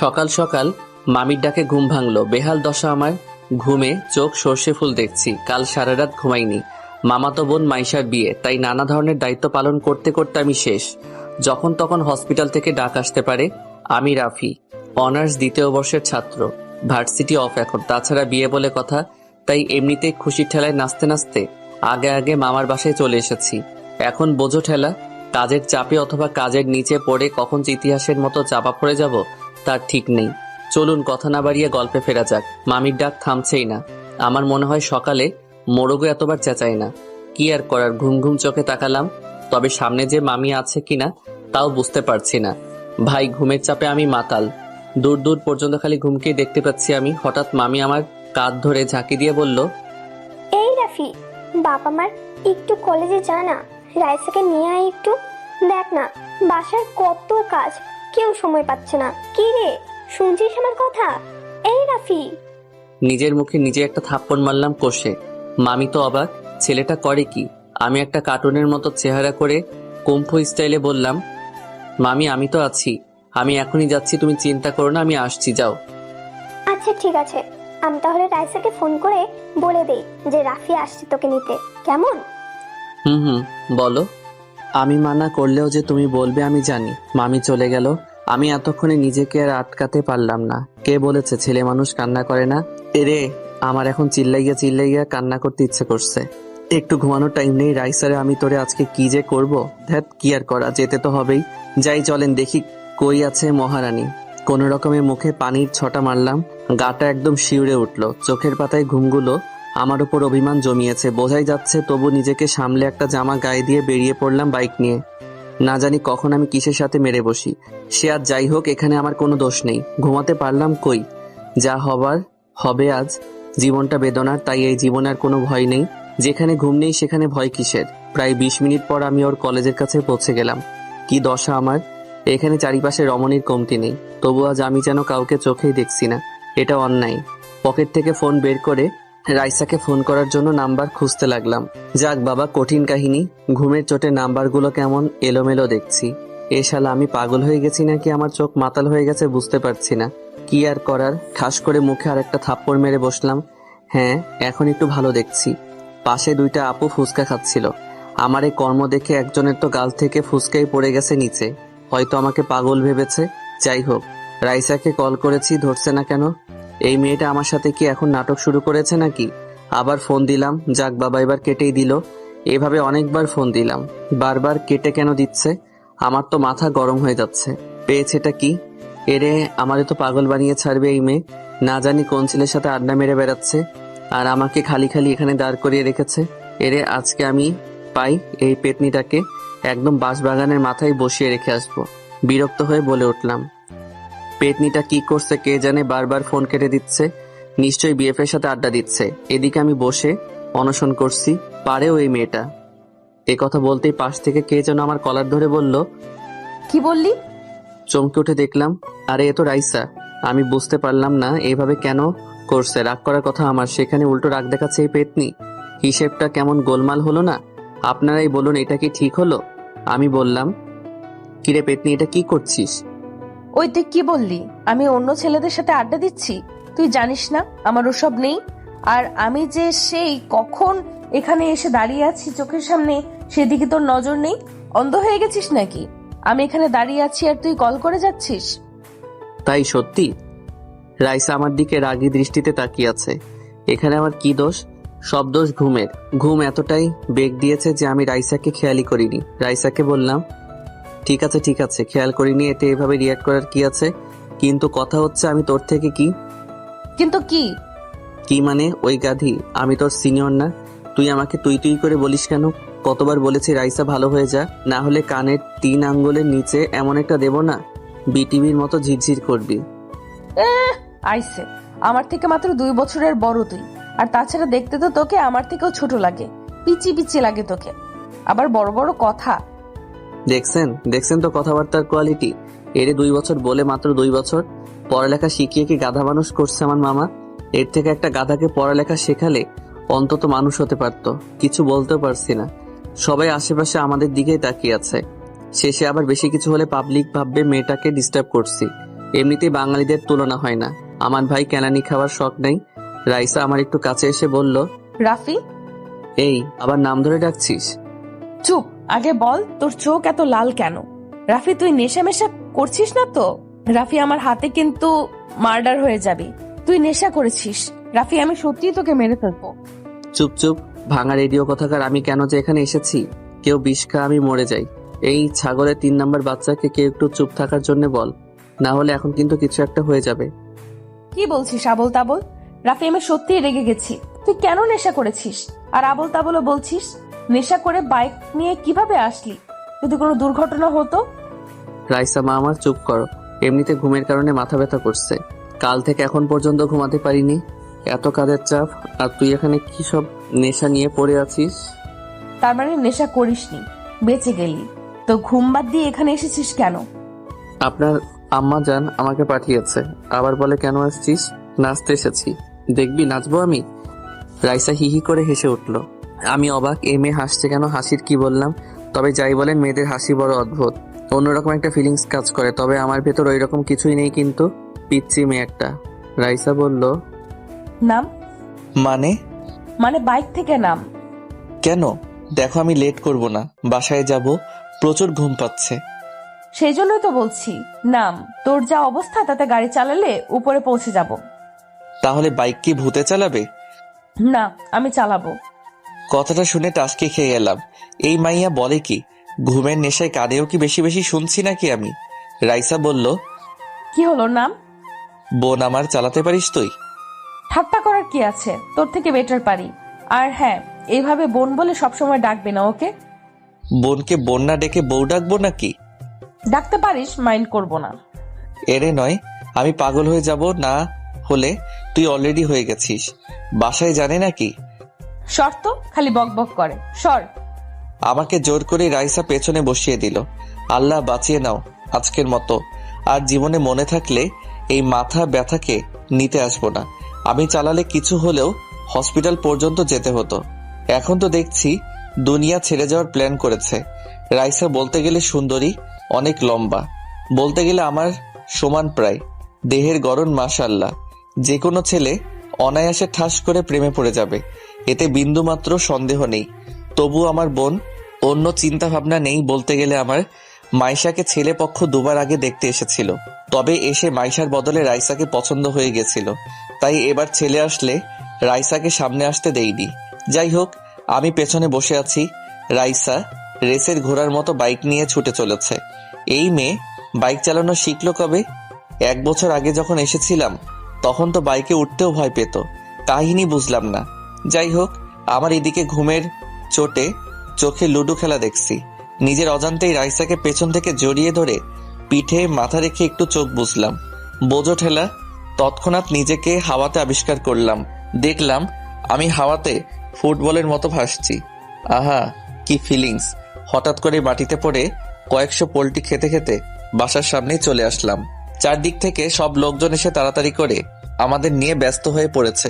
সকাল সকাল মামির ডাকে ঘুম ভাঙলো। বেহাল দশা আমার। ঘুমে চোখ সর্ষে ফুল দেখছি। কাল সারা রাত ঘুমাইনি। মামাতো বোন মাইশার বিয়ে, তাই নানা ধরনের দায়িত্ব পালন করতে করতে আমি শেষ। যখন তখন হসপিটাল থেকে ডাক আসতে পারে। আমি রাফি, অনার্স দ্বিতীয় বর্ষের ছাত্র। ভার্সিটি অফ এখন, তাছাড়া বিয়ে বলে কথা। তাই এমনিতেই খুশির ঠেলায় নাচতে নাচতে আগে আগে মামার বাসায় চলে এসেছি। এখন বোঝো ঠেলা, কাজের চাপে অথবা কাজের নিচে পড়ে কখন যে ইতিহাসের মতো চাপা পড়ে যাব তার ঠিক নেই। চলুন কথা না বাড়িয়ে গল্পে ফেরা যাক। মামির ডাক থামছেই না। আমার মনে হয় সকালে মোরগও এতবার চেঁচায় না। কি আর করার, ঘুম ঘুম চোখে তাকালাম। তবে সামনে যে মামি আছে কিনা তাও বুঝতে পারছি না। ভাই, ঘুমের চাপে আমি মাতাল। দূর দূর পর্যন্ত খালি ঘুমকেই দেখতে পাচ্ছি আমি। হঠাৎ মামি আমার কাঁধ ধরে ঝাঁকি দিয়ে বলল, এই রাফি, বাবা মার একটু কলেজে যা না, রাইসাকে নিয়ে আয় একটু। দেখ না, বাসার কত কাজ, কেউ সময় পাচ্ছে না। কি রে, শুনছিস আমার কথা? এই রাফি। নিজের মুখে নিজে একটা থাপ্পড় মারলাম কষে। মামি তো অবাক, ছেলেটা করে কি? আমি একটা কার্টুনের মতো চেহারা করে কুম্ফু স্টাইলে বললাম, মামি আমি তো আছি, আমি এখনই যাচ্ছি, তুমি চিন্তা করো না, আমি আসছি, যাও। আচ্ছা ঠিক আছে, আমি তাহলে রাইসাকে ফোন করে বলে দেই যে রাফি আসছে তোকে নিতে, কেমন? হুম, বলো। আমি মানা করলেও যে তুমি বলবে আমি জানি। মামি চলে গেল। আমি এতক্ষণে নিজেকে আর আটকাতে পারলাম না। কে বলেছে ছেলে মানুষ কান্না করে না? এরে, আমার এখন চিল্লাইয়া কান্না করতে ইচ্ছে করছে। একটু ঘুমানোর টাইম নেই। রাইসারে আমি তোরে আজকে কি যে করব। ধ্যাত, কি আর করা, যেতে তো হবেই। যাই, চলেন দেখি কই আছে মহারানী। কোন রকমে মুখে পানির ছটা মারলাম। গাটা একদম শিউরে উঠলো। চোখের পাতায় ঘুমগুলো আমার উপর অভিমান জমিয়েছে, বোঝাই যাচ্ছে। তবু নিজেকে সামলে একটা জামা গায়ে দিয়ে বেরিয়ে পড়লাম বাইক নিয়ে। না জানি কখন আমি কিসের সাথে মেরে বসি। সে আজ যাই হোক, এখানে আমার কোনো দোষ নেই। ঘুমাতে পারলাম কই, যা হবার হবে আজ। জীবনটা বেদনার, তাই এই জীবনে আর কোনো ভয় নেই। যেখানে ঘুম নেই সেখানে ভয় কিসের। প্রায় 20 মিনিট পর আমি ওর কলেজের কাছে পৌঁছে গেলাম। কি দশা আমার! এখানে চারিপাশে রমণীর কমতি নেই, তবু আজ আমি যেন কাউকে চোখেই দেখছি না। এটা অন্যায়। পকেট থেকে ফোন বের করে রাইসাকে ফোন করার জন্য নাম্বার খুঁজতে লাগলাম। যাক বাবা, কঠিন কাহিনী। ঘুমের চোটে নাম্বারগুলো কেমন এলোমেলো দেখছি। এ শালা, আমি পাগল হয়ে গেছি নাকি আমার চোখ মাতাল হয়ে গেছে বুঝতে পারছি না। কি আর করার, ঠাস করে মুখে আর একটা থাপ্পড় মেরে বসলাম। হ্যাঁ, এখন একটু ভালো দেখছি। পাশে দুইটা আপু ফুচকা খাচ্ছিল। আমার এই কর্ম দেখে একজনের তো গাল থেকে ফুচকাই পড়ে গেছে নিচে। হয়তো আমাকে পাগল ভেবেছে। যাই হোক, রাইসাকে কল করেছি, ধরছে না কেন? এই মেয়েটা আমার সাথে কি এখন নাটক শুরু করেছে নাকি? আবার ফোন দিলাম, যাক বাবা, এবার কেটেই দিল। এভাবে অনেকবার ফোন দিলাম, বারবার কেটে কেন দিচ্ছে? আমার তো মাথা গরম হয়ে যাচ্ছে। পেয়েছেটা কি? এরে, আমারে তো পাগল বানিয়ে ছাড়বে এই মেয়ে। না জানি কোন ছেলের সাথে আড্ডা মেরে বেড়াচ্ছে, আর আমাকে খালি খালি এখানে দাঁড় করিয়ে রেখেছে। এরে, আজকে আমি পাই এই পেতনিটাকে একদম বাঁশবাগানের মাথায় বসিয়ে রেখে আসবো। বিরক্ত হয়ে বলে উঠলাম, পেতনিটা কি করছে কে জানে, বারবার ফোন কেটে দিচ্ছে। নিশ্চয়ই বিএফের সাথে আড্ডা দিচ্ছে। এদিকে আমি বসে অনশন করছি, পারেও এই মেয়েটা। এ কথা বলতেই পাশ থেকে কে যেন আমার কলার ধরে বলল, কি বললি? চমকে উঠে দেখলাম, আরে এ তো রাইসা। আমি বুঝতে পারলাম না এইভাবে কেন করছে। রাগ করার কথা আমার, সেখানে উল্টো রাগ দেখাচ্ছে এই পেতনি। হিসেবটা কেমন গোলমাল হলো না? আপনারাই বলুন, এটা কি ঠিক হলো? আমি বললাম, কিরে পেতনি, এটা কি করছিস? ওই তুই কি বললি? আমি অন্য ছেলেদের সাথে আড্ডা দিচ্ছি? তুই জানিস না আমার ওসব নেই? আর আমি যে সেই কখন এখানে এসে দাঁড়িয়ে আছি চোখের সামনে, সেদিকে তোর নজর নেই? অন্ধ হয়ে গেছিস নাকি? আমি এখানে দাঁড়িয়ে আছি আর তুই কল করে যাচ্ছিস? তাই সত্যি? রাইসা আমার দিকে রাগী দৃষ্টিতে তাকিয়ে আছে। এখানে আমার কি দোষ? সব দোষ ঘুমের। ঘুম এতটাই বেগ দিয়েছে যে আমি রাইসাকে খেয়ালই করিনি। রাইসাকে বললাম, ঠিক আছে, খেয়াল করিনি, এতে এভাবে রিয়াক্ট করার কি আছে? কিন্তু কথা হচ্ছে, আমি তোর থেকে কিন্তু কি? কি মানে? ওই গাধি, আমি তোর সিনিয়র না? তুই আমাকে তুই তুই করে বলিস কেন? কতবার বলেছি রাইসা ভালো হয়ে যা, না হলে কানের 3 আঙ্গুলের নিচে এমন একটা দেব না, বিটিভির মতো ঝিরঝির করবি। আইসে, আমার থেকে মাত্র 2 বছরের বড় তুই। আর তাছাড়া দেখতে তো তোকে আমার থেকেও ছোট লাগে, পিচি পিচি লাগে তোকে, আবার বড় বড় কথা। দেখছেন তো কথাবার্তার কোয়ালিটি। এরে 2 বছর বলে মাত্র 2 বছর। পড়ালেখা শিখিয়ে কি গাধা মানুষ করছে আমার মামা? এর থেকে একটা গাধাকে পড়ালেখা শেখালে অন্তত মানুষ হতে পারতো। কিছু বলতেও পারছি না। সবাই আশেপাশে আমাদের দিকেই তাকিয়ে আছে। শেষে আবার বেশি কিছু হলে পাবলিক ভাববে মেয়েটাকে ডিস্টার্ব করছি। এমনিতেই বাঙালিদের তুলনা হয় না। আমার ভাই কেলানি খাওয়ার শখ নেই। রাইসা আমার একটু কাছে এসে বলল, রাফি, এই আবার নাম ধরে ডাকছিস? চুপ। আগে বল, তোর চোখ এত লাল কেন? রাফি, তুই নেশা করছিস না তো? রাফি, আমার হাতে কিন্তু মার্ডার হয়ে যাবে। তুই নেশা করেছিস রাফি, আমি সত্যিই তোকে মেরে ফেলবো। চুপ চুপ, ভাঙা রেডিও কথাকার। আমি কেন যে এখানে এসেছি? কেউ বিষ খায় আমি মরে যাই। এই ছাগলের 3 নম্বর বাচ্চাকে কেউ একটু চুপ থাকার জন্য বল, না হলে এখন কিন্তু কিছু একটা হয়ে যাবে। কি বলছিস আবল তাবল? রাফি, আমি সত্যিই রেগে গেছি। তুই কেন নেশা করেছিস? আর আবল তাবলও বলছিস? নেশা করে বাইক নিয়ে কিভাবে আসলি? যদি কোনো দুর্ঘটনা হতো? রাইসা মা আমার, চুপ করো। এমনিতে ঘুমের কারণে মাথা ব্যথা করছে। কাল থেকে এখন পর্যন্ত ঘুমাতে পারিনি, এত কাজের চাপ। আর তুই এখানে কি সব নেশা নিয়ে পড়ে আছিস? তার মানে নেশা করিসনি, বেঁচে গেলি। তো ঘুম বাদ দিয়ে এখানে এসেছিস কেন? আপনার আম্মা জান আমাকে পাঠিয়েছে। আবার বলে কেন আসছিস? নাচতে এসেছি। দেখবি নাচবো আমি? রাইসা হিহি করে হেসে উঠল। আমি অবাক, এ মেয়ে হাসছে কেন? হাসির কি বললাম? তবে যাই বলেন, মেয়েদের হাসি বড় অদ্ভুত, অন্যরকম একটা ফিলিংস কাজ করে। তবে আমার ভেতর ওই রকম কিছুই নেই, কিন্তু পিচ্ছি মেয়ে একটা। রাইসা বলল, নাম? মানে বাইক থেকে নাম। কেন? দেখো আমি লেট করব না, বাসায় যাব, প্রচুর ঘুম পাচ্ছে। সেই জন্যই তো বলছি নাম। তোর যা অবস্থা তাতে গাড়ি চালালে উপরে পৌঁছে যাব। তাহলে বাইক কি ভূতে চালাবে? না, আমি চালাবো। কথাটা শুনে টাসকে খেয়ে গেলাম। এই মাইয়া বলে কি? ঘুমের নেশায় কানেও কি বেশি বেশি শুনছি নাকি আমি? রাইসা বলল, কি হলো নাম? বোন আমার, চালাতে পারিস তুই? ঠাট্টা করার কি আছে? তোর থেকে বেটার পারি। আর হ্যাঁ, এইভাবে বোন বলে সবসময় ডাকবে না, ওকে? বোনকে বোন না ডেকে বউ ডাকবো নাকি? ডাকতে পারিস, মাইন্ড করব না। এরে নয়, আমি পাগল হয়ে যাব না হলে। তুই অলরেডি হয়ে গেছিস। বাসায় জানে নাকি? শর্ত খালি বক বক করে, সর। আমাকে জোর করে রাইসা পেছনে বসিয়ে দিল। আল্লাহ বাঁচিয়ে নাও আজকের মতো। আর জীবনে মনে থাকলে এই মাথা ব্যথাকে নিতে আসবো না। আমি চালালে কিছু হলেও হসপিটাল পর্যন্ত যেতে হতো। এখন তো দেখছি দুনিয়া ছেড়ে যাওয়ার প্ল্যান করেছে। রাইসা বলতে গেলে সুন্দরী, অনেক লম্বা, বলতে গেলে আমার সমান প্রায়। দেহের গড়ন মাশাআল্লাহ। যে কোনো ছেলে অনায়াসে ঠাস করে প্রেমে পড়ে যাবে, এতে বিন্দুমাত্র সন্দেহ নেই। তবু আমার বোন, অন্য চিন্তা ভাবনা নেই। বলতে গেলে আমার মাইশাকে ছেলে পক্ষ 2বার আগে দেখতে এসেছিল, তবে এসে মাইশার বদলে রাইসাকে পছন্দ হয়ে গেছিল। তাই এবার ছেলে আসলে রাইসাকে সামনে আসতে দেইনি। যাই হোক, আমি পেছনে বসে আছি। রাইসা রেসের ঘোড়ার মতো বাইক নিয়ে ছুটে চলেছে। এই মেয়ে বাইক চালানো শিখলো কবে? 1 বছর আগে যখন এসেছিলাম তখন তো বাইকে উঠতেও ভয় পেত। কাহিনী বুঝলাম না। যাই হোক, আমার এদিকে ঘুমের চোটে চোখে লুডো খেলা দেখছি। নিজের অজান্তেই রাইসাকে পেছন থেকে জড়িয়ে ধরে পিঠে মাথা রেখে একটু চোখ বুঝলাম। বোঝো ঠেলা। তৎক্ষণাৎ নিজেকে হাওয়াতে আবিষ্কার করলাম। দেখলাম আমি হাওয়াতে ফুটবলের মতো ভাসছি। আহা, কি ফিলিংস! হঠাৎ করে মাটিতে পড়ে কয়েকশো পোল্টি খেতে খেতে বাসার সামনেই চলে আসলাম। চারদিক থেকে সব লোকজন এসে তাড়াতাড়ি করে আমাদের নিয়ে ব্যস্ত হয়ে পড়েছে।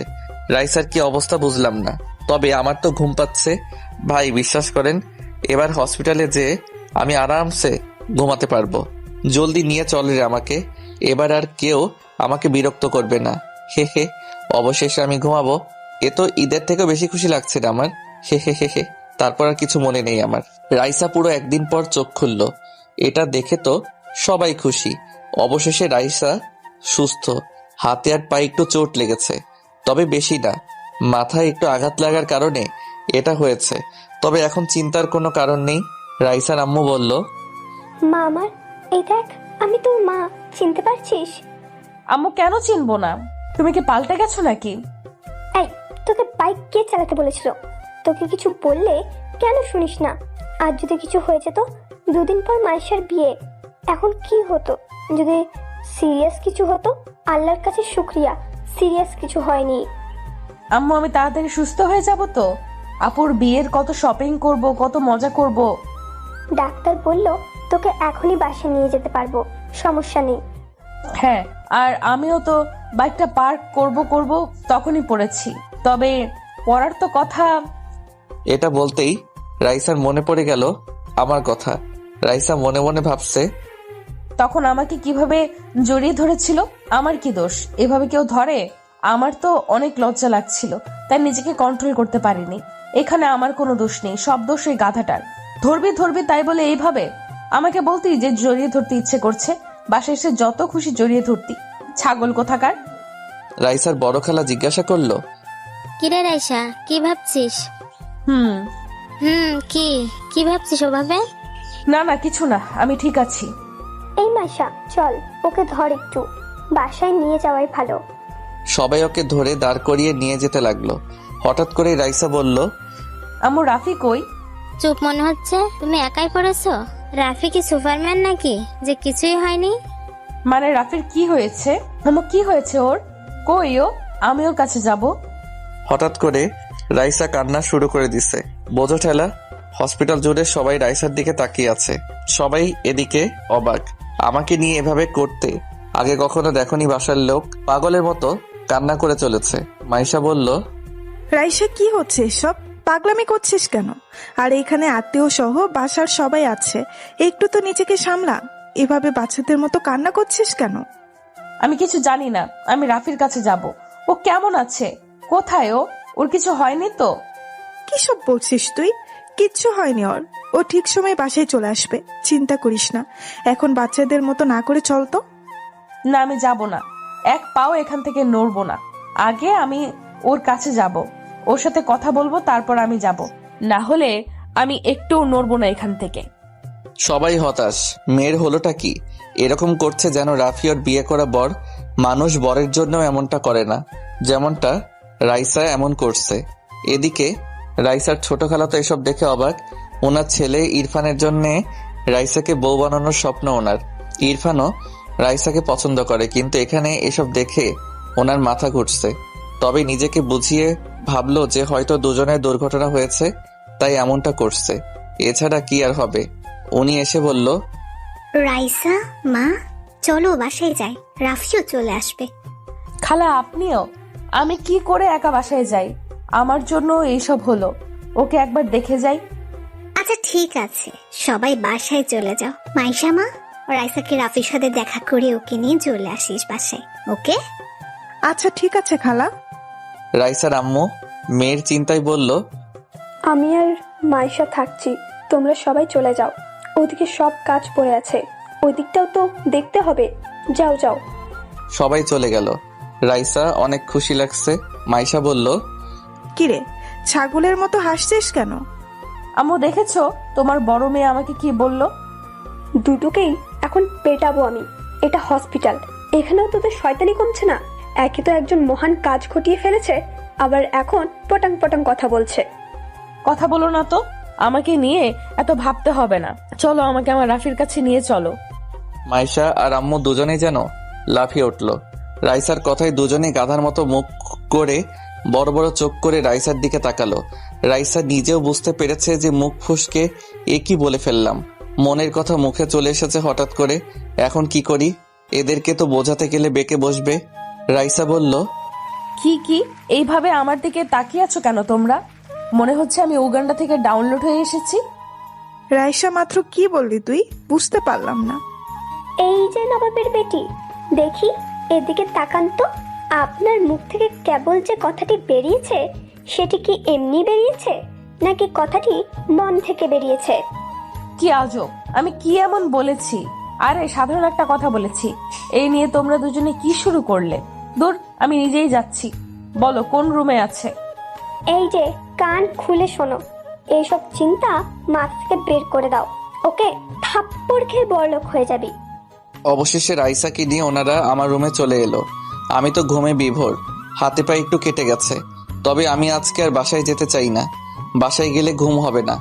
রাইসার কি অবস্থা বুঝলাম না, তবে আমার তো ঘুম পাচ্ছে। ভাই বিশ্বাস করেন, এবার হসপিটালে যে আমি আরামসে ঘুমাতে পারবো। জলদি নিয়ে চলে রে আমাকে, এবার আর কেউ আমাকে বিরক্ত করবে না। হে হে, অবশেষে আমি ঘুমাবো। এ তো ঈদের থেকেও বেশি খুশি লাগছে না আমার। হে হে হে হে। তারপর আর কিছু মনে নেই আমার। রাইসা পুরো 1 দিন পর চোখ খুললো, এটা দেখে তো সবাই খুশি। অবশেষে রাইসা সুস্থ। হাতে আর পায়ে একটু চোট লেগেছে, তবে বেশি না। মাথায় একটু আঘাত লাগার কারণে এটা হয়েছে, তবে এখন চিন্তার কোনো কারণ নেই। রাইসার আম্মু বলল, মা আমার, এই দেখ, আমি তোর মা, চিনতে পারছিস? আম্মু, কেন চিনবো না? তুমি কি পাল্টে গেছো নাকি? এই, তোকে বাইক কে চালাতে বলেছিল? তোকে কিছু বললে কেন শুনিস না? আর যদি কিছু হয়ে যেত? 2 দিন পর মাইশার বিয়ে। এখন কি হতো যদি সিরিয়াস কিছু হতো? আল্লাহর কাছে শুক্রিয়া, সিরিয়াস কিছু হয়নি। আম্মু, আমি তাড়াতাড়ি সুস্থ হয়ে যাব তো? আপুর বিয়ের কত শপিং করব, কত মজা করব। ডাক্তার বলল তোকে এখনই বাসায় নিয়ে যেতে পারবো, সমস্যা নেই। হ্যাঁ, আর আমিও তো বাইকটা পার্ক করব তখনই পড়েছি। তবে পড়ার তো কথা। এটা বলতেই রাইসার মনে পড়ে গেল আমার কথা। রাইসা মনে মনে ভাবছে, তখন আমাকে কিভাবে জড়িয়ে ধরেছিল? আমার কি দোষ? এভাবে কেউ ধরে? আমার তো অনেক লজ্জা লাগছিল, তাই নিজেকে কন্ট্রোল করতে পারিনি। এখানে আমার কোনো দোষ নেই, সব দোষ এই গাধাটার। ধরবি ধরবি তাই বলে এইভাবে আমাকে বলতি যে জড়িয়ে ধরতে ইচ্ছে করছে, বাসায় এসে যত খুশি জড়িয়ে ধরতি, ছাগল কোথাকার। রাইসার বড় খালা জিজ্ঞাসা করলো, কিরে রাইসা, কি ভাবছিস? হুম, কি কি ভাবছিস ওভাবে? না না কিছু না, আমি ঠিক আছি। এই মাইশা, চল ওকে ধর একটু, বাসায় নিয়ে যাওয়াই ভালো। সবাই ওকে ধরে দাঁড় করিয়ে নিয়ে যেতে লাগলো। হঠাৎ করে রাইসা বলল, আম্মু রাফি কই? চুপ মনে হচ্ছে, তুমি একাই পড়েছো? রাফি কি সুপারম্যান নাকি যে কিছুই হয়নি? মানে রাফির কি হয়েছে? আম্মু কি হয়েছে ওর? কই ও? আমি ওর কাছে যাব। হঠাৎ করে রাইসা কান্না শুরু করে দিছে। বোঝো ঠেলা, হসপিটাল জুড়ে সবাই রাইসার দিকে তাকিয়ে আছে। সবাই এদিকে অবাক, আমাকে নিয়ে এভাবে করতে আগে কখনো দেখনি বাসার লোক। পাগলের মতো কান্না করে চলেছে। মাইশা বলল, রাইসা কি হচ্ছে এসব? পাগলামি করছিস কেন? আর এখানে আত্মীয় সহ বাসার সবাই আছে, একটু তো নিজেকে সামলা। এভাবে বাচ্চাদের মতো কান্না করছিস কেন? আমি কিছু জানি না, আমি রাফির কাছে যাব। ও কেমন আছে? কোথায় ও? ওর কিছু হয়নি তো? কি সব বলছিস তুই? কিচ্ছু হয়নি ওর। ও ঠিক সময় বাসায় চলে আসবে, চিন্তা করিস না। এখন বাচ্চাদের মতো না করে চল তো। না আমি যাব না, এক পাও এখান থেকে নড়বো না। আগে আমি ওর কাছে যাব, ওর সাথে কথা বলবো, তারপর আমি যাব। না হলে আমি একটুও নড়বো না এখান থেকে। সবাই হতাশ। মেয়ের হলোটা কি? এরকম করছে যেন রাফি ওর বিয়ে করা বর। মানুষ বরের জন্য এমনটা করে না, যেমনটা রাইসা এমন করছে। এদিকে রাইসার ছোট খালা তো এসব দেখে অবাক। ওনার ছেলে ইরফানের জন্য রাইসাকে বউ বানানোর স্বপ্ন ওনার। ইরফানও রাইসাকে পছন্দ করে, কিন্তু এখানে এসব দেখে ওনার মাথা ঘুরছে। তবে নিজেকে বুঝিয়ে ভাবলো যে হয়তো দুজনের দুর্ঘটনা হয়েছে, তাই এমনটা করছে। এছাড়া কি আর হবে। উনি এসে বলল, রাইসা মা, চলো বাসায় যাই, রাফিও চলে আসবে। খালা আপনিও? আমি কি করে একা বাসায় যাই? আমার জন্য এইসব হলো, ওকে একবার দেখে যাই। আচ্ছা ঠিক আছে, সবাই বাসায় চলে যাও। মাইশা মা, রাইসাকে রাফির সাথে দেখা করে ওকে নিয়ে চলে আসিস বাসায়, ওকে? আচ্ছা ঠিক আছে খালা। রাইসার আম্মু মেয়ের চিন্তায় বলল, আমি আর মাইশা থাকছি, তোমরা সবাই চলে যাও। ওদিকে সব কাজ পড়ে আছে, ওই দিকটাও তো দেখতে হবে। যাও যাও। সবাই চলে গেল। রাইসা অনেক খুশি লাগছে। মাইশা বলল, কিরে, ছাগলের মতো হাসছিস কেন? আম্মু দেখেছো তোমার বড় মেয়ে আমাকে কি বললো? দুটোকেই এখন পেটাবো আমি। এটা হসপিটাল, এখানেও তোদের শয়তানি কমছে না। একে তো একজন মহান কাজ ঘটিয়ে ফেলেছে, আবার এখন পটাং পটাং কথা বলছে। কথা বলো না তো, আমাকে নিয়ে এত ভাবতে হবে না। চলো আমাকে আমার রাফির কাছে নিয়ে চলো। মাইশা আর আম্মু দুজনেই যেন লাফিয়ে উঠল। রাইসার কথায় দুজনেই গাধার মতো মুখ করে বড় বড় চোখ করে রাইসার দিকে তাকালো। রাইসা নিজেও বুঝতে পেরেছে যে মুখ ফুসকে এ কি বলে ফেললাম। মনের কথা মুখে চলে এসেছে হঠাৎ করে। এখন কি করি? এদেরকে তো বোঝাতে গেলে বেঁকে বসবে। রাইসা বলল, কি এইভাবে আমার দিকে তাকিয়ে আছো কেন তোমরা? মনে হচ্ছে আমি উগান্ডা থেকে ডাউনলোড হয়ে এসেছি। রাইসা মাত্র কি বললি তুই? বুঝতে পারলাম না। এই যে নবাবের বেটি, দেখি এদিকে তাকান তো। আপনার মুখ থেকে কেবল যে কথাটি বেরিয়েছে, সেটি কি এমনি বেরিয়েছে, নাকি কথাটি মন থেকে বেরিয়েছে? কি আজব, আমি কি এমন বলেছি? আরে সাধারণ একটা কথা বলেছি। এই নিয়ে তোমরা দুজনে কি শুরু করলে? দূর, আমি নিজেই যাচ্ছি। বলো কোন রুমে আছে? এই যে কান খুলে শোনো, এইসব চিন্তা মাথা থেকে বের করে দাও। ওকে থাপ্পড় খেয়ে বড়লোক হয়ে যাবি। অবশেষে রাইসাকে নিয়ে ওনারা আমার রুমে চলে এলো। আমি তো ঘুমে বিভোর, হাতে পায়ে একটু কেটে গেছে। তবে আমি আজকে আর বাসায় যেতে চাই না। বাসায় গেলে ঘুম হবে না,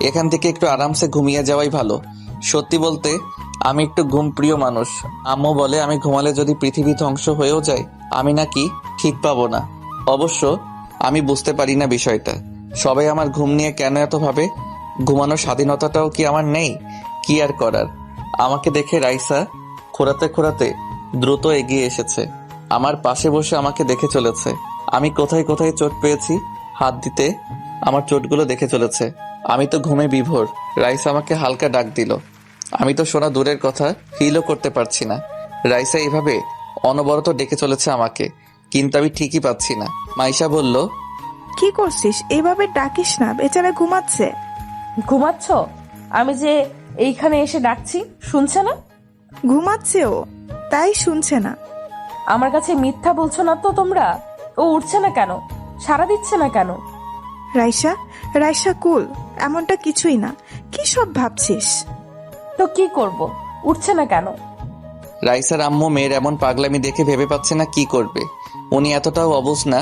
এখান থেকে একটু আরামসে ঘুমিয়ে যাওয়াই ভালো। সত্যি বলতে আমি একটু ঘুম প্রিয় মানুষ। আম্মু বলে আমি ঘুমালে যদি পৃথিবী ধ্বংস হয়েও যায়, আমি নাকি ঠিক পাবো না। অবশ্য আমি বুঝতে পারি না বিষয়টা। সবাই আমার ঘুম নিয়ে কেন এত ভাবে? ঘুমানোর স্বাধীনতাটাও কি আমার নেই? কি আর করার। আমাকে দেখে রাইসা খোঁড়াতে খোঁড়াতে দ্রুত এগিয়ে এসেছে। আমার পাশে বসে আমাকে দেখে চলেছে। আমি কোথায় কোথায় চোট পেয়েছি হাত দিতে আমার চোটগুলো দেখে চলেছে। আমি তো ঘুমে বিভোর। রাইসা আমাকে হালকা ডাক দিল, আমি তো শোনা দূরের কথা ফিলও করতে পারছি না। রাইসা এভাবে অনবরত ডেকে চলেছে আমাকে, কিন্তু আমি ঠিকই পাচ্ছি না। মাইশা বলল, কি করছিস? এভাবে ডাকিস না, বেচারা ঘুমাচ্ছে। ঘুমাচ্ছ? আমি যে এইখানে এসে ডাকছি শুনছে না? ঘুমাচ্ছে ও, তাই শুনছে না। আমার কাছে মিথ্যা বলছো না তো তোমরা? ও উঠছে না কেন? সাড়া দিচ্ছে না কেন? রাইসা, রাইসা কুল, এমনটা কিছুই না। কি সব ভাবছিস? তো কি করব? উঠছে না কেন? রাইসার আম্মু মেয়ের এমন পাগলামি দেখে ভেবে পাচ্ছে না কি করবে। উনি এতটাও অবুঝ না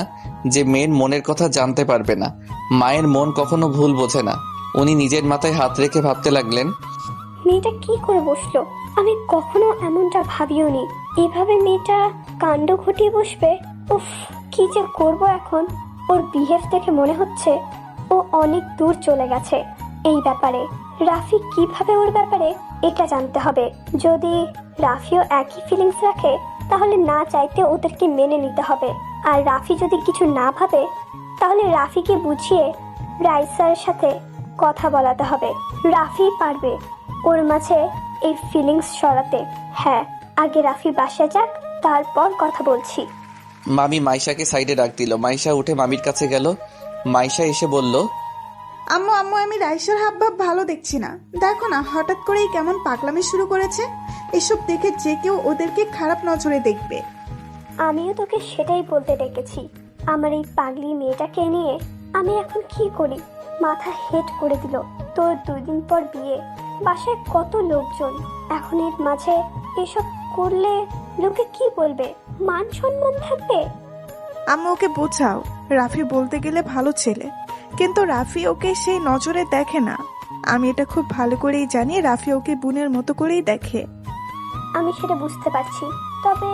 যে মেয়ের মনের কথা জানতে পারবে না। মায়ের মন কখনো ভুল বোঝে না। উনি নিজের মাথায় হাত রেখে ভাবতে লাগলেন, মেয়েটা কি করে বসলো? আমি কখনো এমনটা ভাবিও নি। এভাবে মেয়েটা কাণ্ড ঘটিয়ে বসবে। উফ, কি যে করব এখন। ওর বিহেভ দেখে মনে হচ্ছে ও অনেক দূর চলে গেছে এই ব্যাপারে। রাফি কিভাবে ওর ব্যাপারে এটা জানতে হবে। যদি রাফিও একই ফিলিংস রাখে তাহলে না চাইতে ওদেরকে মেনে নিতে হবে। আর রাফি যদি কিছু না ভাবে তাহলে রাফিকে বুঝিয়ে রাইসার সাথে কথা বলাতে হবে। রাফি পারবে ওর মাঝে এই ফিলিংস সরাতে। হ্যাঁ, আগে রাফি বাসা যাক, তারপর কথা বলছি। মামি মাইশাকে সাইডে ডাক দিল। মাইশা উঠে মামির কাছে গেল। মাইশা এসে বলল, আম্মু আম্মু, আমি রাইসার হাবভাব ভালো দেখছি না। দেখো না, হঠাৎ করেই কেমন পাগলামি শুরু করেছে। এসব দেখে যে কেউ ওদেরকে খারাপ নজরে দেখবে। আমিও তোকে সেটাই বলতে ডেকেছি। আমার এই পাগলি মেয়েটাকে নিয়ে আমি এখন কি করি? মাথা হেট করে দিল। তোর 2 দিন পর বিয়ে, বাসায় কত লোকজন। এখন এর মাঝে এসব করলে লোকে কি বলবে? মান সম্মান থাকবে? আম্মু ওকে বোঝাও। রাফি বলতে গেলে ভালো ছেলে, কিন্তু রাফি ওকে সেই নজরে দেখে না। আমি এটা খুব ভালো করেই জানি, রাফি ওকে বোনের মতো করেই দেখে। আমি সেটা বুঝতে পারছি, তবে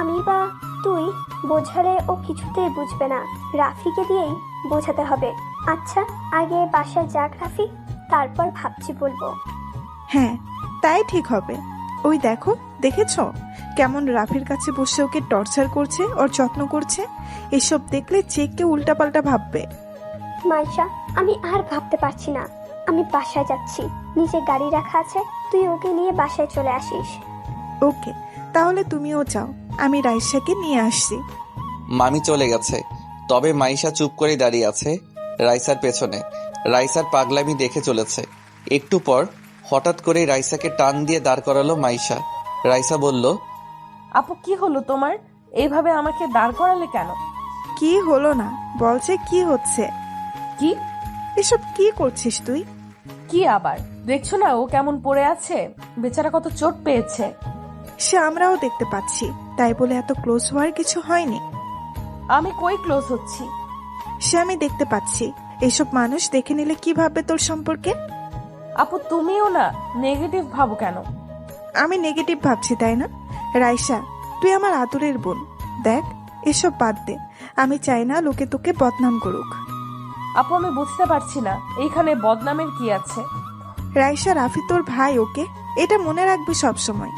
আমি বা তুই বোঝালে ও কিছুতেই বুঝবে না। রাফিকে দিয়েই বোঝাতে হবে। আচ্ছা, আগে বাসায় যাক রাফি, তারপর ভাবছি বলবো। হ্যাঁ, তাই ঠিক হবে। ওই দেখো, দেখেছো কেমন রাফির কাছে বসে ওকে টর্চার করছে, ওর যত্ন করছে। এসব দেখলে যে কেউ উল্টাপাল্টা ভাববে। মাইশা, আমি আর ভাবতে পারছি না। আমি বাসায় যাচ্ছি, নিচে গাড়ি রাখা আছে, তুই ওকে নিয়ে বাসায় চলে আসিস। ওকে, তাহলে তুমিও যাও, আমি রাইসাকে নিয়ে আসছি। মামি চলে গেছে। তবে মাইশা চুপ করে দাঁড়িয়ে আছে রাইসার পেছনে। রাইসার পাগলামি দেখে চলেছে। একটু পর হঠাৎ করে রাইসাকে টান দিয়ে দাঁড় করালো মাইশা। রাইসা বলল, আপু কি হলো তোমার? এইভাবে আমাকে দাঁড় করালে কেন? কি হলো না বলছে? কি হচ্ছে? কি এসব কি করছিস তুই? কি আবার? দেখছো না ও কেমন পড়ে আছে? বেচারা কত চোট পেয়েছে। সে আমরাও দেখতে পাচ্ছি, তাই বলে এত ক্লোজ হওয়ার কিছু হয়নি। আমি কই ক্লোজ হচ্ছি? সে আমি দেখতে পাচ্ছি। এসব মানুষ দেখে নিলে কি ভাববে তোর সম্পর্কে? আপু তুমিও না নেগেটিভ ভাবো কেন? আমি নেগেটিভ ভাবছি তাই না? রাইসা, তুই আমার আদরের বোন। দেখ, এসব বাদ দে। আমি চাই না লোকে তোকে বদনাম করুক। আপু আমি বুঝতে পারছি না এইখানে বদনামের কি আছে। রাইসা, রাফি তোর ভাই, ওকে? এটা মনে রাখবি সব সময়।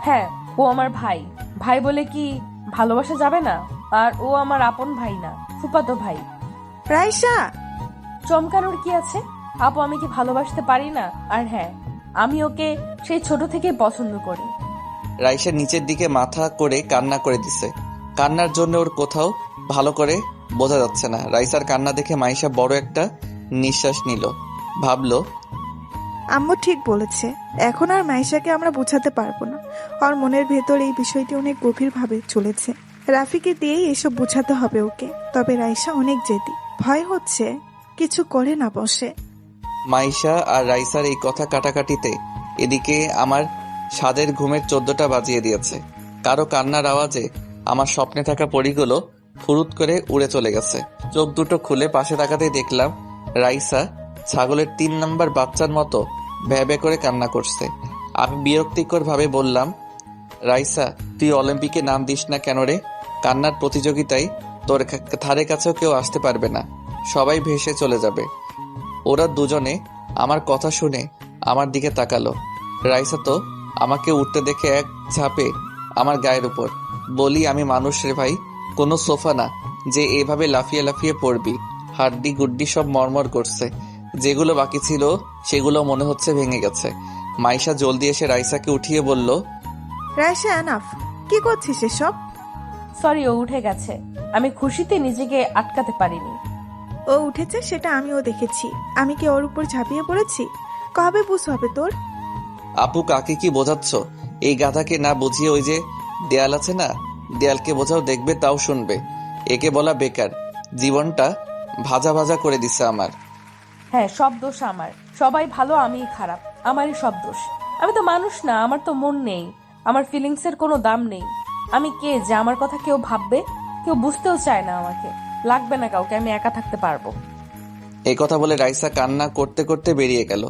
হ্যাঁ, ও আমার ভাই। ভাই বলে কি ভালোবাসা যাবে না? আর ও আমার আপন ভাই না, ফুফাতো ভাই। রাইসা, চমকানোর কি আছে? আপু আমি কি ভালোবাসতে পারি না? আর হ্যাঁ, আমি ওকে সেই ছোট থেকে পছন্দ করি। রাইসা নিচের দিকে মাথা করে কান্না করে দিছে। কান্নার জন্য ওর কোথাও ভালো করে বোঝা যাচ্ছে না। রাইসার কান্না দেখে মাইশা বড় একটা নিঃশ্বাস নিল। ভাবলো, আম্মু ঠিক বলেছে। এখন আর মাইশাকে আমরা বোঝাতে পারবো না। ওর মনের ভেতর এই বিষয়টি অনেক গভীরভাবে চলেছে। রাফিকে দিয়েই এসব বোঝাতে হবে ওকে। তবে রাইসা অনেক জেদি, ভয় হচ্ছে কিছু করে না বসে। মাইশা আর রাইসার এই কথা কাটাকাটিতে এদিকে আমার স্বাদের ঘুমের 14টা বাজিয়ে দিয়েছে। কারো কান্নার আওয়াজে আমার স্বপ্নে থাকা পরীগুলো ফুরুত করে উড়ে চলে গেছে। চোখ দুটো খুলে পাশে তাকাতেই দেখলাম রাইসা ছাগলের 3 নাম্বার বাচ্চার মতো ভ্যা ভ্যা করে কান্না করছে। আমি বিরক্তিকর ভাবে বললাম, রাইসা, তুই অলিম্পিকে নাম দিস না কেন রে? কান্নার প্রতিযোগিতায় তোর ধারে কাছেও কেউ আসতে পারবে না, সবাই ভেসে চলে যাবে। ওরা দুজনে আমার কথা শুনে আমার দিকে তাকালো। রাইসা তো আমাকে উঠতে দেখে এক ঝাঁপে আমার গায়ের উপর। বলি, আমি মানুষ রে ভাই, কোনো সোফা না যে এভাবে লাফিয়ে লাফিয়ে পড়বি। হাড্ডি গুড্ডি সব মরমর করছে। যেগুলো বাকি ছিল সেগুলো মনে হচ্ছে ভেঙে গেছে। মাইশা জলদি এসে রাইসাকে উঠিয়ে বলল, রাইসা এনাফ, কি করছিস এসব? সরি, ও উঠে গেছে। আমি খুশিতে নিজেকে আটকাতে পারিনি। ও উঠেছে সেটা আমিও দেখেছি। আমি কি ওর উপর ঝাঁপিয়ে পড়েছি? কবে বুঝ হবে তোর? আপু কাকে কি বোঝাচ্ছ? এই গাধাকে না বুঝিয়ে ওই যে দেয়াল আছে না, দেয়ালকে বোঝাও, দেখবে তাও শুনবে। একে বলা বেকার, জীবনটা ভাজা ভাজা করে দিছে আমার। হ্যাঁ, সব দোষ আমার। সবাই ভালো, আমিই খারাপ। আমারই সব দোষ। আমি তো মানুষ না, আমার তো মন নেই, আমার ফিলিংসের কোনো দাম নেই। আমি কে যে আমার কথা কেউ ভাববে? কেউ বুঝতেও চায় না আমাকে। লাগবে না কাউকে, আমি একা থাকতে পারবো। এই কথা বলে রাইসা কান্না করতে করতে বেরিয়ে গেল।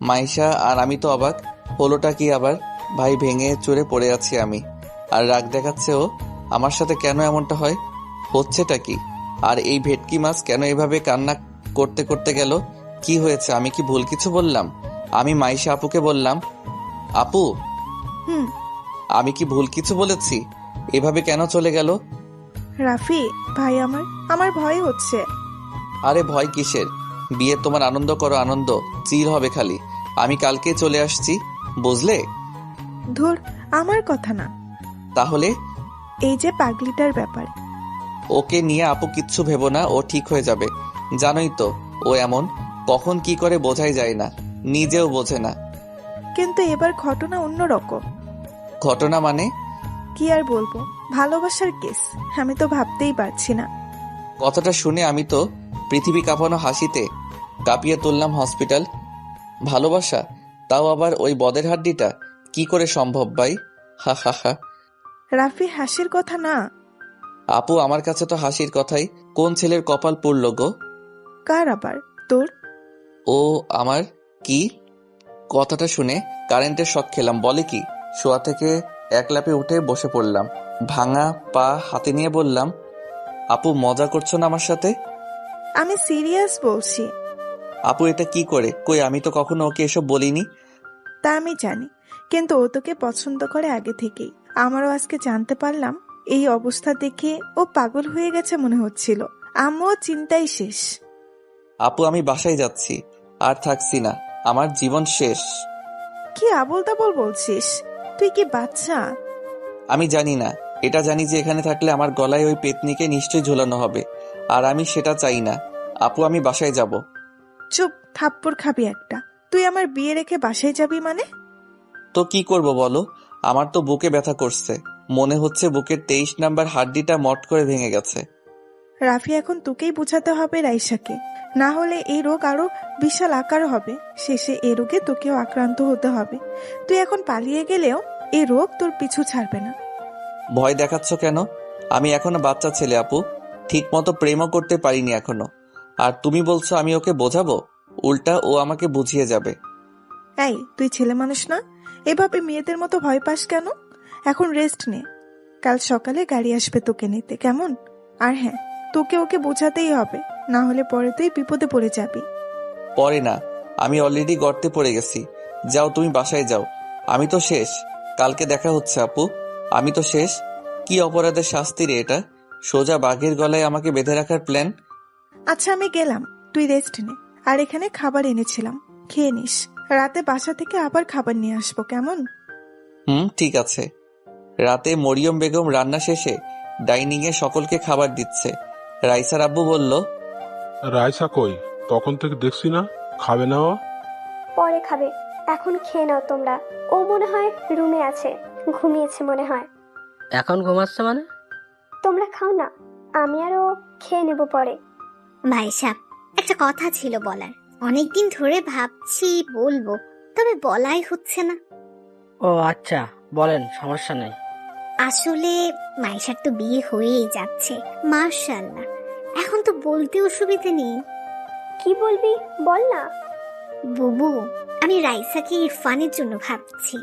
মাইশা আর আমি তো অবাক, হলোটা কি আবার? ভাই ভেঙে চুরে পড়ে আছি আমি, আর রাগ দেখাচ্ছে ও। আমার সাথে কেন এমনটা হয়? হচ্ছেটা কি? আর এই ভেটকি মাছ কেন এভাবে কান্না করতে করতে গেল? কি হয়েছে? আমি কি ভুল কিছু বললাম? আমি মাইশা আপুকে বললাম, আপু হুম। আমি কি ভুল কিছু বলেছি? এভাবে কেন চলে গেল? রাফি ভাই, আমার ভয় হচ্ছে। আরে ভয় কিসের? বিয়ে তোমার আনন্দ করো, আনন্দ চির হবে খালি। আমি কালকে চলে আসছি, বুঝলে? ধুর, আমার কথা না, তাহলে এই যে পাগলিটার ব্যাপার। ওকে নিয়ে আপু কিচ্ছু ভেবো না, ও ঠিক হয়ে যাবে। জানোই তো ও এমন, কখন কি করে বোঝাই যায় না, নিজেও বোঝে না। কিন্তু এবার ঘটনা অন্যরকম। ঘটনা মানে? কি আর বলবো, ভালোবাসার কেস। আমি তো ভাবতেই পারছি না। কথাটা শুনে আমি তো পৃথিবী কাঁপানো হাসিতে কাঁপিয়ে তুললাম হসপিটাল। ভালোবাসা, তাও আবার ওই বদের হাড্ডিটা, কি করে সম্ভব ভাই? হা হা হা। রাফি, হাসির কথা না। আপু আমার কাছে তো হাসির কথাই। কোন ছেলের কপাল পুড়ল গো? কার আবার? তোর? ও আমার? কি? কথাটা শুনে কারেন্টের শক খেলাম। বলে কি? শোয়া থেকে এক লাফে উঠে বসে পড়লাম, ভাঙা পা হাতে নিয়ে বললাম, আপু মজা করছো না আমার সাথে? আমি সিরিয়াস বলছি। আপু এটা কি করে? কই, আমি তো কখনো ওকে এসব বলিনি। তা আমি জানি, কিন্তু ও তোকে পছন্দ করে আগে থেকেই। আমারও আজকে জানতে পারলাম। এই অবস্থা দেখে ও পাগল হয়ে গেছে মনে হচ্ছিল। আমিও চিন্তাই শেষ। আপু আমি বাসায় যাচ্ছি, আর থাকছি না, আমার জীবন শেষ। কি আবোল তাবোল বলছিস? তুই কি বাচ্চা? আমি জানি না, এটা জানি যে এখানে থাকলে আমার গলায় ওই পেতনিকে নিশ্চয়ই ঝোলানো হবে, আর আমি সেটা চাই না। আপু আমি বাসায় যাব। চুপ, থাপ্পড় খাবি একটা। তুই আমার বিয়ে রেখে বাসায় যাবি মানে? তো কি করব বলো? আমার তো বুকে ব্যথা করছে, মনে হচ্ছে বুকের 23 নাম্বার হাড্ডিটা মট করে ভেঙে গেছে। রাফি, এখন তোকেই বোঝাতে হবে রাইসাকে, না হলে এই রোগ আরো বিশাল আকার হবে। শেষে এই রোগে তোকেও আক্রান্ত হতে হবে। তুই এখন পালিয়ে গেলেও এই রোগ তোর পিছু ছাড়বে না। ভয় দেখাচ্ছ কেন? আমি এখনো বাচ্চা ছেলে আপু, ঠিক মতো প্রেমও করতে পারিনি এখনো। আর তুমি বলছো আমি ওকে বোঝাবো? উল্টা ও আমাকে বুঝিয়ে যাবে। এই, তুই ছেলে মানুষ না, এভাবে মেয়েদের মতো ভয় পাস কেন? এখন রেস্ট নে, কাল সকালে গাড়ি আসবে তোকে নিতে, কেমন? আর হ্যাঁ, তোকে ওকে বোঝাতেই হবে, না হলে পরে তুই বিপদে পড়ে যাবি। পরে না, আমি অলরেডি গর্তে পড়ে গেছি। যাও তুমি বাসায় যাও, আমি তো শেষ। কালকে দেখা হচ্ছে আপু, আমি তো শেষ। কি অপরাধের শাস্তি রে এটা? সোজা বাঘের গলায় আমাকে বেঁধে রাখার প্ল্যান। আচ্ছা, আমি গেলাম, তুই রেস্ট নে। আর এখানে খাবার এনেছিলাম, খেয়ে নিস। রাতে বাসা থেকে আবার খাবার নিয়ে আসবো, কেমন? ঠিক আছে। রাতে মরিয়ম বেগম রান্না শেষে ডাইনিং এ সকলকে খাবার দিচ্ছে। রাইসার আব্বু বলল, রাইসা কই? তখন থেকে দেখছি না, খাবে না ও? পরে খাবে, এখন খেয়ে নাও তোমরা। ও মনে হয় রুমে আছে, ঘুমিয়েছে মনে হয়। এখন ঘুমাচ্ছে মানে? তোমরা খাও না, আমি আর ও খেয়ে নেব পরে। ভাই সাহেব, একটা কথা ছিল বলার। অনেকদিন ধরে ভাবছি বলবো, তবে বলাই হচ্ছে না। ও আচ্ছা, বলেন, সমস্যা নেই। আসলে মাইশার তো বিয়ে হয়েই যাচ্ছে, মাশাআল্লাহ। এখন তো বলতে অসুবিধা নেই। কি বলবি বল না। বুবু, আমি রাইসাকে ইরফানের জন্য ভাবছি।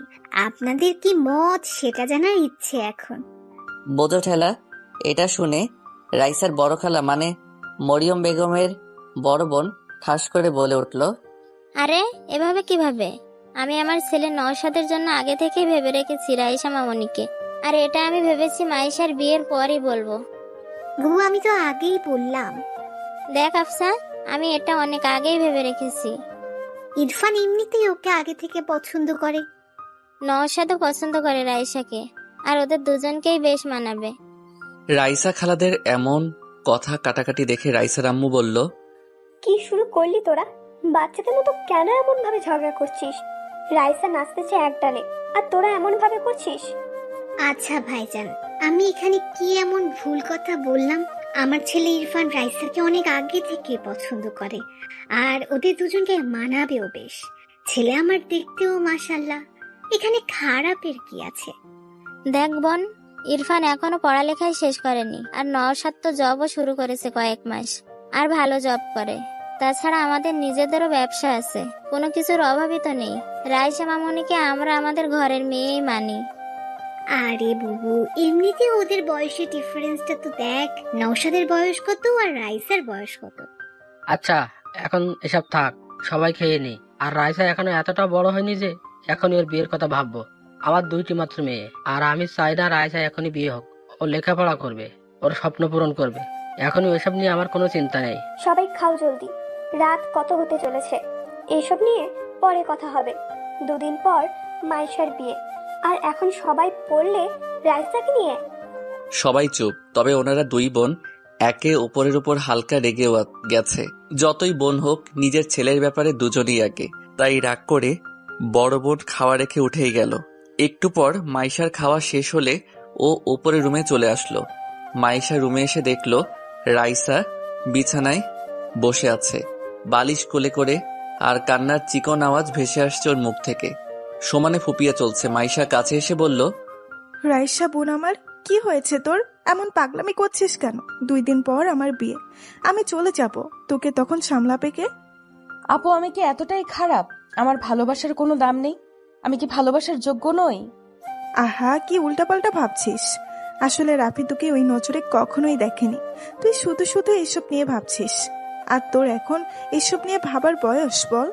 আপনাদের কি মত সেটা জানার ইচ্ছে এখন। বোঝো ঠেলা। এটা শুনে রাইসার বড় খালা মানে মরিয়ম বেগমের বড় বোন ঠাস করে বলে উঠল, আরে এভাবে কিভাবে? আমি আমার ছেলে নওশাদের জন্য আগে থেকেই ভেবে রেখেছি রাইসা মামনিকে। আর এটা আমি ভেবেছি মাইশার বিয়ের পরই বলবো। বুবু, আমি তো আগেই বললাম। দেখ আফসা, আমি এটা অনেক আগেই ভেবে রেখেছি। ইরফান এমনিতেই ওকে আগে থেকে পছন্দ করে। নওশাদও পছন্দ করে রাইসাকে, আর ওদের দুজনকেই বেশ মানাবে। রাইসা খালাদের এমন কথা কাটাকাটি দেখে রাইসার আম্মু বলল, কি শুরু করলি তোরা? বাচ্চাদের মতো কেন এমন ভাবে ঝগড়া করছিস? রাইসা নাচতেছে এক ডালে, আর তোরা এমন ভাবে করছিস? আচ্ছা ভাইজান, আমি এখানে কি এমন ভুল কথা বললাম? আমার ছেলে ইরফান রাইসাকে অনেক আগে থেকে পছন্দ করে, আর ওদের দুজনকে মানাবেও বেশ। ছেলে আমার দেখতেও মাশাল্লাহ, এখানে খারাপের কি আছে? দেখ বোন, ইরফান এখনো পড়ালেখাই শেষ করেনি, আর নওশাদ তো জবও শুরু করেছে কয়েক মাস, আর ভালো জব করে। তাছাড়া আমাদের নিজেদেরও ব্যবসা আছে, কোনো কিছুর অভাবই তো নেই। রাইসা মামুনিকে আমরা আমাদের ঘরের মেয়েই মানি। আরে বুবু, এমনিতে ওদের বয়সের ডিফারেন্সটা তো দেখ। নওশাদের বয়স কত আর রাইসার বয়স কত? আচ্ছা, এখন এসব থাক, সবাই খেয়ে নি। আর রাইসা এখনো এতটা বড় হয়নি যে এখন ওর বিয়ের কথা ভাববো। আমার 2টি মাত্র মেয়ে, আর আমি চাই না রাইসা এখনই বিয়ে হোক। ও লেখাপড়া করবে, ওর স্বপ্ন পূরণ করবে। এখনই ওইসব নিয়ে আমার কোনো চিন্তা নেই। সবাই খাও জলদি, রাত কত হতে চলেছে। এসব নিয়ে পরে কথা হবে। 2 দিন পর মাইশার বিয়ে, আর এখন সবাই পড়লে রাইসাকে নিয়ে। সবাই চুপ। তবে ওনারা 2 বোন একে অপরের উপর হালকা রেগে গেছে। যতই বোন হোক, নিজের ছেলের ব্যাপারে দুজনই আগে। তাই রাগ করে বড় বোন খাওয়া রেখে উঠেই গেল। একটু পর মাইশার খাওয়া শেষ হলে ও ওপরে রুমে চলে আসলো। মাইশা রুমে এসে দেখলো রাইসা বিছানায় বসে আছে, বালিশ কোলে করে, আর কান্নার চিকন আওয়াজ ভেসে আসছে ওর মুখ থেকে। সমানে ফুপিয়ে চলছে। মাইশা কাছে এসে বলল, রাইসা বোন আমার, কি হয়েছে তোর? এমন পাগলামি করছিস কেন? 2 দিন পর আমার বিয়ে, আমি চলে যাব, তোকে তখন সামলাবে কে? আপু, আমি কি এতটাই খারাপ? আমার ভালোবাসার কোনো দাম নেই? আমি কি ভালোবাসার যোগ্য নই? আহা, কি উল্টাপাল্টা ভাবছিস। আসলে রাফি তোকে ওই নজরে কখনোই দেখেনি। তুই শুধু শুধু এসব নিয়ে ভাবছিস। আর তোর এখন এসব নিয়ে ভাবার বয়স বল?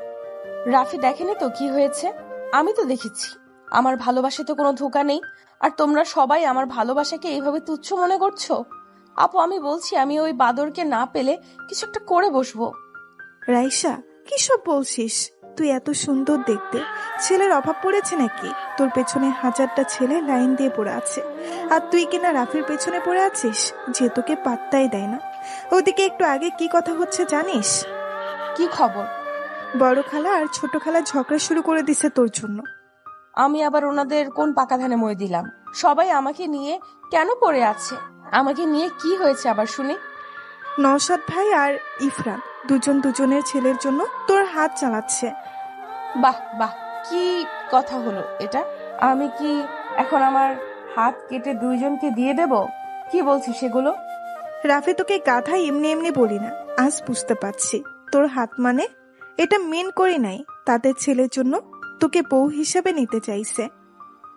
রাফি দেখেনি তো কি হয়েছে? আমি তো দেখেছি। আমার ভালোবাসায় তো কোনো ধোঁকা নেই, আর তোমরা সবাই আমার ভালোবাসাকে এইভাবে তুচ্ছ মনে করছো। আপু, আমি বলছি, আমি ওই বাদরকে না পেলে কিছু একটা করে বসবো। রাইসা, কি সব বলছিস? তুই এত সুন্দর দেখতে, ছেলের অভাব পড়েছে নাকি? তোর পেছনে 1000টা ছেলে লাইন দিয়ে পড়ে আছে, আর তুই কিনা রাফির পেছনে পড়ে আছিস, যে তোকে পাত্তাই দেয় না। ওদিকে একটু আগে কি কথা হচ্ছে জানিস? কি খবর? বড় খালা আর ছোট খালা ঝগড়া শুরু করে দিছে তোর জন্য। আমি আবার ওনাদের কোন পাকা ধানে মই দিলাম? সবাই আমাকে নিয়ে কেন পড়ে আছে? আমাকে নিয়ে কি হয়েছে আবার শুনি? নওশাদ ভাই আর ইফরান দুজন দুজনের ছেলের জন্য তোর হাত চালাচ্ছে। বাহ বাহ, কি কথা হলো এটা? আমি কি এখন আমার হাত কেটে 2 জনকে দিয়ে দেব? কি বলছিস সেগুলো? রাফি, তোকে গাধা এমনি এমনি বলি না, আজ বুঝতে পারছি। তোর হাত মানে এটা মেন করি নাই, তাদের ছেলের জন্য তোকে বউ হিসেবে নিতে চাইছে।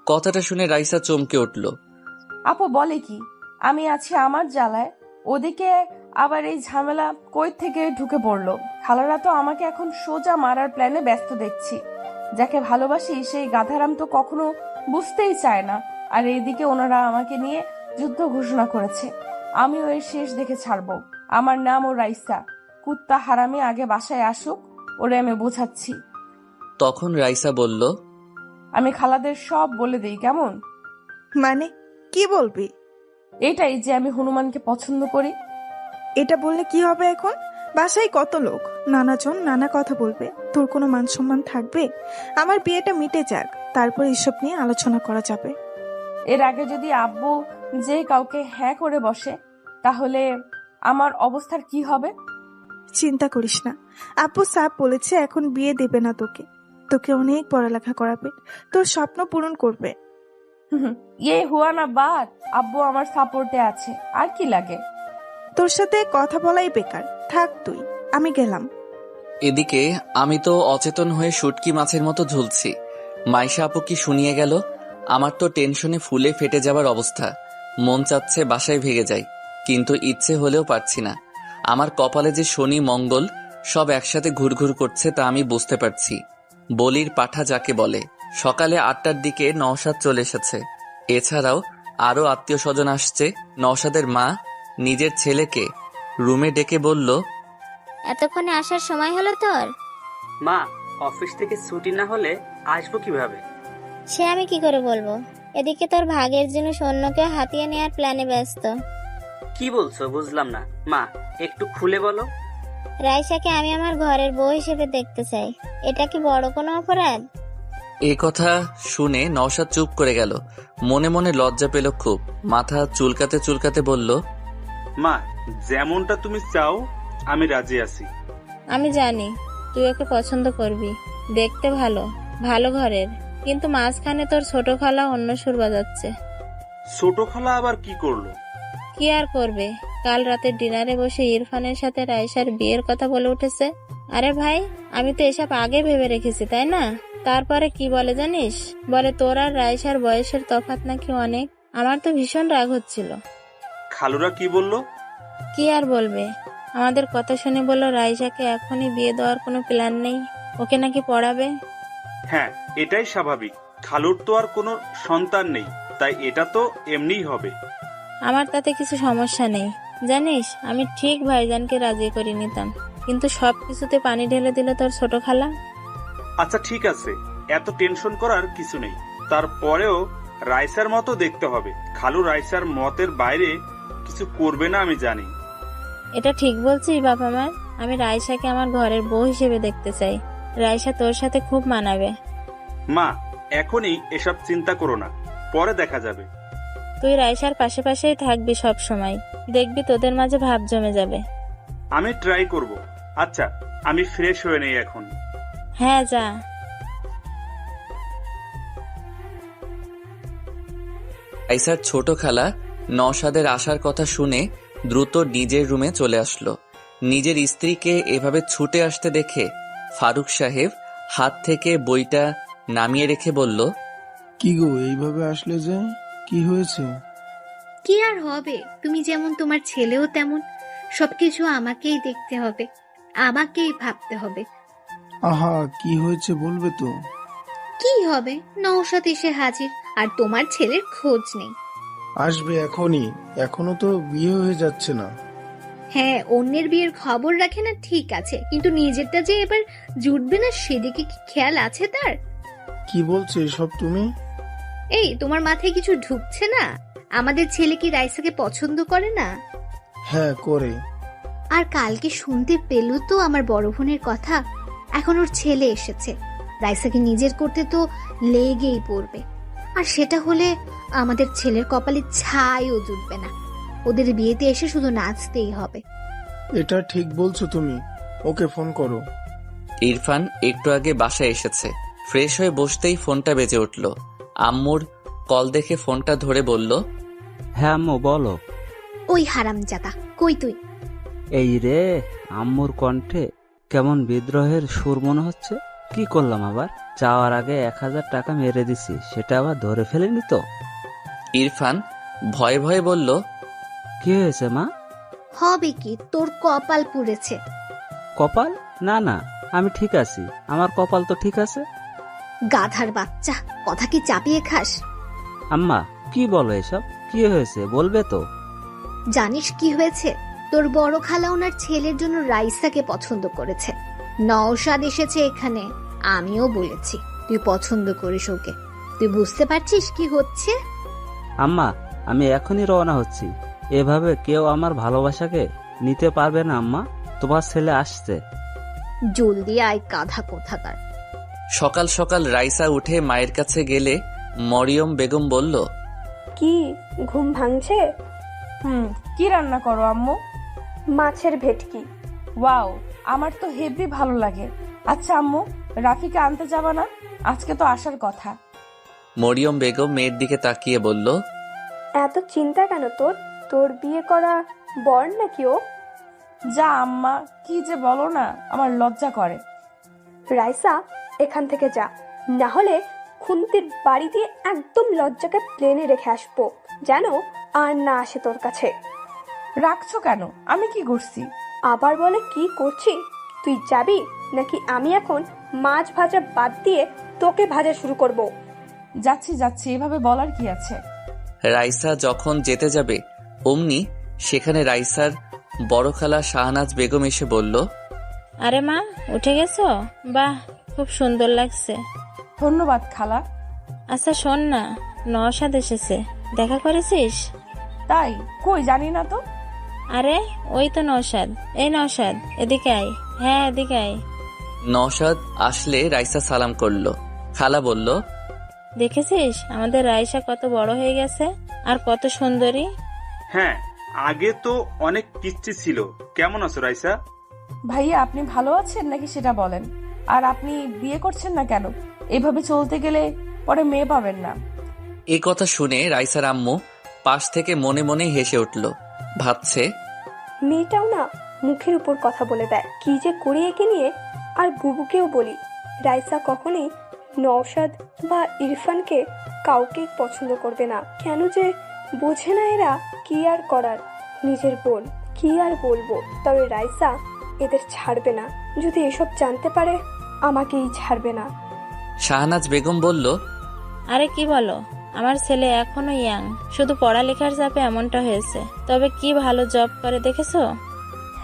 কথাটা শুনে রাইসা চমকে উঠল। আপু বলে কি? আমি আছি আমার জ্বালায়, ওদিকে আবার এই ঝামেলা কই থেকে ঢুকে পড়লো? খালারা তো আমাকে এখন সোজা মারার প্ল্যানে ব্যস্ত দেখছি। যাকে ভালোবাসি সেই গাধারাম তো কখনো বুঝতেই চায় না। আর এইদিকে ওনারা আমাকে নিয়ে যুদ্ধ ঘোষণা করেছে। আমিও এর শেষ দেখে ছাড়বো। আমার নাম ও রাইসা। কুত্তা হারামি আগে বাসায় আসুক, ওরে আমি বোঝাচ্ছি। তখন রাইসা বলল, আমি খালাদের সব বলে দিই, কেমন? মানে কি বলবি? এটাই যে আমি হনুমানকে পছন্দ করি। এটা বললে কি হবে? এখন বাসায় কত লোক, নানাজন নানা কথা বলবে, তোর কোনো মান সম্মান থাকবে? আমার বিয়েটা মিটে যাক, তারপর এসব নিয়ে আলোচনা করা যাবে। এর আগে যদি আব্বু যে কাউকে হ্যাঁ করে বসে, তাহলে আমার অবস্থার কি হবে? চিন্তা করিস না, আপু সাপ বলেছে এখন বিয়ে দেবে না তোকে। তোকে অনেক পড়ালেখা করাবে, তোর স্বপ্ন পূরণ করবে। ইয়ে হুয়া না বাত, আব্বু আমার সাপোর্টে আছে, আর কি লাগে? তোর সাথে কথা বলাই বেকার, থাক তুই, আমি গেলাম। এদিকে আমি তো অচেতন হয়ে শুটকি মাছের মতো ঝুলছি। মাইশা আপু কি শুনিয়ে গেল। আমার তো টেনশনে ফুলে ফেটে যাবার অবস্থা। মন চাচ্ছে বাসায় ভেগে যাই, কিন্তু ইচ্ছে হলেও পারছি না। আমার কপালে যে শনি মঙ্গল সব একসাথে ঘুরঘুর করছে তা আমি বুঝতে পারছি। বলির পাঠা যাকে বলে। সকালে 8টার দিকে নওশাদ চলে এসেছে। এছাড়াও আরো আত্মীয় স্বজন আসছে। নওশাদের মা নিজের ছেলেকে রুমে ডেকে বলল, এতক্ষণে আসার সময় হলো তোর? মা, অফিস থেকে ছুটি না হলে আসবো কিভাবে? সে আমি কি করে বলবো? এদিকে তোর ভাগের জিনিস অন্যকে হাতিয়ে নেওয়ার প্ল্যানে ব্যস্ত। কি বলছো বুঝলাম না মা, একটু খুলে বলো। রাইসাকে আমি আমার ঘরের বউ হিসেবে দেখতে চাই। এটা কি বড় কোনো অপরাধ? এ কথা শুনে নওশাদ চুপ করে গেল। মনে মনে লজ্জা পেল খুব। মাথা চুলকাতে চুলকাতে বলল, মা, যেমনটা তুমি চাও আমি রাজি আছি। আমি জানি তুই ওকে পছন্দ করবি, দেখতে ভালো, ভালো ঘরের, কিন্তু মাঝখানে তোর ছোট খালা অন্য সুর বাজাচ্ছে। ছোট খালা আবার কি করলো? কি আর করবে, কাল রাতে ডিনারে বসে ইরফানের সাথে রাইসার বিয়ের কথা বলে উঠেছে। আরে ভাই, আমি তো এসব আগে ভেবে রেখেছি, তাই না? তারপরে কি বলে জানিস? বলে তোর আর রাইসার বয়সের তফাৎ নাকি অনেক। আমার তো ভীষণ রাগ হচ্ছিল। খালুরা কি বললো? কি আর বলবে, আমাদের কথা শুনে বললো রাইসাকে এখনই বিয়ে দেওয়ার কোনো প্ল্যান নেই, ওকে নাকি পড়াবে। হ্যাঁ, এটাই স্বাভাবিক। খালুর তো আর কোনো সন্তান নেই, তাই এটা তো এমনিই হবে। আমার তাতে কিছু সমস্যা নেই, জানিস আমি ঠিক ভাইজানকে রাজি করে নিতাম, কিন্তু সবকিছুতে পানি ঢেলে দিল তোর ছোট খালা। আচ্ছা ঠিক আছে, এত টেনশন করার কিছু নেই। তারপরেও রাইসার মতো দেখতে হবে। খালু রাইসার মতের বাইরে কিছু করবে না, আমি জানি। এটা ঠিক বলছিস বাবা মা। আমি রাইসাকে আমার ঘরের বউ হিসেবে দেখতে চাই। রাইসা তোর সাথে খুব মানাবে। মা, এখনই এসব চিন্তা করো না, পরে দেখা যাবে। তুই রাইসার পাশে পাশেই থাকবি সব সময়, দেখবি তোদের মাঝে ভাব জমে যাবে। আমি ট্রাই করব। আচ্ছা, আমি ফ্রেশ হয়ে নেই এখন। হ্যাঁ যা। রাইসার ছোট খালা নওশাদের আসার কথা শুনে দ্রুত নিজের রুমে চলে আসলো। নিজের স্ত্রীকে এভাবে ছুটে আসতে দেখে ফারুক সাহেব হাত থেকে বইটা নামিয়ে রেখে বলল, কি গো, এইভাবে আসলে যে? কি হয়েছে? কি আর হবে, তুমি যেমন তোমার ছেলেও তেমন। সবকিছু আমাকেই দেখতে হবে, আমাকেই ভাবতে হবে। আহা, কি হয়েছে বলবে তো? কি হবে, নওশাদ এসে হাজির আর তোমার ছেলের খোঁজ নেই। আসবে এখনই, এখনো তো বিয়ে হয়ে যাচ্ছে না। হ্যাঁ, অন্যের বিয়ের খবর রাখে না ঠিক আছে, কিন্তু নিজেরটা যে এবার জুটবে না সেদিকে কি খেয়াল আছে তার? কি বলছো এসব তুমি? এই, তোমার মাথায় কিছু ঢুকছে না? আমাদের ছেলে কি রাইসাকে পছন্দ করে না? হ্যাঁ করে। আর কালকে শুনতে পেল তো আমার বড় বোনের কথা। এখন ওর ছেলে এসেছে, রাইসাকে নিজের করতে তো লেগেই পড়বে। আর সেটা হলে আমাদের ছেলের কপালে ছাইও জুটবে না। ওদের বিয়েতে এসে শুধু নাচতেই হবে। এটা ঠিক বলছো তুমি, ওকে ফোন করো। ইরফান একটু আগে বাসায় এসেছে। ফ্রেশ হয়ে বসতেই ফোনটা বেজে উঠল। আম্মুর কল দেখে ফোনটা ধরে বলল, হ্যাঁ আম্মু বলো। ওই হারামজাদা, কই তুই? এই রে, আম্মুর কণ্ঠে কেমন বিদ্রোহের সুর মনে হচ্ছে। কি করলাম আবার? যাওয়ার আগে 1000 টাকা মেরে দিছি, সেটা আবার ধরে ফেলেনি তো? ইরফান ভয়ে ভয়ে বলল, কি হয়েছে মা? হবে কি, তোর কপাল পুড়েছে। কপাল? না না, আমি ঠিক আছি, আমার কপাল তো ঠিক আছে। গাধার বাচ্চা, কথা কি চাপিয়ে খাস? আম্মা কি বলো এসব? কি হয়েছে বলবে তো? জানিস কি হয়েছে? তোর বড় খালা ওনার ছেলের জন্য রাইসাকে পছন্দ করেছে। নওশাদ এসেছে এখানে, আমিও বলেছি তুই পছন্দ করিস ওকে। তুই বুঝতে পারছিস কি হচ্ছে? আম্মা, আমি এখনই রওনা হচ্ছি। এভাবে কেউ আমার ভালোবাসাকে নিতে পারবে না আম্মা। তোমার ছেলে আসছে। জলদি আয় গাধা কোথাকার। সকাল সকাল রাইসা উঠে মায়ের কাছে গেলে মরিয়ম বেগম বলল, কি ঘুম ভাঙছে? কি রান্না করো আম্মু? মাছের ভেটকি। ওয়াও, আমার তো হেভি ভালো লাগে। আচ্ছা আম্মু, রাফিকে আনতে যাবা না? আজকে তো আসার কথা। মরিয়ম বেগম মেয়ের দিকে তাকিয়ে বলল, এত চিন্তা কেন তোর? তোর বিয়ে করা বর নাকি ও? যা আম্মা, কি যে বলো না, আমার লজ্জা করে। রাইসা, এখান থেকে যা, না হলে খুন্তির বাড়ি দিয়ে একদম লজ্জাকে প্লেনে রেখে আসবো, যেন আর না আসে তোর কাছে। রাখছো কেন? আমি কি করছি? আবার বলে কি করছি? তুই যাবি নাকি আমি এখন মাছ ভাজা বাদ দিয়ে তোকে ভাজা শুরু করব? যাচ্ছি যাচ্ছি, এভাবে বলার কি আছে? রাইসা যখন যেতে যাবে অমনি সেখানে রাইসার বড় খালা শাহনাজ বেগম এসে বলল, আরে মা, উঠে গেছো? বাহ, খুব সুন্দর লাগছে। ধন্যবাদ খালা। আচ্ছা শোন না, নওশাদ এসেছে, দেখা করেছিস? তাই? কই, জানি না তো। আরে ওই তো নওশাদ। এই নওশাদ, এদিকে আয়। হ্যাঁ এদিকে আয়। নওশাদ আসলে রাইসা সালাম করলো। খালা বলল, দেখেছিস আমাদের রাইসা কত বড় হয়ে গেছে আর কত সুন্দরী। হ্যাঁ, আগে তো অনেক কিচ্ছি ছিল। কেমন আছো রাইসা? ভাইয়া আপনি ভালো আছেন নাকি সেটা বলেন। আর আপনি বিয়ে করছেন না কেন? এভাবে চলতে গেলে পরে মেয়ে পাবেন না। এই কথা শুনে রাইসার আম্মু পাশ থেকে মনে মনে হেসে উঠল। ভাবছে, মেয়েটাও না মুখের উপর কথা বলে দেয়, কি যে করি একে নিয়ে। আর বুবুকেও বলি, রাইসা কখনোই নওশাদ বা ইরফানকে কাউকে পছন্দ করবে না। কেন যে বোঝে না এরা, কি আর করার, নিজের বোন, কি আর বলবো। তবে রাইসা এদের ছাড়বে না। যদি এসব জানতে পারে, আমাকেই ছাড়বে না। শাহনাজ বেগম বলল, আরে কি বলো, আমার ছেলে এখনো ইয়াং, শুধু পড়ালেখার চাপে এমনটা হয়েছে। তবে কি ভালো জব করে দেখেছো?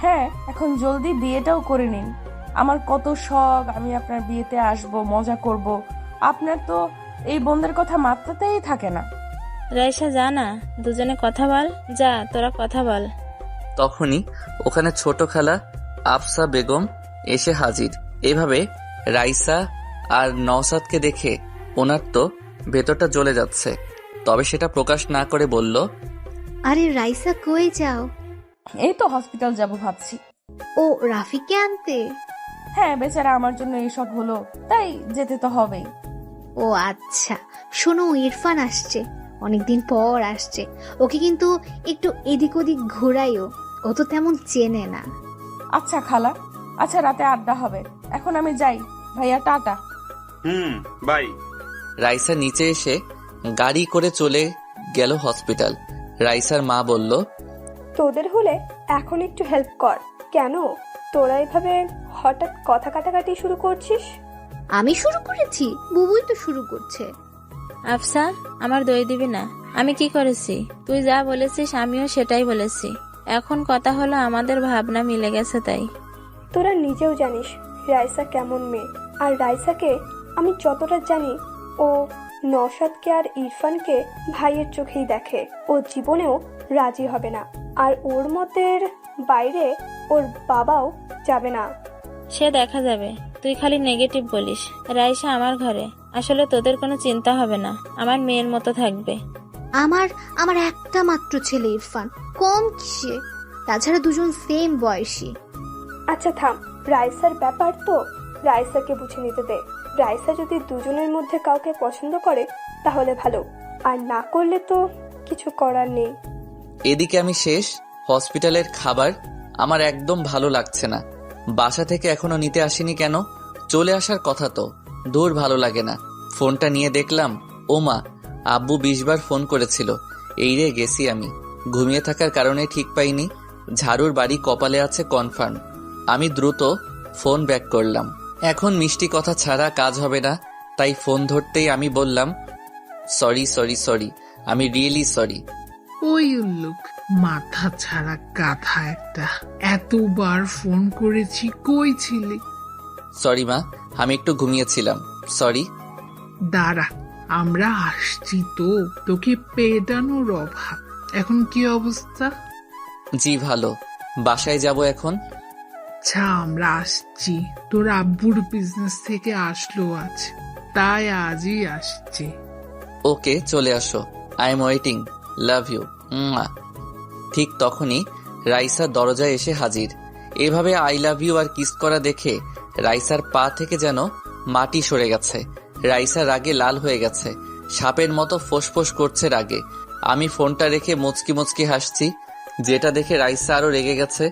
হ্যাঁ, এখন জলদি বিয়েটাও করে নিন। আমার কত শখ আমি আপনার বিয়েতে আসব, মজা করব। আপনার তো এই বোনদের কথা মাত্রাতেই থাকে না। রাইসা যা না, দুজনে কথা বল। যা তোরা কথা বল। তখনই ওখানে ছোট খালা আফসা বেগম এসে হাজির। এভাবে রাইসা আর নওশাদকে দেখে ওনার তো ভেতরটা জ্বলে যাচ্ছে। তবে সেটা প্রকাশ না করে বলল, আরে রাইসা কই যাও? এই তো হসপিটাল যাব ভাবছি। ও রাফিকে আনতে? হ্যাঁ, বেচারা আমার জন্য এসব হলো, তাই যেতে তো হবেই। ও আচ্ছা, শোনো ইরফান আসছে, অনেকদিন পর আসছে। ওকে কিন্তু একটু এদিক ওদিক ঘোরাইও, ও তো তেমন চেনে না। আচ্ছা খালা, আচ্ছা রাতে আড্ডা হবে। এখন আমি যাই ভাইয়া, টাটা। বাই। রাইসা নিচে এসে গাড়ি করে চলে গেল হসপিটাল। রাইসার মা বলল, তোদের হলে এখন একটু হেল্প কর। কেন তোরা এভাবে হঠাৎ কথা কাটাকাটি শুরু করছিস? আমি শুরু করেছি? বুবুই তো শুরু করছে। আফসা, আমার দই দিবি না? আমি কি করেছি? তুই যা বলেছিস আমিও সেটাই বলেছি। এখন কথা হলো আমাদের ভাবনা মিলে গেছে তাই। তোরা নিজেও জানিস রাইসা কেমন মেয়ে। আর রাইসাকে আমি যতটা জানি, ও নওশাদকে আর ইরফানকে ভাইয়ের চোখেই দেখে। ও জীবনেও রাজি হবে না, আর ওর মতের বাইরে ওর বাবাও যাবে না। সে দেখা যাবে, তুই খালি নেগেটিভ বলিস। রাইসা আমার ঘরে, আসলে তোদের কোনো চিন্তা হবে না, আমার মেয়ের মতো থাকবে। আমার একটা মাত্র ছেলে ইরফান, কম কিসে? তাছাড়া দুজন সেম বয়সী। আচ্ছা থাম, রাইসার ব্যাপার তো রাইসাকে বুঝে নিতে দে। রাইসা যদি দুজনের মধ্যে কাউকে পছন্দ করে তাহলে ভালো, আর না করলে তো কিছু করার নেই। এদিকে আমি শেষ। হসপিটালের খাবার আমার একদম ভালো লাগছে না। বাসা থেকে এখনো নিতে আসেনি কেন? চলে আসার কথা তো। দূর, ভালো লাগে না। ফোনটা নিয়ে দেখলাম, ও মা, আব্বু 20 বার ফোন করেছিল। এই রে গেছি আমি। ঘুমিয়ে থাকার কারণে ঠিক পাইনি। ঝাড়ুর বাড়ি কপালে আছে কনফার্ম। আমি দ্রুত ফোন ব্যাক করলাম। এখন মিষ্টি কথা ছাড়া কাজ হবে না, তাই ফোন ধরতেই আমি বললাম, সরি সরি সরি, আমি রিয়েলি সরি। ওই উল্লুক, মাথা ছাড়া গাধা একটা, এতবার ফোন করেছি, কই ছিলি? সরি মা, আমি একটু ঘুমিয়েছিলাম, সরি। দাঁড়া, আমরা আসছি তো, তোকে পেটানোর অভাব। এখন কি অবস্থা? জি ভালো। বাসায় যাব এখন। আচ্ছা, আমরা আসছি। তোর আব্বুর বিজনেস থেকে আসলো আজ, তাই আজই আসছি। ওকে, চলে আসো। I am waiting, love you. ঠিক তখনই রাইসা দরজায় এসে হাজির। এভাবে আই লাভ ইউ আর কিস করা দেখে রাইসার পা থেকে যেন মাটি সরে গেছে। রাইসা রাগে লাল হয়ে গেছে, সাপের মতো ফোঁসফোঁস করছে রাগে। আমি ফোনটা রেখে মুচকি মুচকি হাসছি, যেটা দেখে রাইসা আরো রেগে গেছে।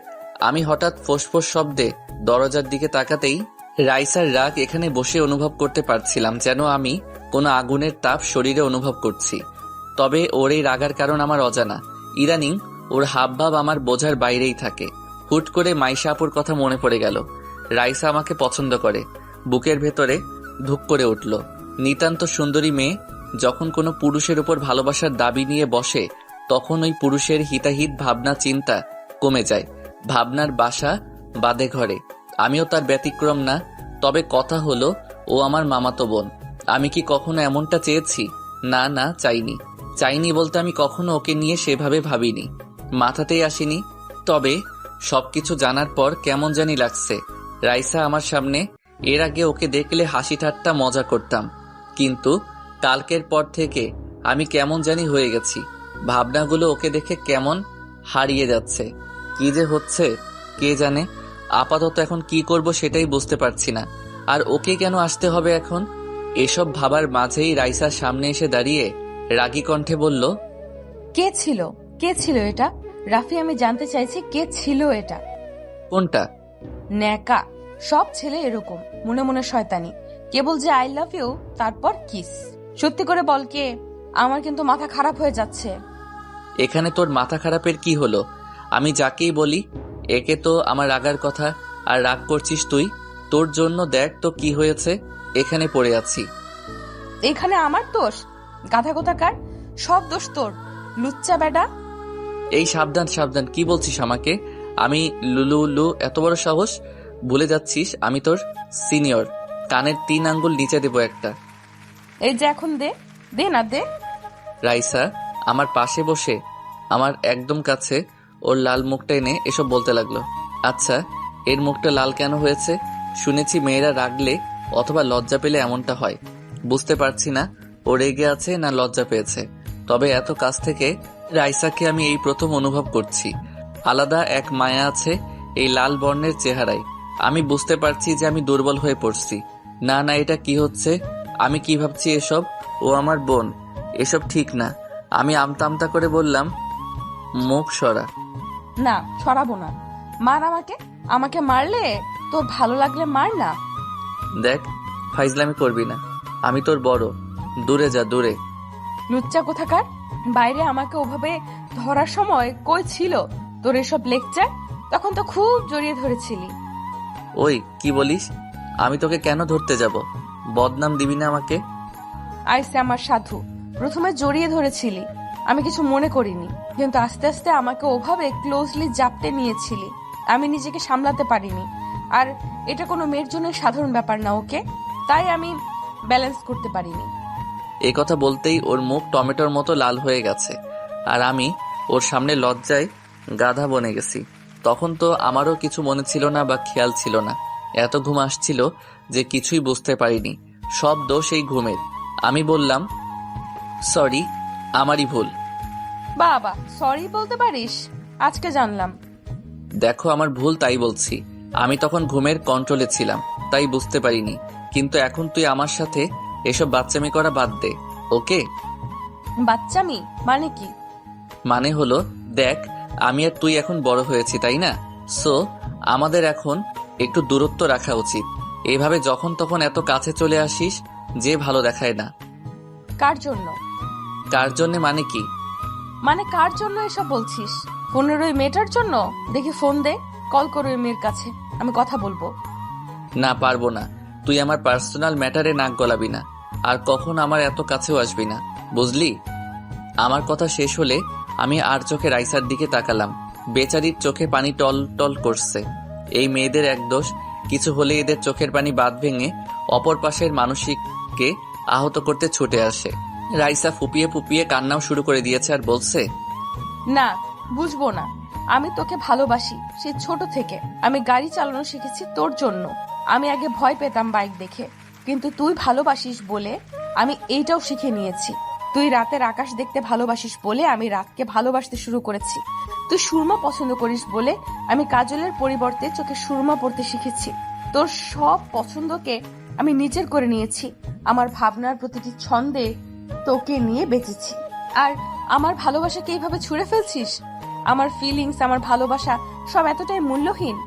আমি হঠাৎ ফোঁসফোঁস শব্দে দরজার দিকে তাকাতেই রাইসার রাগ এখানে বসে অনুভব করতে পারছিলাম, যেন আমি কোনো আগুনের তাপ শরীরে অনুভব করছি। তবে ওর এই রাগার কারণ আমার অজানা। ইদানিং ওর হাবভাব আমার বোঝার বাইরেই থাকে। হুট করে মাইশা আপুর কথা মনে পড়ে গেল। রাইসা আমাকে পছন্দ করে। বুকের ভেতরে ধুক করে উঠল। নিতান্ত সুন্দরী মেয়ে যখন কোনো পুরুষের উপর ভালোবাসার দাবি নিয়ে বসে, তখন ওই পুরুষের হিতাহিত ভাবনা চিন্তা কমে যায়। ভাবনার বাসা বাঁধে ঘরে। আমিও তার ব্যতিক্রম না। তবে কথা হলো, ও আমার মামাতো বোন। আমি কি কখনো এমনটা চেয়েছি? না না, চাইনি বলতে আমি কখনো ওকে নিয়ে সেভাবে ভাবিনি, মাথাতেই আসেনি। তবে সবকিছু জানার পর কেমন জানি লাগছে। রাইসা আমার সামনে, এর আগে ওকে দেখলে হাসি ঠাট্টা মজা করতাম, কিন্তু কালকের পর থেকে আমি কেমন জানি হয়ে গেছি। ভাবনাগুলো ওকে দেখে কেমন হারিয়ে যাচ্ছে। কি যে হচ্ছে কে জানে। আপাতত এখন কি করব সেটাই বুঝতে পারছি না। আর ওকে কেন আসতে হবে এখন? এসব ভাবার মাঝেই রাইসার সামনে এসে দাঁড়িয়ে রাগী কণ্ঠে বলল, কে ছিল এটা? রাফি, আমি জানতে চাইছি কে ছিল এটা? কোনটা? ন্যাকা। সব ছেলে এরকম, মনে মনে শয়তানি, কেবল যে আই লাভ ইউ তারপর কিস। সত্যি করে বল কে? আমার কিন্তু মাথা খারাপ হয়ে যাচ্ছে। এখানে তোর মাথা খারাপের কি হলো? আমি যাকেই বলি একে তো আমার রাগার কথা, আর রাগ করছিস তুই। তোর জন্য দেখ তো কি হয়েছে, এখানে পড়ে আছি। এখানে আমার দোষ? গাধা কোথাকার, সব দোষ তোর, লুচ্চা বেডা। এই সাবধান সাবধান, কি বলছিস আমাকে? আমি লুলু? এত বড় সাহস? ভুলে যাচ্ছিস আমি তোর সিনিয়র। কানের 3 আঙ্গুল নিচে দেবো একটা। এই যে এখন দে না দে। রাইসা আমার পাশে বসে আমার একদম কাছে ওর লাল মুখটা এনে এসব বলতে লাগলো। আচ্ছা, এর মুখটা লাল কেন হয়েছে? শুনেছি মেয়েরা রাগলে অথবা লজ্জা পেলে এমনটা হয়। বুঝতে পারছি না ও রেগে আছে না লজ্জা পেয়েছে। তবে এত কাছ থেকে রাইসাকে আমি এই প্রথম অনুভব করছি। আলাদা এক মায়া আছে এই লাল বর্ণের চেহারায়। আমি বুঝতে পারছি যে আমি দুর্বল হয়ে পড়ছি। না না, এটা কি হচ্ছে? আমি কি ভাবছি এসব? ও আমার বোন, এসব ঠিক না। আমি আমতা করে বললাম, মুখ সরা। না, সরাবো না। মার আমাকে মারলে তোর ভালো লাগলে মার না। দেখ, ফাইজলামি করবি না, আমি তোর বড়। দূরে যা, দূরে। লুচ্চা কোথাকার, বাইরে আমাকে ওভাবে ধরার সময় কই ছিল তোর এসব লেকচার? তখন তো খুব জড়িয়ে ধরেছিলি। ওই কি বলিস? আমি তোকে কেন ধরতে যাব? বদনাম দিবি না আমাকে। আইসে আমার সাধু, প্রথমে জড়িয়ে ধরেছিলি, আমি কিছু মনে করিনি, কিন্তু আস্তে আস্তে আমাকে ওভাবে ক্লোজলি জাপটে নিয়েছিলি, আমি নিজেকে সামলাতে পারিনি। আর এটা কোনো মেয়ের জন্য সাধারণ ব্যাপার না, ওকে? তাই আমি ব্যালেন্স করতে পারিনি। এই কথা বলতেই ওর মুখ টমেটোর মতো লাল হয়ে গেছে, আর আমি ওর সামনে লজ্জায় গাধা বনে গেছি। তখন তো আমারও কিছু মনে ছিল না বা খেয়াল ছিল না। এত ঘুম আসছিল যে কিছুই বুঝতে পারিনি। সব দোষ এই ঘুমের। আমি বললাম, সরি, আমারই ভুল। বাবা, সরি বলতে পারিস? আজকে জানলাম। দেখো, আমার ভুল, তাই বলছি। আমি তখন ঘুমের কন্ট্রোলে ছিলাম, তাই বুঝতে পারিনি। কিন্তু এখন তুই আমার সাথে এসব বাচ্চামি করা বাদ দে, ওকে? বাচ্চামি মানে কি? মানে হলো, দেখ, আমি আর তুই এখন বড় হয়েছি, তাই না? সো আমাদের এখন একটু দূরত্ব রাখা উচিত। এভাবে যখন তখন এত কাছে চলে আসিস যে ভালো দেখায় না। কার জন্য? কার জন্য মানে কি? মানে কার জন্য এসব বলছিস? ফোনের ওই মেয়েটার জন্য? দেখি ফোন দে, কল করো ওই মেয়ের কাছে, আমি কথা বলবো। না, পারবো না। তুই আমার পার্সোনাল ম্যাটারে নাক গলাবি না, আর কখন আমার এত কাছেও আসবি না, বুঝলি? আমার কথা শেষ হলে আমি আর চোখে রাইসার দিকে তাকালাম। বেচারির চোখে পানি টল টল করছে। এই মেয়েদের এক দোষ, কিছু হলে এদের চোখের পানি বাঁধ ভেঙে অপর পাশের মানসিককে আহত করতে ছুটে আসে। রাইসা ফুপিয়ে ফুপিয়ে কান্নাও শুরু করে দিয়েছে আর বলছে, না, বুঝবো না। আমি তোকে ভালোবাসি সেই ছোট থেকে। আমি গাড়ি চালানো শিখেছি তোর জন্য। আমি আগে ভয় পেতাম বাইক দেখে, কিন্তু তুই ভালোবাসিস বলে আমি এইটাও শিখে নিয়েছি। তুই রাতের আকাশ দেখতে ভালোবাসিস বলে আমি রাতকে ভালোবাসতে শুরু করেছি। তুই সুরমা পছন্দ করিস বলে আমি কাজলের পরিবর্তে চোখে সুরমা পড়তে শিখেছি। তোর সব পছন্দকে আমি নিজের করে নিয়েছি। আমার ভাবনার প্রতিটি ছন্দে তোকে নিয়ে বেঁচেছি। আর আমার ভালোবাসাকে এইভাবে ছুঁড়ে ফেলছিস? আমার ফিলিংস, আমার ভালোবাসা সব এতটাই মূল্যহীন?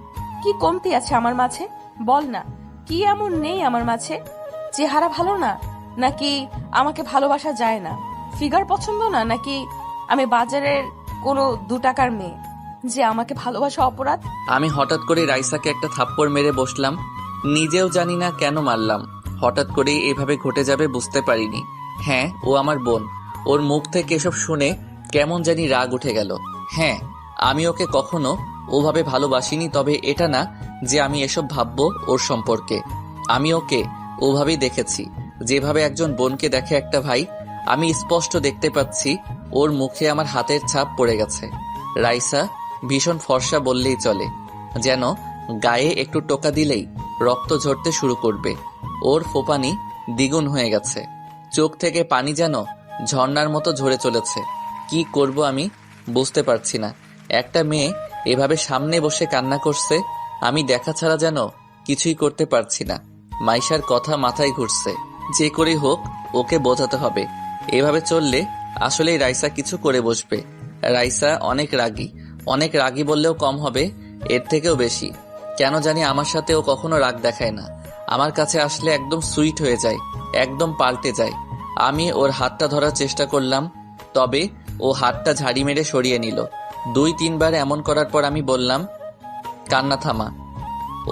কি কমতি আছে আমার মাঝে? বল না, কি এমন নেই আমার মাঝে? চেহারা ভালো না, নাকি আমাকে ভালোবাসা যায় না? ফিগার পছন্দ না, নাকি আমি বাজারের কোনো 2 টাকার মেয়ে যে আমাকে ভালোবাসা অপরাধ? আমি হঠাৎ করে রাইসাকে একটা থাপ্পড় মেরে বসলাম। নিজেও জানি না কেন মারলাম। হঠাৎ করেই এভাবে ঘটে যাবে বুঝতে পারিনি। হ্যাঁ, ও আমার বোন। ওর মুখ থেকে এসব শুনে কেমন জানি রাগ উঠে গেল। হ্যাঁ, আমি ওকে কখনো ওভাবে ভালোবাসিনি, তবে এটা না যে আমি এসব ভাববো ওর সম্পর্কে। আমি ওকে ওভাবেই দেখেছি, যেভাবে একজন বোনকে দেখে একটা ভাই। আমি স্পষ্ট দেখতে পাচ্ছি ওর মুখে আমার হাতের ছাপ পড়ে গেছে। রাইসা ভীষণ ফর্সা বললেই চলে, যেন গায়ে একটু টোকা দিলেই রক্ত ঝরতে শুরু করবে। ওর ফোপানি দ্বিগুণ হয়ে গেছে, চোখ থেকে পানি যেন ঝর্ণার মতো ঝরে চলেছে। কি করব আমি বুঝতে পারছি না। একটা মেয়ে এভাবে সামনে বসে কান্না করছে, আমি দেখা ছাড়া যেন কিছুই করতে পারছি না। মাইশার কথা মাথায় ঘুরছে, যে করেই হোক ওকে বোঝাতে হবে। এভাবে চললে আসলেই রাইসা কিছু করে বসবে। রাইসা অনেক রাগী বললেও কম হবে, এর থেকেও বেশি। কেন জানি আমার সাথে ও কখনো রাগ দেখায় না, আমার কাছে আসলে একদম সুইট হয়ে যায়, একদম পাল্টে যায়। আমি ওর হাতটা ধরার চেষ্টা করলাম, তবে ও হাতটা ঝাড়ি মেরে সরিয়ে নিল। 2-3 বার এমন করার পর আমি বললাম, কান্না থামা।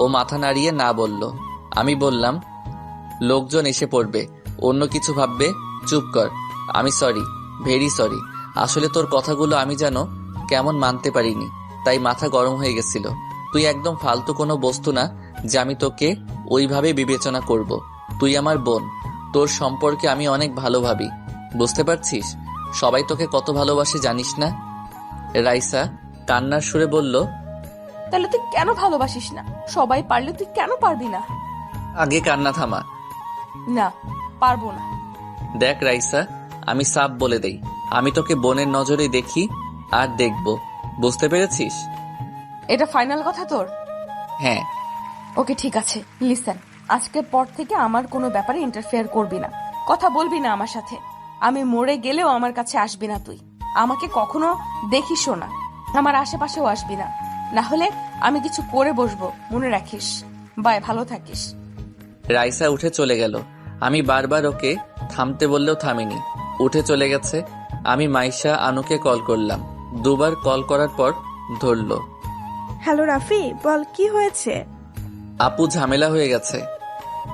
ও মাথা নাড়িয়ে না বলল। আমি বললাম, লোকজন এসে পড়বে, অন্য কিছু ভাববে, চুপ কর। আমি সরি, ভেরি সরি। আসলে তোর কথাগুলো আমি যেন কেমন মানতে পারিনি, তাই মাথা গরম হয়ে গেছিল। তুই একদম ফালতু কোনো বস্তু না যে আমি তোকে ওইভাবে বিবেচনা করব। তুই আমার বোন, তোর সম্পর্কে আমি অনেক ভালো ভাবি, বুঝতে পারছিস? সবাই তোকে কত ভালোবাসে জানিস না? রাইসা কান্নার সুরে বলল, তাহলে তুই কেন ভালোবাসিস না? সবাই পারলে তুই কেন পারবি না? আগে কান্না থামা। না, পারবো না। দেখ রাইসা, আমি সাফ বলে দেই, আমি তোকে বোনের নজরে দেখি আর দেখব, বুঝতে পেরেছিস? এটা ফাইনাল কথা তোর? হ্যাঁ। ওকে ঠিক আছে, লিসেন, আজকের পর থেকে আমার কোনো ব্যাপারে ইন্টারফেয়ার করবি না, কথা বলবি না আমার সাথে। আমি মরে গেলেও আমার কাছে আসবি না তুই, আমাকে কখনো দেখিসও না, আমার আশেপাশেও আসবি না, না হলে আমি কিছু করে বসবো, মনে রাখিস। বাই, ভালো থাকিস। রাইসা উঠে চলে গেল। আমি বারবার ওকে থামতে বললেও থামিনি, উঠে চলে গেছে। আমি মাইশা আনুকে কল করলাম, 2 বার কল করার পর ধরলো। হ্যালো রাফি, বল কি হয়েছে? আপু ঝামেলা হয়ে গেছে।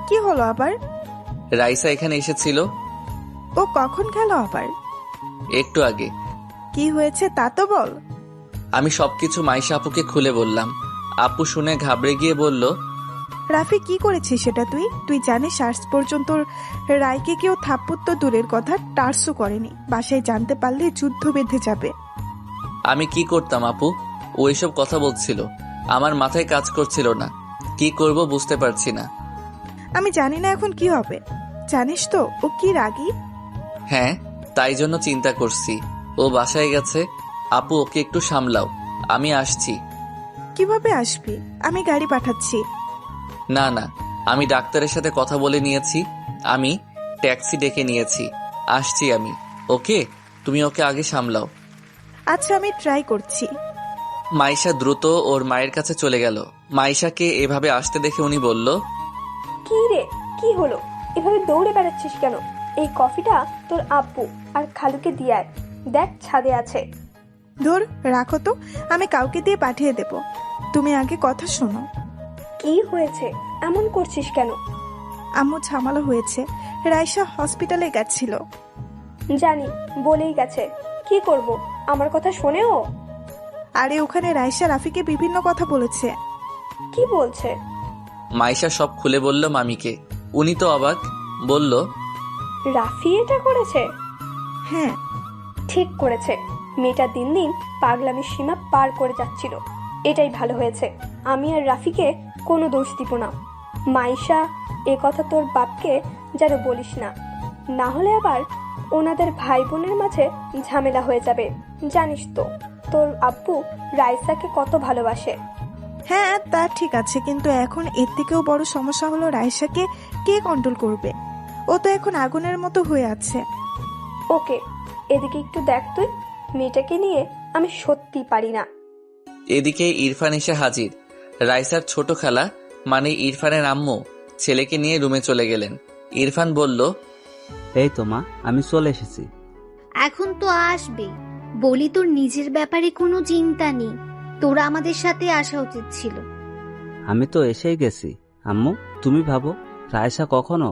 কি হলো আবার? রাইসা এখানে এসেছিল। ও কখন গেল আবার? একটু আগে। কি হয়েছে তা তো বল। আমি সবকিছু মাইশা আপুকে খুলে বললাম। আপু শুনে ঘাবড়ে গিয়ে বলল, রাফি কি করেছিস সেটা তুই জানিস আজ পর্যন্ত রায়কে কেউ থাপ্পড় তো দূরের কথা, টার্সও করেনি। বাসায় জানতে পারলে যুদ্ধ বেঁধে যাবে। আমি কি করতাম আপু? ও এসব কথা বলছিল, আমার মাথায় কাজ করছিল না, কি করব বুঝতে পারছি না। আমি জানি না এখন কি হবে। জানিস তো ও কি রাগী। হ্যাঁ, তাই জন্য চিন্তা করছি। ও বাসায় গেছে, আপু ওকে একটু সামলাও, আমি আসছি। কিভাবে আসবি? আমি গাড়ি পাঠাচ্ছি। না না, আমি ডাক্তারের সাথে কথা বলে নিয়েছি, আমি ট্যাক্সি ডেকে নিয়েছি, আসছি আমি। ওকে, তুমি ওকে আগে সামলাও। আচ্ছা, আমি ট্রাই করছি। মাইশা দ্রুত ওর মায়ের কাছে চলে গেল। মাইশাকে এভাবে আসতে দেখে উনি বলল, কি রে, কি হলো? এভাবে দৌড়ে বেড়াচ্ছিস কেন? এই কফিটা তোর আব্বু আর খালুকে দিয়ে আয়, দেখ ছাদে আছে। ধর, রাখো তো, আমি কাউকে দিয়ে পাঠিয়ে দেব। তুমি আগে কথা শোনো। কি হয়েছে? এমন করছিস কেন? আম্মু ঝামেলা হয়েছে, রাইসা হসপিটালে গেছিল। জানি, বলেই গেছে। কি করব, আমার কথা শোনেও? আরে ওখানে রাইসা রাফিকে বিভিন্ন কথা বলেছে। কি বলছে? মাইশা সব খুলে বলল মামিকে। উনি তো অবাক, বলল, রাফি এটা করেছে? হ্যাঁ, ঠিক করেছে। মেয়েটা দিন দিন পাগলামির সীমা পার করে যাচ্ছিল, এটাই ভালো হয়েছে। আমি আর রাফিকে কোনো দোষ দিব না। মাইশা, এ কথা তোর বাপকে যেন বলিস না, না হলে আবার ওনাদের ভাই বোনের মাঝে ঝামেলা হয়ে যাবে। জানিস তো তোর আব্বু রাইসাকে কত ভালোবাসে। হ্যাঁ তা ঠিক আছে, কিন্তু এখন এর থেকেও বড় সমস্যা হলো রাইসাকে কে কন্ট্রোল করবে? ও তো এখন আগুনের মতো হয়ে আছে। ওকে, এদিকে একটু দেখ তুই, মেয়েটাকে নিয়ে আমি সত্যি পারি না। এদিকে ইরফান এসে হাজির। রাইসার ছোট খালা মানে ইরফানের আম্মু ছেলেকে নিয়ে রুমে চলে গেলেন। ইরফান বলল, এই তো মা, আমি চলে এসেছি। এখন তো আসবে, বলি তোর নিজের ব্যাপারে কোনো চিন্তা নেই, তোরা আমাদের সাথে আসা উচিত ছিল। আমি তো এসেই গেছি। আম্মু, তুমি ভাবো রাইসা কখনো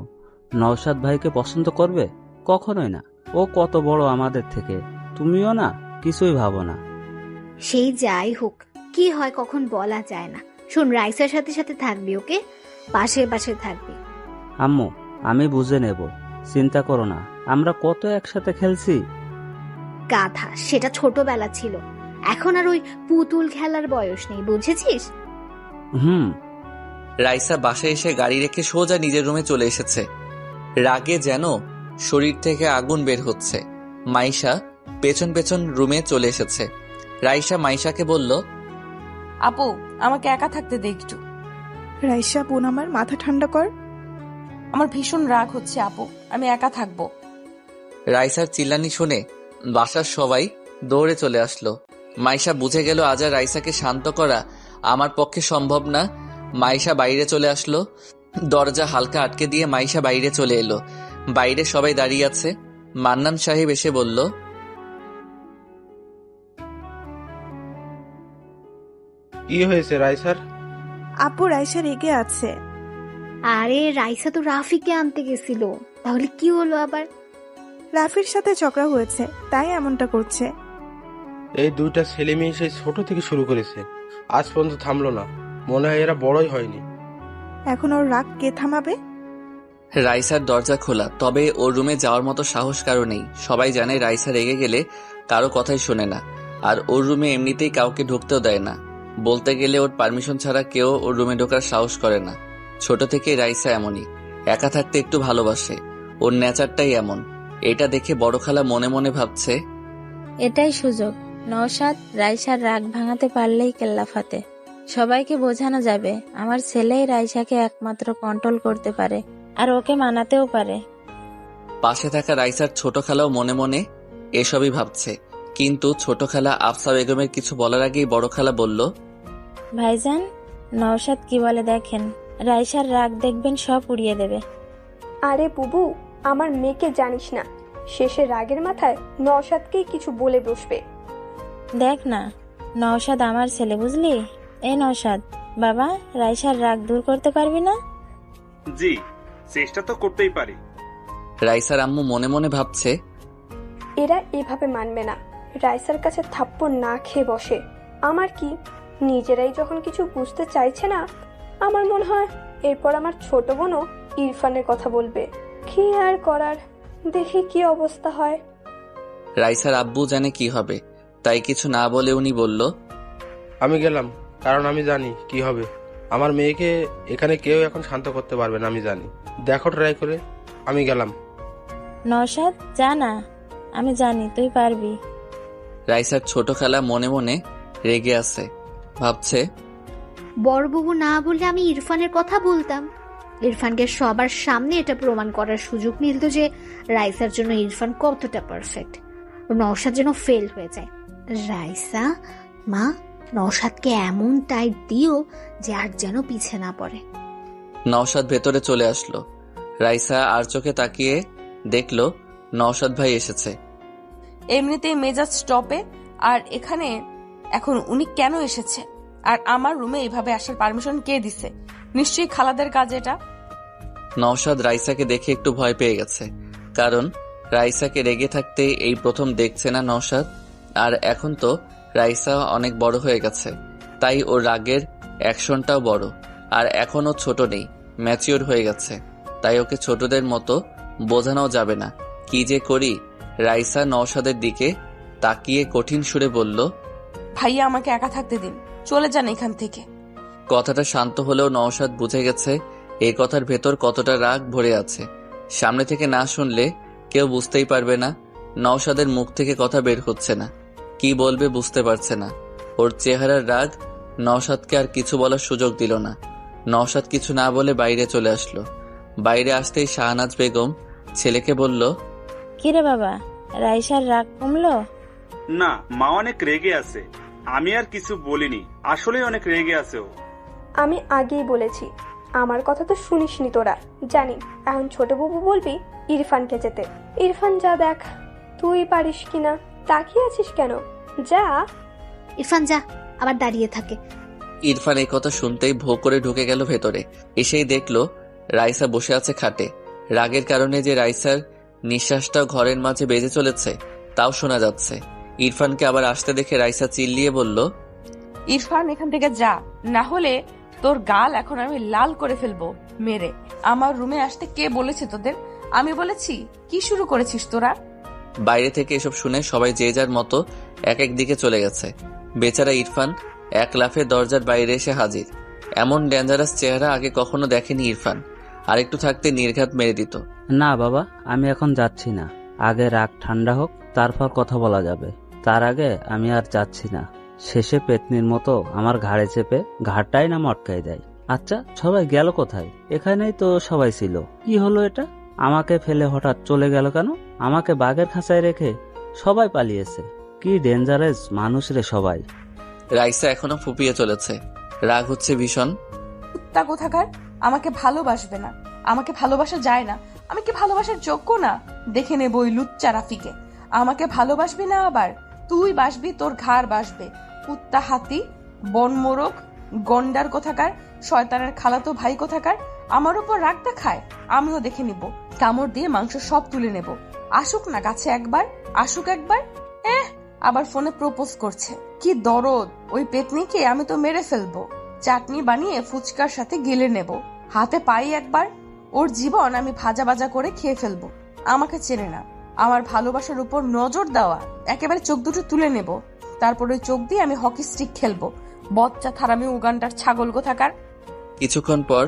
নওশাদ ভাইকে পছন্দ করবে? কখনোই না। ও কত বড় আমাদের থেকে, তুমিও না কিছুই ভাবো না। সেই যাই হোক, কি হয় কখন বলা যায় না। শোন, রাইসার সাথে সাথে থাকবি, ওকে? পাশে পাশে থাকবি। আম্মু আমি বুঝে নেব, চিন্তা করো না। আমরা কত একসাথে খেলছি। গাধা, সেটা ছোটবেলা ছিল, এখন আর ওই পুতুল খেলার বয়স নেই, বুঝেছিস? রাইসা বাসায় এসে গাড়ি রেখে সোজা নিজের রুমে চলে এসেছে। রাগে যেন শরীর থেকে আগুন বের হচ্ছে। মাইশা পেছন পেছন রুমে চলে এসেছে। রাইসা মাইশাকে বলল, আপু আমাকে একা থাকতে দে একটু। রাইসা বোন আমার, মাথা ঠান্ডা কর। আমার ভীষণ রাগ হচ্ছে আপু, আমি একা থাকবো। রাইসার চিল্লানি শুনে বাসার সবাই দৌড়ে চলে আসলো। মাইশা বুঝে গেল আজ আর রাইসাকে শান্ত করা আমার পক্ষে সম্ভব না। মাইশা বাইরে চলে আসলো। দরজা হালকা আটকে দিয়ে মাইশা বাইরে চলে এলো। বাইরে সবাই দাঁড়িয়ে আছে। মান্নান সাহেব এসে বলল, কি হয়েছে রাইসার? আপু রাইসা রেগে আছে। আরে রাইসা তো রাফিকে আনতে গেছিল, তাহলে কি হলো আবার? রাফির সাথে ঝগড়া হয়েছে, তাই এমনটা করছে। এই দুইটা ছেলে মেয়ে সেই ছোট থেকে শুরু করেছে, আজ পর্যন্ত থামলো না। মনে হয় এরা বড়ই হয়নি। এখন ওর রাগ কে থামাবে? রাইসার দরজা খোলা, তবে ওর রুমে যাওয়ার মতো সাহস কারো নেই। সবাই জানে রাইসা রেগে গেলে কারো কথাই শোনে না, আর ওর রুমে এমনিতেই কাউকে ঢুকতেও দেয় না। বলতে গেলে ওর পারমিশন ছাড়া কেউ ওর রুমে ঢোকার সাহস করে না। ছোট থেকেই রাইসা এমনই, একা থাকতে একটু ভালোবাসে। ওর নেচারটাই এমন। এটা দেখে বড় খালা মনে মনে ভাবছে, এটাই সুযোগ। নওশাদ, রাইসার রাগ ভাঙাতে পারলেই কেল্লা ফাতে। সবাইকে বোঝানো যাবে আমার ছেলেই রাইসাকে একমাত্র কন্ট্রোল করতে পারে, আর ওকে মানাতেও পারে। পাশে থাকা রাইসার ছোট খালাও মনে মনে এসবই ভাবছে। কিন্তু ছোট খালা আফসা বেগমের কিছু বলার আগেই বড় খালা বলল, ভাইজান, নওশাদ কি বলে দেখেন, রাইসার রাগ দেখবেন সব উড়িয়ে দেবে। আরে বুবু, আমার মেয়েকে জানিস না, শেষে রাগের মাথায় নওশাদকেই কিছু বলে বসবে। দেখ না, নওশাদ আমার ছেলে, বুঝলি? এই নওশাদ, বাবা রাইসার রাগ দূর করতে পারবি না? জি, চেষ্টা তো করতেই পারি। রাইসার আম্মু মনে মনে ভাবছে, এরা এভাবে মানবে না, রাইসার কাছে থাপ্পড় না খেয়ে বসে। আমার কি, নিজেরাই যখন কিছু বুঝতে চাইছে না, আমার মনে হয় এরপর আমার ছোট বোনও ইরফানের কথা বলবে। কি আর করার, দেখি কি অবস্থা হয়। রাইসার আব্বু জানে কি হবে, তাই কিছু না বলে উনি বলল, আমি গেলাম, কারণ আমি জানি কি হবে। আমার মেয়েকে এখানে কেউ এখন শান্ত করতে পারবে না, আমি জানি। দেখো ট্রাই করে। আমি গেলাম। নওশাদ যা না, আমি জানি তুই পারবি। রাইসার ছোট খালা মনে মনে রেগে আছে। ভাবছে, বড়বাবু না বললে আমি ইরফানের কথা বলতাম। ইরফানকে সবার সামনে এটা প্রমাণ করার সুযোগ মিলত যে রাইসার জন্য ইরফান কতটা পারফেক্ট। নওশাদ যেন ফেল হয়ে যায়। রাইসা মা, নওশাদকে এমন টাইট দিও যে আর যেন পিছে না পড়ে। নওশাদ ভেতরে চলে আসলো। রাইসা আর চোখে তাকিয়ে দেখলো নওশাদ ভাই এসেছে। এমনিতেই মেজাজ স্টপে, আর এখানে এখন উনি কেন এসেছে? আর আমার রুমে এইভাবে আসার পারমিশন কে দিছে? নিশ্চয়ই খালাদের কাজ এটা। নওশাদ রাইসাকে দেখে একটু ভয় পেয়ে গেছে, কারণ রাইসাকে রেগে থাকতে এই প্রথম দেখছে না নওশাদ। আর এখন তো রাইসা অনেক বড় হয়ে গেছে, তাই ওর রাগের অ্যাকশনটাও বড়। আর এখনও ছোট নেই, ম্যাচিওর হয়ে গেছে, তাই ওকে ছোটদের মতো বোঝানো যাবে না। কি যে করি। রাইসা নওশাদের দিকে তাকিয়ে কঠিন সুরে বলল, ভাইয়া আমাকে একা থাকতে দিন, চলে যান এখান থেকে। কথাটা শান্ত হলেও নওশাদ বুঝে গেছে এই কথার ভেতর কতটা রাগ ভরে আছে। সামনে থেকে না শুনলে কেউ বুঝতেই পারবে না। নওশাদের মুখ থেকে কথা বের হচ্ছে না, কি বলবে বুঝতে পারছে না। ওর চেহারার রাগ নওশাদকে আর কিছু বলার সুযোগ দিল না। নওশাদ কিছু না বলে বাইরে চলে আসলো। বাইরে আসতেই শাহনাজ বেগম ছেলেকে বলল, কিরে বাবা, রাইসার রাগ কমলো? না, মা অনেক রেগে আছে। আমি আর কিছু বলিনি, আসলে অনেক রেগে আছে ও। আমি আগেই বলেছি, আমার কথা তো শুনিসনি তোরা। জানি এখন ছোট বাবু বলবি ইরফানকে যেতে। ইরফান যা দেখ, তুই পারিস কিনা। তাকিয়ে আছিস কেন? যা। ইরফান যা, আবার দাঁড়িয়ে থাকে। ইরফান এই কথা শুনতেই ভো করে ঢুকে গেল ভেতরে। এসেই দেখলো রাইসা বসে আছে খাটে। রাগের কারণে যে রাইসার নিঃশ্বাসটাও ঘরের মাঝে বেজে চলেছে তাও শোনা যাচ্ছে। ইরফানকে আবার আসতে দেখে রাইসা চিল্লিয়ে বলল, ইরফান এখান থেকে যা, না হলে তোর গাল এখন আমি লাল করে ফেলবো মেরে। আমার রুমে আসতে কে বলেছে তোদের? আমি বলেছি? কি শুরু করেছিস তোরা? বাইরে থেকে এসব শুনে সবাই যে যার মতো এক এক দিকে চলে গেছে। বেচারা ইরফান এক লাফে দরজার বাইরে এসে হাজির। এমন ডেঞ্জারাস চেহারা আগে কখনো দেখেনি ইরফান। আর একটু থাকতে নির্ঘাত মেরে দিত। না বাবা, আমি এখন যাচ্ছি না। আগে রাগ ঠান্ডা হোক, তারপর কথা বলা যাবে। তার আগে আমি আর যাচ্ছি না। শেষে পেতনির মতো আমার ঘাড়ে চেপে ঘাড়টাই না মটকাই দেয়। আচ্ছা, সবাই গেল কোথায়? এখানেই তো সবাই ছিল। কি হলো এটা? আমাকে ফেলে হঠাৎ চলে গেল কেন? আমাকে বাঘের খাঁচায় রেখে সবাই পালিয়েছে। কি ডেঞ্জারাস মানুষ রে সবাই। রাইসা এখনো ফুপিয়ে চলেছে, রাগ হচ্ছে ভীষণ। কুত্তা কোথাকার! আমাকে ভালোবাসবে না, আমাকে ভালোবাসা যায় না, আমি কি ভালোবাসার যোগ্য না? দেখে নেব ওই লুচ্চা রাফিকে। আমাকে ভালোবাসবি না, আবার তুই বাসবি, তোর ঘাড় বাসবে। কুত্তা, হাতি, বনমোরগ, গন্ডার কোথাকার, শয়তানের খালাতো ভাই কোথাকার। আমার উপর রাগ দেখায়, আমিও দেখে নিব। কামড় দিয়ে মাংস সব তুলে নেব। আসুক না গাছে একবার, আসুক একবার। আবার ফোনে প্রপোজ করছে। কি দরদ! ওই পেতনিকে আমি তো মেরে ফেলবো। চাটনি বানিয়ে ফুচকার সাথে গিলে নেব। হাতে পাই একবার, ওর জীবন আমি ভাজা ভাজা করে খেয়ে ফেলবো। আমাকে চেনে না। আমার ভালোবাসার উপর নজর দেওয়া, একেবারে চোখ দুটো তুলে নেব। তারপর ওই চোখ দিয়ে আমি হকি স্টিক খেলবো। বচ্চা থারামি উগান্ডার ছাগল কোথাকার। কিছুক্ষণ পর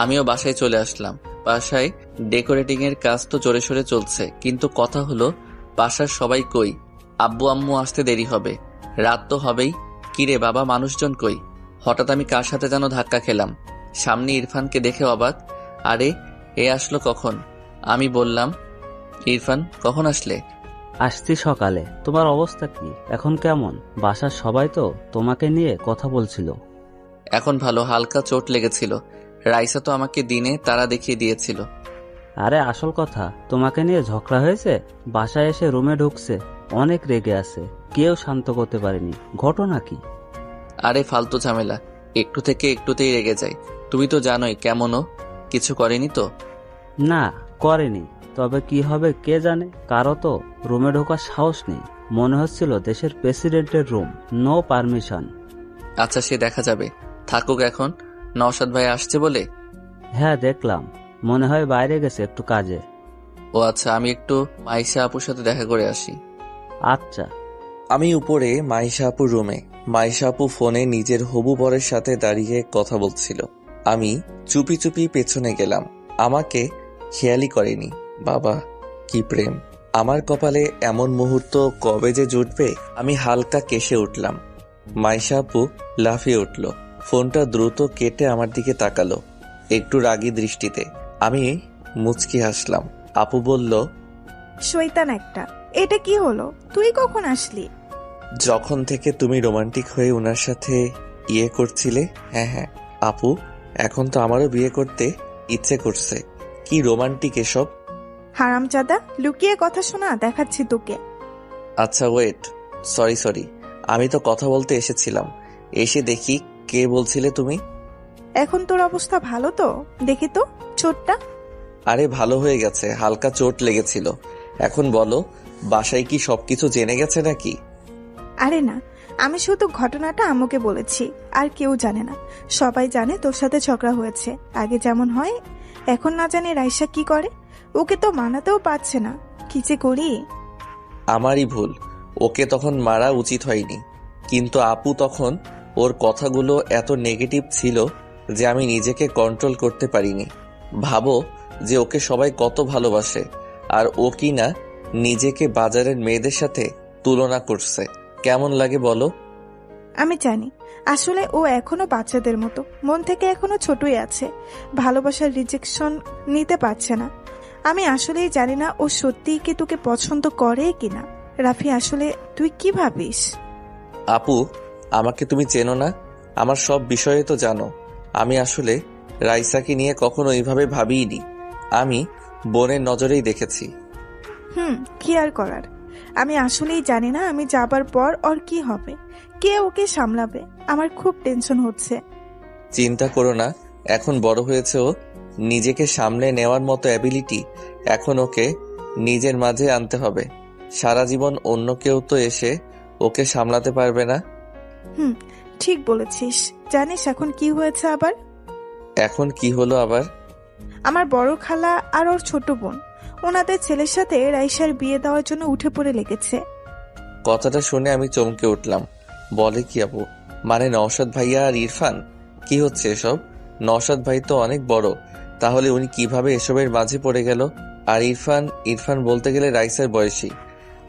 আমিও বাসায় চলে আসলাম। বাসায় ডেকোরেটিং এর কাজ তো জোরে সোরে চলছে, কিন্তু কথা হলো বাসার সবাই কই? আব্বু আম্মু আসতে দেরি হবে, রাত তো হবেই। কিরে বাবা, মানুষজন কই? হঠাৎ আমি কার সাথে যেন ধাক্কা খেলাম। সামনে ইরফানকে দেখে অবাক। আরে এ আসলো কখন? আমি বললাম, ইরফান কখন আসলে? আসছি সকালে। তোমার অবস্থা কি এখন? কেমন? বাসার সবাই তো তোমাকে নিয়ে কথা বলছিল। এখন ভালো, হালকা চোট লেগেছিল। রাইসা তো আমাকে দিনে তারা দেখিয়ে দিয়েছিল। আরে আসল কথা, তোমাকে নিয়ে ঝগড়া হয়েছে। বাসায় এসে রুমে ঢুকছে, অনেক রেগে আছে, কেউ শান্ত করতে পারেনি। ঘটনা কি? আরে ফালতু ঝামেলা, একটু থেকে একটুতেই রেগে যায়। তুমি তো জানোই কেমনও। কিছু করেনি তো? না, করেনি। তবে কি হবে কে জানে। কারো তো রুমে ঢোকার সাহস নেই। মনে হচ্ছিল দেশের প্রেসিডেন্টের রুম, নো পারমিশন। আচ্ছা, সে দেখা যাবে, থাকুক এখন। নওশাদ ভাই আসছে বলে? হ্যাঁ দেখলাম, মনে হয় বাইরে গেছে একটু কাজে। ও আচ্ছা, আমি একটু মাইশা আপুর সাথে দেখা করে আসি। আচ্ছা। আমি উপরে মাইশা আপুর রুমে। মাইশা আপু ফোনে নিজের হবু বরের সাথে দাঁড়িয়ে কথা বলছিল। আমি চুপি চুপি পেছনে গেলাম। আমাকে খেয়ালই করেনি। বাবা, কি প্রেম! আমার কপালে এমন মুহূর্ত কবে যে জুটবে। আমি হালকা কেসে উঠলাম। মাইশা আপু লাফিয়ে উঠল, ফোনটা দ্রুত কেটে আমার দিকে তাকালো একটু রাগী দৃষ্টিতে। আমি মুচকি হাসলাম। আপু বলল, শয়তান একটা, এটা কি হলো? তুই কখন আসলি? যখন থেকে তুমি রোমান্টিক হয়ে ওনার সাথে ইয়ে করছিলে। হ্যাঁ আপু, এখন তো আমারও বিয়ে করতে ইচ্ছে করছে। কি রোমান্টিক এসব! হারামজাদা, লুকিয়ে কথা শোনা, দেখাচ্ছি তোকে। আচ্ছা ওয়েট, সরি, আমি তো কথা বলতে এসেছিলাম। এসে দেখি কে বলছিলে তুমি? এখন তোর অবস্থা ভালো তো? দেখি তো চোটটা। আরে ভালো হয়ে গেছে, হালকা চোট লেগেছিল। এখন বলো, বাসায় কি সবকিছু জেনে গেছে নাকি? আরে না, আমি শুধু ঘটনাটা আম্মুকে বলেছি, আর কেউ জানে না। সবাই জানে তোর সাথে ঝগড়া হয়েছে। আগে যেমন হয়, এখন না জানি রাইসা কি করে। ওকে তো মানাতেও পারছে না। কি যে করি। আমারই ভুল, ওকে তখন মারা উচিত হয়নি। কিন্তু আপু তখন ওর কথাগুলো এত নেগেটিভ ছিল যে আমি নিজেকে কন্ট্রোল করতে পারিনি। ভাবো যে ওকে সবাই কত ভালোবাসে, আর ও কি না নিজেকে বাজারের মেয়েদের সাথে তুলনা করছে। কেমন লাগে বলো? আমি জানি, আসলে ও এখনো বাচ্চাদের মতো, মন থেকে এখনো ছোটই আছে। ভালোবাসার রিজেকশন নিতে পারছে না। আমি আসলেই জানি না ও সত্যিই কি তোকে পছন্দ করে কিনা। রাফি, আসলে তুই কি ভাবিস? আপু, আমাকে তুমি চেনো না, আমার সব বিষয়ে তো জানো। আমি আসলে রাইসাকে নিয়ে কখনো এইভাবে ভাবিনি। আমি বোনের নজরেই দেখেছি। কি আর করার। আমি আসলেই জানি না আমি যাবার পর ওর কি হবে, কে ওকে সামলাবে। আমার খুব টেনশন হচ্ছে। চিন্তা করো না, এখন বড় হয়েছে ও, নিজেকে সামলে নেওয়ার মতো অ্যাবিলিটি এখন ওকে নিজের মাঝে আনতে হবে। সারা জীবন অন্য কেউ তো এসে ওকে সামলাতে পারবে না। ঠিক বলেছিস। জানিস এখন কি হয়েছে আবার? এখন কি হলো আবার? আমার বড় খালা আর ওর ছোট বোন ওনাদের ছেলের সাথে রাইসার বিয়ে দেওয়ার জন্য উঠে পড়ে লেগেছে। কথাটা শুনে আমি চমকে উঠলাম। বলে কি আপু? মানে নওশাদ ভাইয়া আর ইরফান? কি হচ্ছে এসব? নওশাদ ভাই তো অনেক বড়, তাহলে উনি কিভাবে এসবের মাঝে পড়ে গেল? আর ইরফান বলতে গেলে রাইসার বয়সী,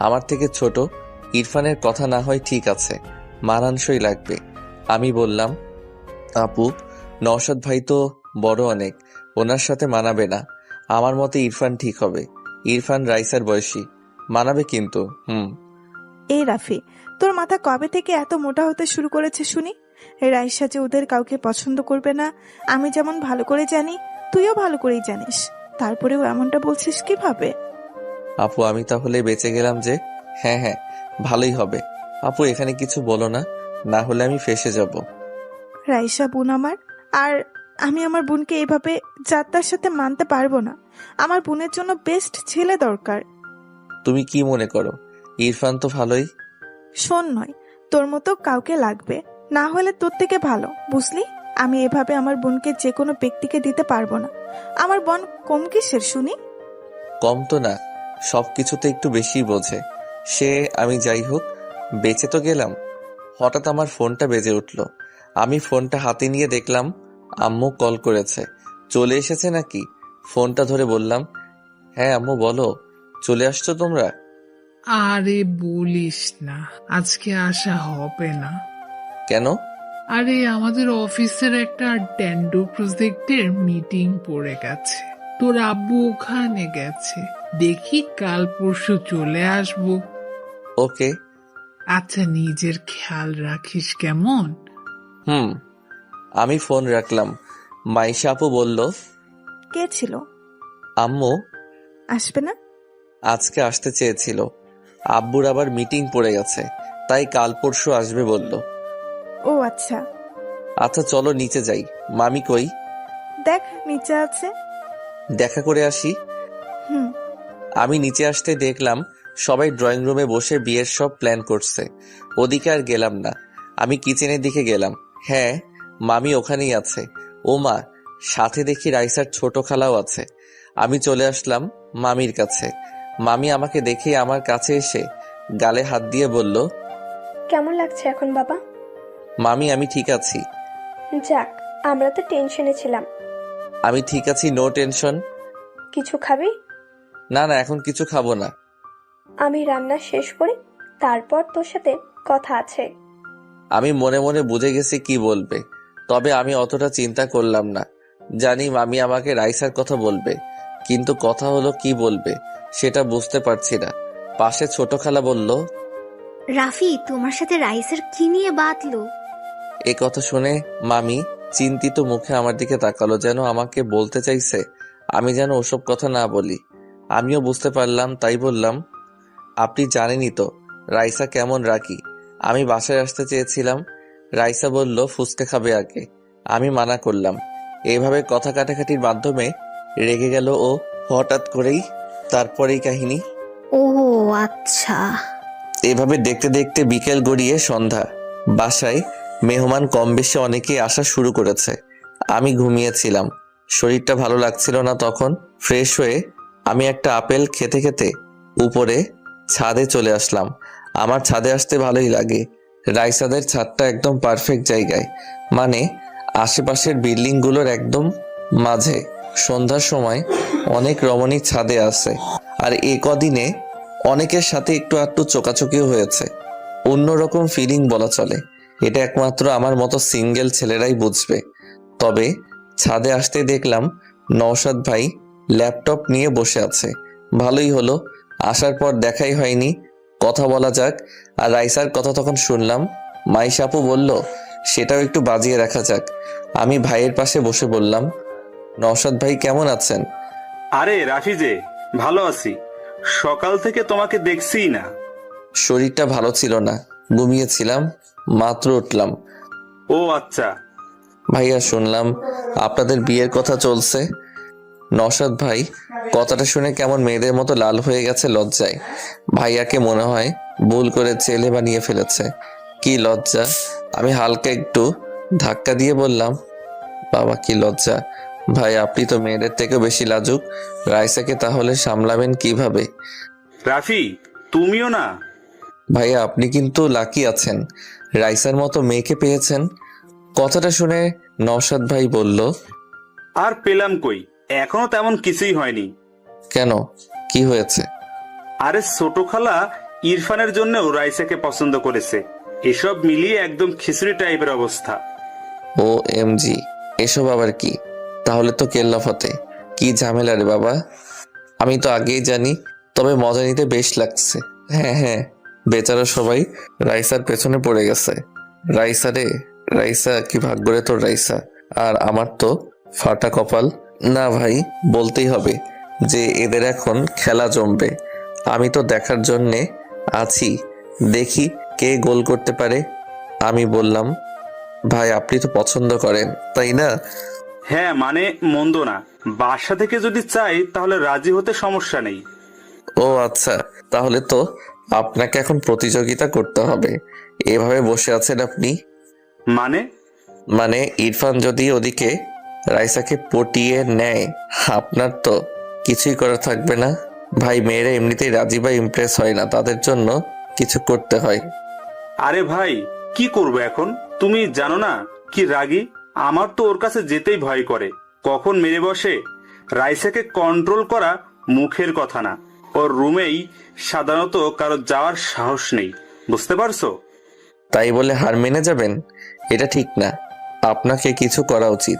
আমার থেকে ছোট। ইরফানের কথা না হয় ঠিক আছে, মানানসই লাগবে। আমি বললাম, আপু নওশাদ ভাই তো বড় অনেক, ওনার সাথে মানাবে না। আমার মতে ইরফান ঠিক হবে। ইরফান রাইসার বয়সী, মানাবে কিন্তু। এই রাফি, তোর মাথা কবে থেকে এত মোটা হতে শুরু করেছে শুনি? রাইসা যে ওদের কাউকে পছন্দ করবে না আমি যেমন ভালো করে জানি, তুইও ভালো করেই জানিস, তারপরেও এমনটা বলছিস কিভাবে? আপু আমি তাহলে বেঁচে গেলাম যে। হ্যাঁ, ভালোই হবে। আপু এখানে কিছু বলো না, না হলে আমি ফেঁসে যাব। রাইসা বোন আমার, আর আমি আমার বোনকে এভাবে যাত্রার সাথে মানতে পারবো না। আমার বোনের জন্য বেস্ট ছেলে দরকার। তুমি কি মনে করো? ইরফান তো ভালোই। শোন, নয় তোর মতো কাউকে লাগবে, না হলে তোর থেকে ভালো, বুঝলি? আমি এভাবে আমার বোনকে যে কোনো ব্যক্তিকে দিতে পারবো না। আমার বোন কম কিসের শুনি? কম তো না, সবকিছুতে একটু বেশি বোঝে সে। আমি যাই হোক, বেঁচে তো গেলাম। হঠাৎ আমার ফোনটা বেজে উঠল। আমি ফোনটা হাতে নিয়ে দেখলাম আম্মু কল করেছে। চলে এসেছে নাকি? ফোনটা ধরে বললাম, হ্যাঁ আম্মু বলো, চলে আসছো তোমরা? আরে বলিস না, আজকে আসা হবে না। কেন? আরে আমাদের অফিসের একটা ট্যান্ডো প্রজেক্টের মিটিং পড়ে গেছে, তোর আব্বু ওখানে গেছে। দেখি কাল পরশু চলে আসবো। ওকে। আচ্ছা নিজের খেয়াল রাখিস কেমন? আমি ফোন রাখলাম। মাইশা আপু বলল, কে ছিল? আম্মু। আসবে না? আজকে আসতে চেয়েছিল, আব্বুর আবার মিটিং পড়ে গেছে, তাই কাল পরশু আসবে বলল। ও আচ্ছা। আচ্ছা চলো নিচে যাই। মামি কই? দেখ নিচে আছে। দেখা করে আসি। আমি নিচে আসতে দেখলাম সবাই ড্রয়িং রুমে বসে বিয়ের সব প্ল্যান করছে। ওদিকে আর গেলাম না, আমি কিচেনের দিকে গেলাম। হ্যাঁ, মামি ওখানেই আছে। ও মা, সাথে দেখি রাইসার ছোট খালাও আছে। আমি চলে আসলাম মামির কাছে। মামি আমাকে দেখে আমার কাছে এসে গালে হাত দিয়ে বলল, কেমন লাগছে এখন বাবা? মামি আমি ঠিক আছি। যাক, আমরা তো টেনশনে ছিলাম। আমি ঠিক আছি, নো টেনশন। কিছু খাবি? না এখন কিছু খাবো না। আমি রান্না শেষ করি, তারপর তোর সাথে কথা আছে। আমি মনে মনে বুঝে গেছি কি বলবে, তবে আমি অতটা চিন্তা করলাম না। জানি মামি আমাকে রাইসার কথা বলবে, কিন্তু কথা হলো কি বলবে সেটা বুঝতে পারছি না। পাশে ছোট খালা বলল, রাফি তোমার সাথে রাইসের কি নিয়ে বাতলো? এ কথা শুনে মামি চিন্তিত মুখে আমার দিকে তাকালো, যেন আমাকে বলতে চাইছে আমি যেন ওসব কথা না বলি। আমিও বুঝতে পারলাম, তাই বললাম, আপনি জানেনই তো রাইসা কেমন রাখি। আমি বাসায় আসতে চেয়েছিলাম, রাইসা বলল ফুচকা খাবে আগে। আমি মানা করলাম। এইভাবে কথা কাটাকাটির মাধ্যমে রেগে গেল ও হঠাৎ করেই। তারপরেই কাহিনী। ও আচ্ছা। এভাবে দেখতে দেখতে বিকেল গড়িয়ে সন্ধ্যা। বাসায় মেহমান কম বেশি অনেকেই আসা শুরু করেছে। আমি ঘুমিয়েছিলাম, শরীরটা ভালো লাগছিল না। তখন ফ্রেশ হয়ে আমি একটা আপেল খেতে খেতে উপরে ছাদে চলে আসলাম। আমার ছাদে আসতে ভালোই লাগে। রাইসাদের ছাদটা একদম পারফেক্ট জায়গায়, মানে আশেপাশের বিল্ডিং গুলোর একদম মাঝে। সন্ধ্যার সময় অনেক রমণী ছাদে আছে, আর এ কদিনে অনেকের সাথে একটু আধটু চোকাচোকিও হয়েছে। অন্যরকম ফিলিং বলা চলে। এটা একমাত্র আমার মতো সিঙ্গেল ছেলেরাই বুঝবে। তবে ছাদে আসতে দেখলাম নওশাদ ভাই ল্যাপটপ নিয়ে বসে আছে। ভালোই হলো, আসার পর দেখাই হয়নি, কথা বলা যাক। আর রাইসার কথা তখন শুনলাম। মাইশা আপু বলল সেটাও একটু বাজিয়ে রাখা যাক। আমি ভাইয়ের পাশে বসে বললাম, নওশাদ ভাই কেমন আছেন? আরে রাফি যে, ভালো আছি। সকাল থেকে তোমাকে দেখছিই না। শরীরটা ভালো ছিল না, ঘুমিয়েছিলাম, মাত্র উঠলাম। ও আচ্ছা। ভাইয়া শুনলাম আপনাদের বিয়ের কথা চলছে। নওশাদ ভাই কথাটা শুনে কেমন মেয়েদের মতো লাল হয়ে গেছে লজ্জায়। ভাইয়াকে মনে হয় ভুল করে ছেলে বানিয়ে ফেলেছে। কি লজ্জা! আমি হালকা একটু ধাক্কা দিয়ে বললাম, বাবা কি লজ্জা। ভাই আপনি তো মেয়েদের থেকেও বেশি লাজুক, রাইসাকে তাহলে সামলাবেন কিভাবে? রাফি তুমিও না। ভাইয়া আপনি কিন্তু লাকি আছেন, রাইসার মতো মেয়েকে পেয়েছেন। কথাটা শুনে নওশাদ ভাই বলল, আর পেলাম কই, এখনো তেমন কিছুই হয়নি। কেন, কি হয়েছে? আরে ছোট খালা ইরফানের জন্যও রাইসাকে পছন্দ করেছে। এসব মিলিয়ে একদম খিচুড়ি টাইপের অবস্থা। ও এমজি, এসব আবার কি? তাহলে তো কেল্লাফতে, কি ঝামেলা রে বাবা? আমি তো আগেই জানি, তবে মজা নিতে বেশ লাগছে। হ্যাঁ হ্যাঁ, বেচারা সবাই রাইসার পেছনে পড়ে গেছে। রাইসা রে, রাইসা কি ভাগ্য রে তোর রাইসা, আর আমার তো ফাটা কপাল। না ভাই, বলতেই হবে যে এদের এখন খেলা জমবে। আমি তো দেখার জন্যে আছি, দেখি কে গোল করতে পারে। আমি বললাম, ভাই আপনি তো পছন্দ করেন তাই না? হ্যাঁ মানে মন্দ না, বাসা থেকে যদি চাই তাহলে রাজি হতে সমস্যা নেই। ও আচ্ছা, তাহলে তো আপনাকে এখন প্রতিযোগিতা করতে হবে। এভাবে বসে আছেন আপনি? মানে ইরফান যদি ওদিকে রাইসাকে পটিয়ে নেয়, আপনার তো কিছুই করা থাকবে না। ভাই মেয়েরা এমনিতেই রাজি বা ইমপ্রেস হয় না, তাদের জন্য কিছু করতে হয়। আরে ভাই কি করবো এখন, তুমি জানো না কি রাগী। আমার তো ওর কাছে যেতেই ভয় করে, কখন মেরে বসে। রাইসাকে কন্ট্রোল করা মুখের কথা না, ওর রুমেই সাধারণত কারো যাওয়ার সাহস নেই, বুঝতে পারছো? তাই বলে হার মেনে যাবেন? এটা ঠিক না, আপনাকে কিছু করা উচিত।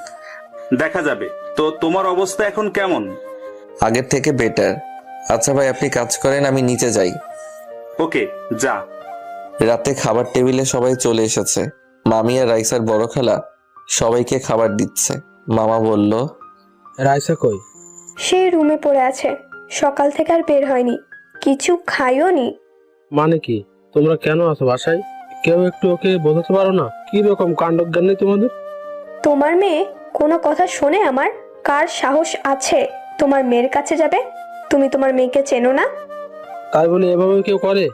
দেখা যাবে। তো তোমার অবস্থা এখন কেমন? আগের থেকে বেটার। আচ্ছা ভাই আপনি কাজ করেন, আমি নিচে যাই। ওকে যা। রাতে খাবার টেবিলে সবাই চলে এসেছে। মামি আর রাইসার বড় খালা সবাইকে খাবার দিচ্ছে। মামা বলল, রাইসা কই? সেই রুমে পড়ে আছে, সকাল থেকে আর বের হয়নি, কিছু খাইও নি। মানে কি, তোমরা কেন আছো বাসায়? কেউ একটু ওকে বোঝাতে পারো না? কি রকম কাণ্ডজ্ঞান নেই তোমাদের? তোমার মেয়ে কোনো কথা শোনে আমার? কার সাহস আছে তোমার মেয়ের কাছে যাবে? তুমি তোমার মেয়েকে চেনো না? তাই বলে এভাবে কেউ করে?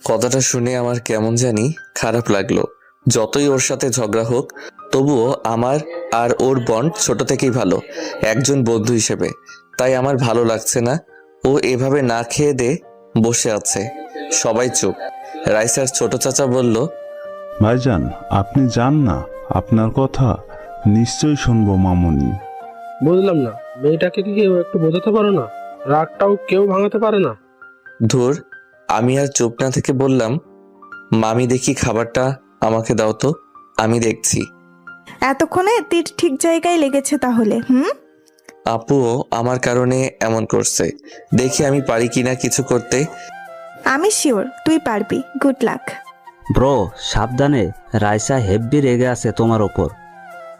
কথাটা শুনে আমার কেমন জানি খারাপ লাগলো। যতই ওর সাথে ঝগড়া হোক, তবুও আমার আর ওর বন্ড ছোট থেকেই ভালো, একজন বন্ধু হিসেবে। তাই আমার ভালো লাগছে না ও এভাবে না খেয়ে দে বসে আছে। সবাই চুপ। রাইসার ছোট চাচা বলল, ভাইজান আপনি যান না, আপনার কথা নিশ্চয়ই শুনবো মামুনি। বুঝলাম না, মেয়েটাকে কি কেউ একটু বোঝাতে পারো না? রাগটাও কেউ ভাঙাতে পারে না? ধুর। আমি আর চুপ না থেকে বললাম, মামি দেখি খাবারটা আমাকে দাও তো, আমি দেখছি। এতক্ষণে তীর ঠিক জায়গায় লেগেছে তাহলে। আপুও আমার কারণে এমন করছে, দেখি আমি পারি কিনা কিছু করতে। আমি শিওর তুই পারবি, গুড লাক। ব্রো সাবধানে, রাইসা হেব্বি রেগে আছে তোমার ওপর।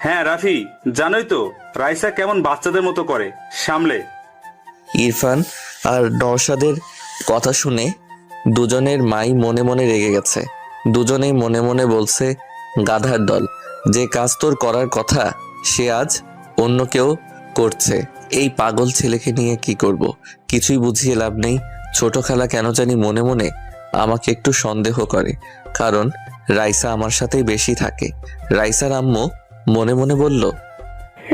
হ্যাঁ রাফি, জানোই তো রাইসা কেমন বাচ্চাদের মতো করে, সামলে। ইরফান আর নওশাদের কথা শুনে দুজনের মাই মনে মনে রেগে গেছে। দুজনেই মনে মনে বলছে, গাধার দল, যে কাজ তোর করার কথা সে আজ অন্য কেউ করছে। এই পাগল ছেলেকে নিয়ে কি করব, কিছুই বুঝিয়ে লাভ নেই। ছোট খালা কেন জানি মনে মনে আমাকে একটু সন্দেহ করে, কারণ রাইসা আমার সাথেই বেশি থাকে। রাইসার আম্মু মনে মনে বলল,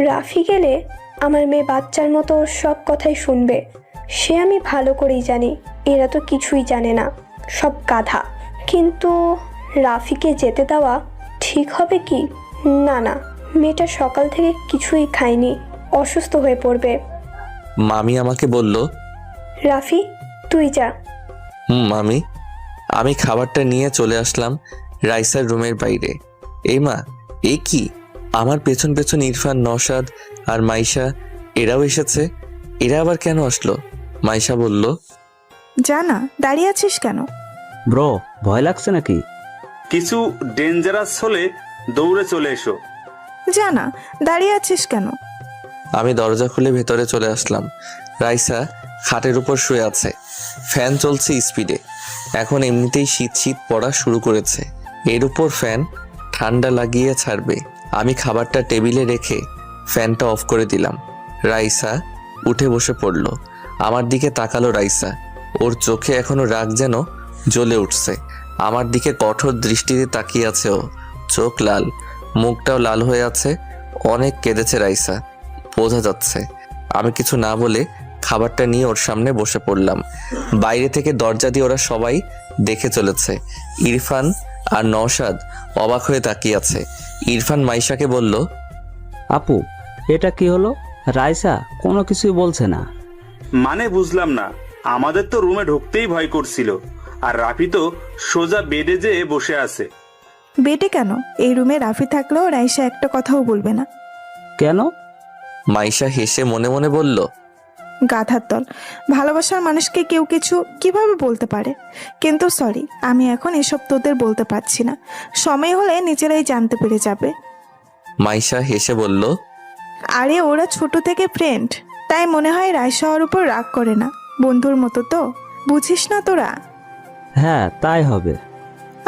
রাফি গেলে আমার মেয়ে বাচ্চার মতো ওর সব কথাই শুনবে। সে আমি ভালো করেই জানি, এরা তো কিছুই জানে না, সব গাধা। কিন্তু রাফিকে যেতে দেওয়া ঠিক হবে কি? না না, মেয়েটা সকাল থেকে কিছুই খায়নি, অসুস্থ হয়ে পড়বে। মামি আমাকে বলল, রাফি তুই যা। মামি। আমি খাবারটা নিয়ে চলে আসলাম রাইসার রুমের বাইরে। এই মা, এ কি? আমার পেছন পেছন ইরফান, নওশাদ আর মাইশা এরাও এসেছে। এরা আবার কেন আসলো? মাইশা বলল, জানা দাঁড়িয়ে আছিস কেন? ব্রো ভয় লাগছে নাকি? কিছু ডেঞ্জারাস হলে দৌড়ে চলে এসো। জানা দাঁড়িয়ে আছিস কেন? আমি দরজা খুলে ভেতরে চলে আসলাম। রাইসা খাটের উপর শুয়ে আছে, ফ্যান চলছে স্পিডে। এখন এমনিতেই শীত শীত পড়া শুরু করেছে, এর উপর ফ্যান ঠান্ডা লাগিয়ে ছাড়বে। আমি খাবারটা টেবিলে রেখে ফ্যানটা অফ করে দিলাম। রাইসা উঠে বসে পড়ল, আমার দিকে তাকালো রাইসা। ওর চোখে এখনো রাগ যেন জ্বলে উঠছে। আমার দিকে কঠোর দৃষ্টিতে তাকিয়ে আছে ও। চোখ লাল, মুখটাও লাল হয়ে আছে। অনেক কেঁদেছে রাইসা, বোঝা যাচ্ছে। আমি কিছু না বলে খাবারটা নিয়ে ওর সামনে বসে পড়লাম। বাইরে থেকে দরজা দিয়ে ওরা সবাই দেখে চলেছে। ইরফান আর নওশাদ অবাক হয়ে তাকিয়ে আছে। ইরফান মাইশাকে বলল, আপু এটা কি হলো? রাইসা কোনো কিছুই বলছে না। মানে বুঝলাম না, আমাদের তো রুমে ঢুকতেই ভয় করছিল, আর রাফি তো সোজা বেডে যেয়ে বসে আছে। বেটে কেন? এই রুমে রাফি থাকলেও রাইসা একটা কথাও বলবে না। কেন? মাইশা হেসে মনে মনে বলল, গাধার দল, ভালোবাসার মানুষকে কেউ কিছু কিভাবে বলতে পারে? কিন্তু সরি, আমি এখন এসব তোদের বলতে পারছি না। সময় হলে নিজেরাই জানতে পেরে যাবে। মাইশা হেসে বলল, আরে ওরা ছোট থেকে ফ্রেন্ড, তাই মনে হয় রাইসা ওর উপর রাগ করে না। বন্ধুর মতো তো, বুঝিস না তোরা? হ্যাঁ তাই হবে।